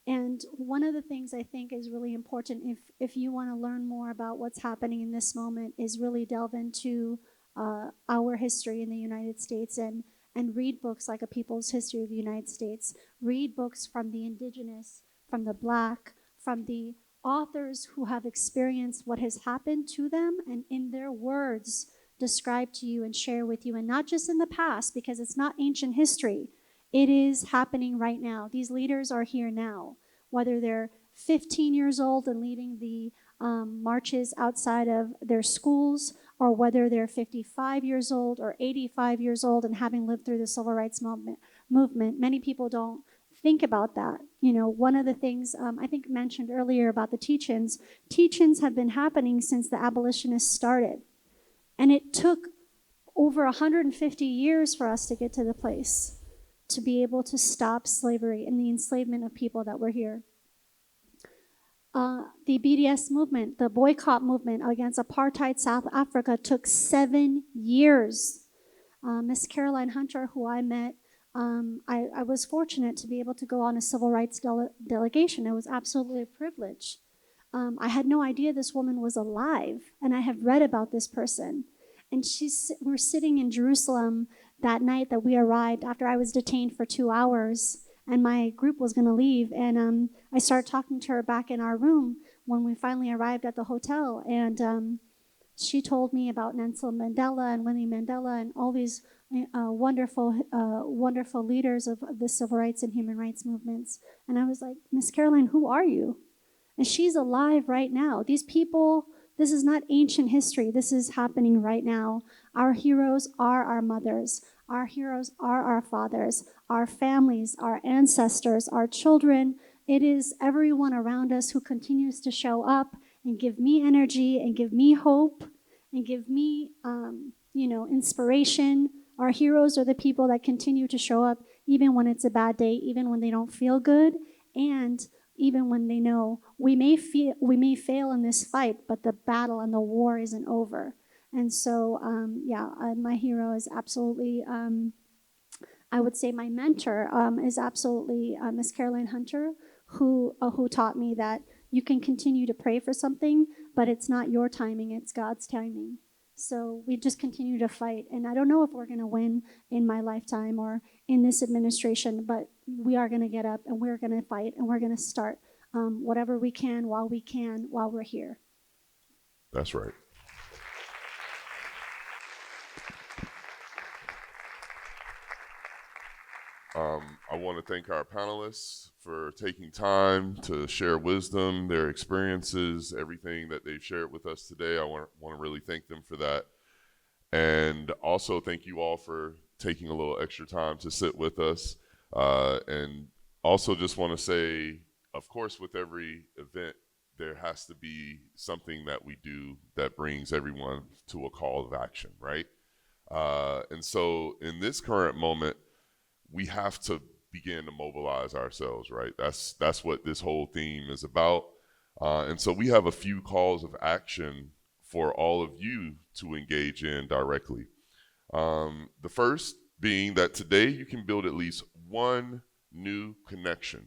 And one of the things I think is really important, if you want to learn more about what's happening in this moment, is really delve into our history in the United States and read books like A People's History of the United States. Read books from the indigenous, from the Black, from the authors who have experienced what has happened to them and in their words describe to you and share with you, and not just in the past, because it's not ancient history. It is happening right now. These leaders are here now, whether they're 15 years old and leading the marches outside of their schools, or whether they're 55 years old or 85 years old and having lived through the civil rights movement. Many people don't think about that. You know, one of the things I think mentioned earlier about the teach-ins have been happening since the abolitionists started. And it took over 150 years for us to get to the place to be able to stop slavery and the enslavement of people that were here. The BDS movement, the boycott movement against apartheid South Africa, took 7 years. Miss Caroline Hunter, who I met, I was fortunate to be able to go on a civil rights delegation. It was absolutely a privilege. I had no idea this woman was alive, and I have read about this person. And we're sitting in Jerusalem that night that we arrived after I was detained for 2 hours, and my group was going to leave. And I started talking to her back in our room when we finally arrived at the hotel. And she told me about Nelson Mandela and Winnie Mandela and all these wonderful leaders of the civil rights and human rights movements. And I was like, Miss Caroline, who are you? And she's alive right now. These people, this is not ancient history. This is happening right now. Our heroes are our mothers. Our heroes are our fathers, our families, our ancestors, our children. It is everyone around us who continues to show up and give me energy and give me hope and give me, inspiration. Our heroes are the people that continue to show up even when it's a bad day, even when they don't feel good, and even when they know we may fail in this fight, but the battle and the war isn't over. And so, my hero is absolutely, I would say my mentor is absolutely Miss Caroline Hunter, who taught me that you can continue to pray for something, but it's not your timing, it's God's timing. So we just continue to fight. And I don't know if we're going to win in my lifetime or in this administration, but we are going to get up and we're going to fight and we're going to start whatever we can while we're here. That's right. I want to thank our panelists for taking time to share wisdom, their experiences, everything that they've shared with us today. I want to really thank them for that. And also thank you all for taking a little extra time to sit with us. And also just want to say, of course, with every event, there has to be something that we do that brings everyone to a call of action, right? And so in this current moment, we have to begin to mobilize ourselves, right? That's what this whole theme is about. And so we have a few calls of action for all of you to engage in directly. The first being that today you can build at least one new connection.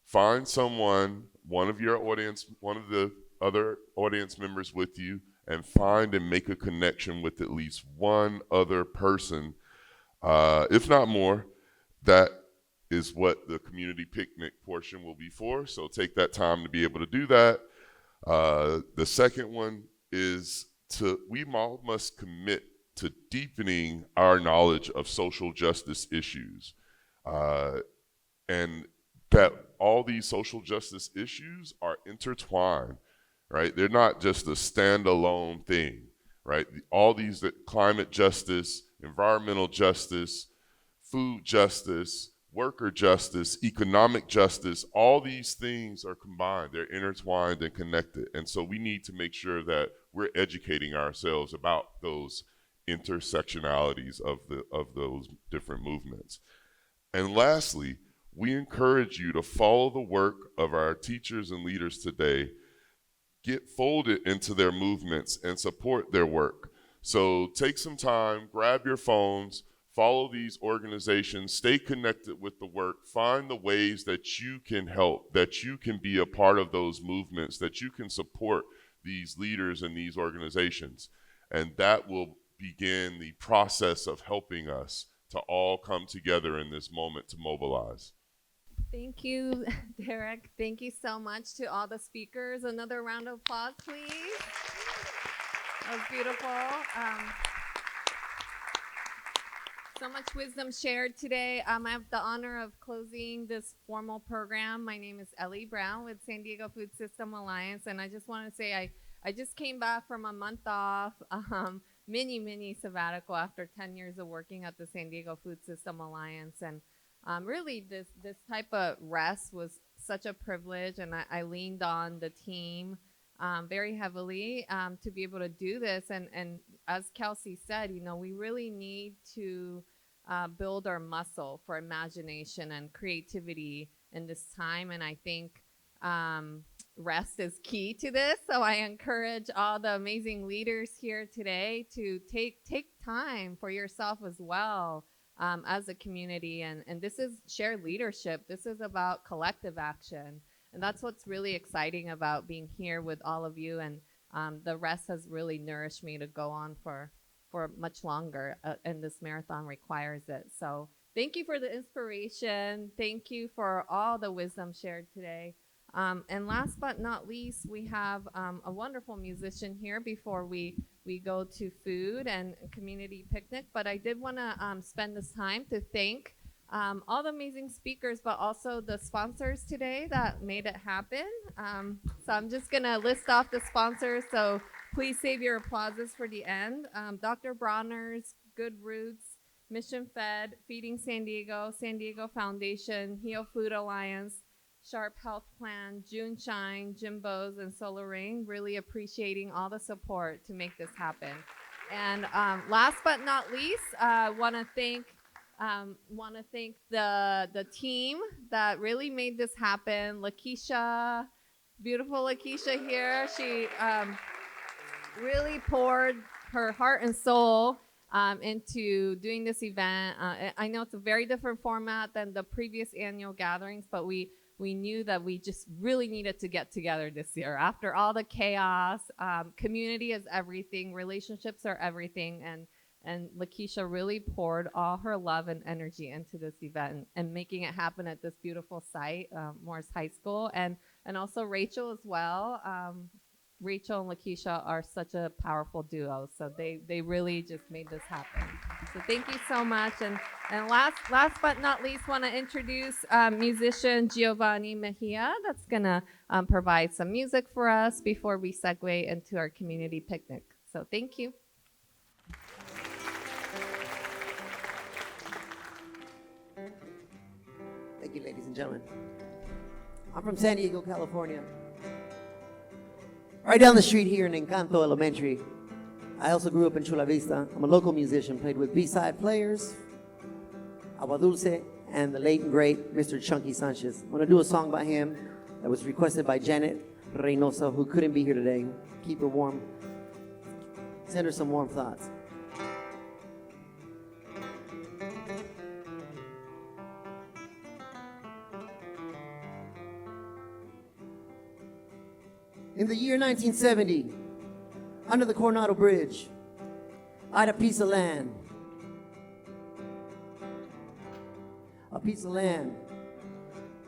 Find someone, one of your audience, one of the other audience members with you, and find and make a connection with at least one other person, if not more. That is what the community picnic portion will be for, so take that time to be able to do that. The second one is we all must commit to deepening our knowledge of social justice issues, and that all these social justice issues are intertwined, right? They're not just a standalone thing, right? All these, climate justice, environmental justice, food justice, worker justice, economic justice, all these things are combined. They're intertwined and connected. And so we need to make sure that we're educating ourselves about those intersectionalities of those different movements. And lastly, we encourage you to follow the work of our teachers and leaders today, get folded into their movements and support their work. So take some time, grab your phones, follow these organizations, stay connected with the work, find the ways that you can help, that you can be a part of those movements, that you can support these leaders and these organizations. And that will begin the process of helping us to all come together in this moment to mobilize. Thank you, Derrick. Thank you so much to all the speakers. Another round of applause, please. That was beautiful. So much wisdom shared today. I have the honor of closing this formal program. My name is Elly Brown with San Diego Food System Alliance, and I just want to say I just came back from a month off, mini sabbatical after 10 years of working at the San Diego Food System Alliance, and really this type of rest was such a privilege, and I leaned on the team very heavily to be able to do this. And as Kelsey said, you know, we really need to build our muscle for imagination and creativity in this time. And I think rest is key to this. So I encourage all the amazing leaders here today to take time for yourself as well as a community. And this is shared leadership. This is about collective action. And that's what's really exciting about being here with all of you. And the rest has really nourished me to go on for much longer. And this marathon requires it. So thank you for the inspiration. Thank you for all the wisdom shared today. And last but not least, we have a wonderful musician here before we go to food and community picnic. But I did want to spend this time to thank all the amazing speakers, but also the sponsors today that made it happen. So I'm just going to list off the sponsors. So please save your applauses for the end. Dr. Bronner's, Good Roots, Mission Fed, Feeding San Diego Foundation, Heal Food Alliance, Sharp Health Plan, June Shine, Jimbo's, and Solar Ring. Really appreciating all the support to make this happen. And last but not least, want to thank the team that really made this happen. Lakisha, beautiful Lakisha here. She really poured her heart and soul into doing this event. I know it's a very different format than the previous annual gatherings, but we knew that we just really needed to get together this year. After all the chaos, community is everything, relationships are everything, and Lakisha really poured all her love and energy into this event and making it happen at this beautiful site, Morse High School, and also Rachel as well. Rachel and Lakisha are such a powerful duo, so they really just made this happen. So thank you so much. And last but not least, want to introduce musician Giovanni Mejia that's going to provide some music for us before we segue into our community picnic. So thank you. Thank you, ladies and gentlemen. I'm from San Diego, California. Right down the street here in Encanto Elementary, I also grew up in Chula Vista. I'm a local musician, played with B-side players, Agua Dulce, and the late and great Mr. Chunky Sanchez. I'm gonna do a song by him that was requested by Janet Reynoso, who couldn't be here today. Keep her warm. Send her some warm thoughts. In the year 1970, under the Coronado Bridge, I had a piece of land. A piece of land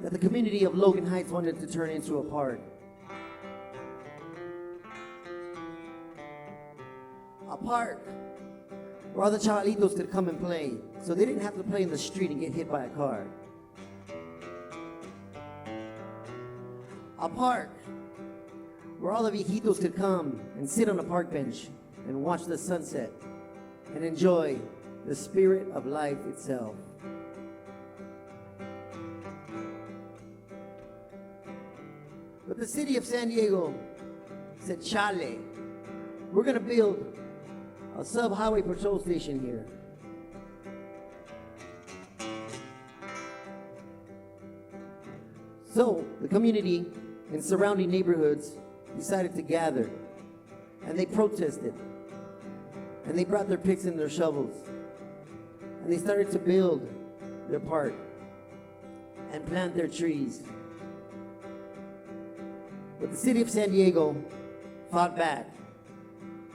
that the community of Logan Heights wanted to turn into a park. A park where all the chavalitos could come and play, so they didn't have to play in the street and get hit by a car. A park where all the viejitos could come and sit on a park bench and watch the sunset and enjoy the spirit of life itself. But the city of San Diego said, chale, we're gonna build a sub-highway patrol station here. So the community and surrounding neighborhoods decided to gather, and they protested, and they brought their picks and their shovels, and they started to build their park and plant their trees. But the city of San Diego fought back,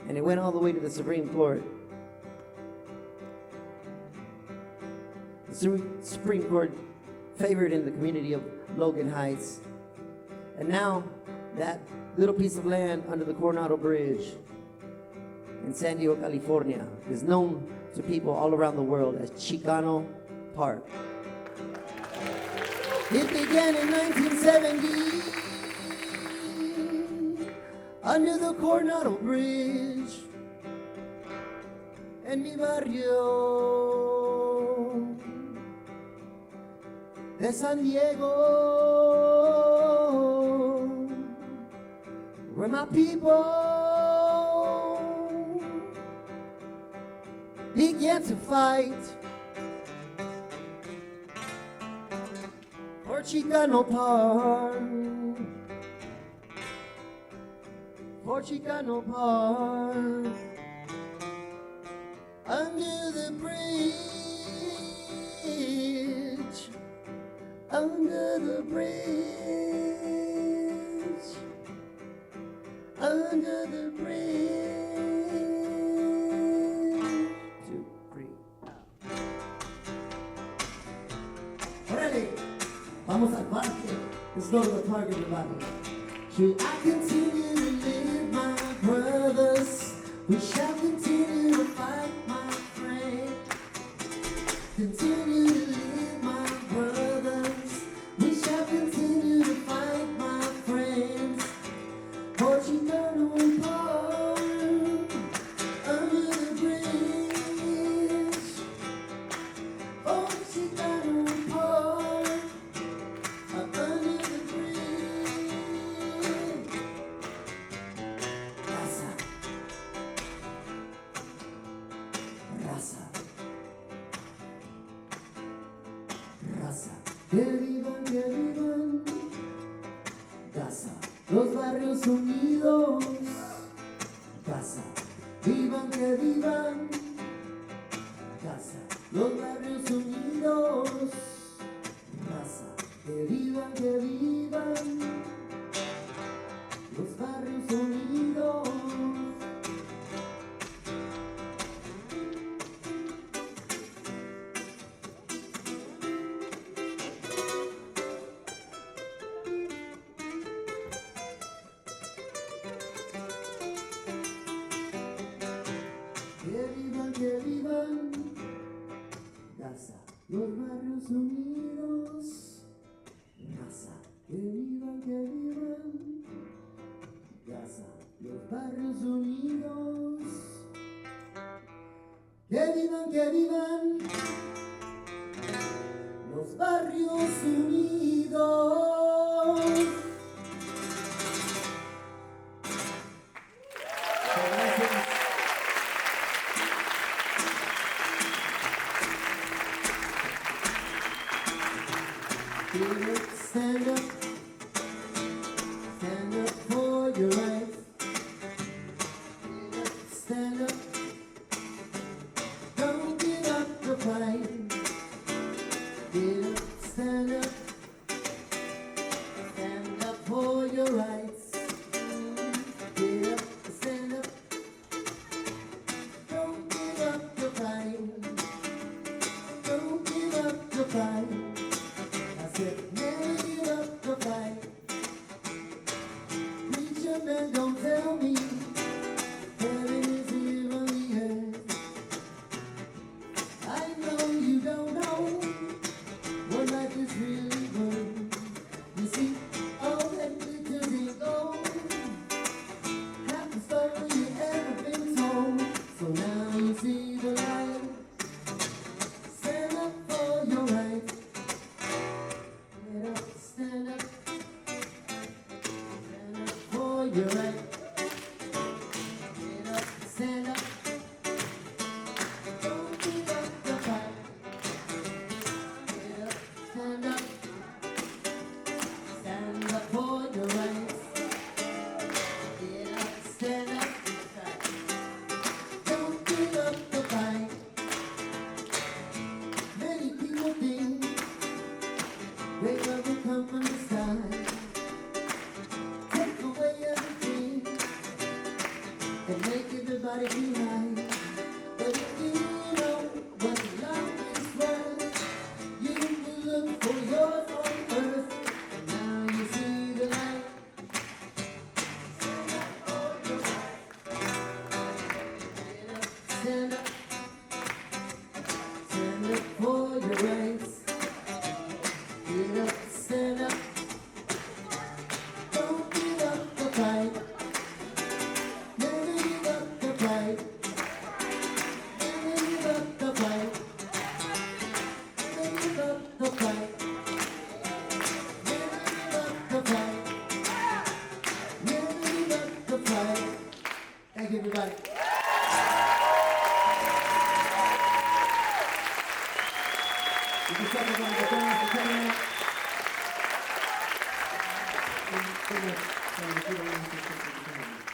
and it went all the way to the Supreme Court. The Supreme Court favored in the community of Logan Heights, and now that little piece of land under the Coronado Bridge in San Diego, California is known to people all around the world as Chicano Park. It began in 1970 under the Coronado Bridge en mi barrio de San Diego, where my people began to fight for Chicano Park, for Chicano Park, under the bridge, under the bridge, under the bridge. 2, 3, out. Ready? Vamos al parque. Let's go to the park, everybody. Should I continue to live, my brothers? We shall continue to fight, my friend. Continue to live, my brothers. We shall continue to fight, my friends. For Chicano Park, under the bridge. For Chicano Park, under the bridge. Raza, raza, raza. Que vivan, casa, los barrios unidos, casa, vivan, que vivan, casa, los barrios unidos, raza, que vivan, los barrios unidos. Que vivan, casa, los barrios unidos, casa, que vivan, casa, los barrios unidos, que vivan, los barrios unidos. Stand up. Stand up for your rights. Stand up. Don't give up the fight. Get up, stand up. Stand up for your rights. Get up, stand up. Don't give up the fight. Don't give up the fight. I said, never give up the fight. Preacher man, don't tell me heaven is here on the earth. I know you don't know what life is really worth. You see, all that glitters ain't gold. Half the story you ever been told. So now you see the light. Stand up for your right. Get up, stand up. Stand up for your right. Get up, stand up. Don't give up the fight. Get up, stand up. Stand up for your rights. Get up, stand up. Don't give up the fight. Many people think great love will come from the sky. Take away everything and make everybody feel right. But if you know what love is worth, you will look for yours on earth. And now you see the light. Stand up for your rights. Get up, stand up. Stand up for your rights. Get up, stand up. Don't give up the fight. Never give up the fight. Never give up the fight. Never give up the fight. Never give up the fight. Never give up the fight. Thank you, everybody. You can check us on the phone for coming out. Thank you.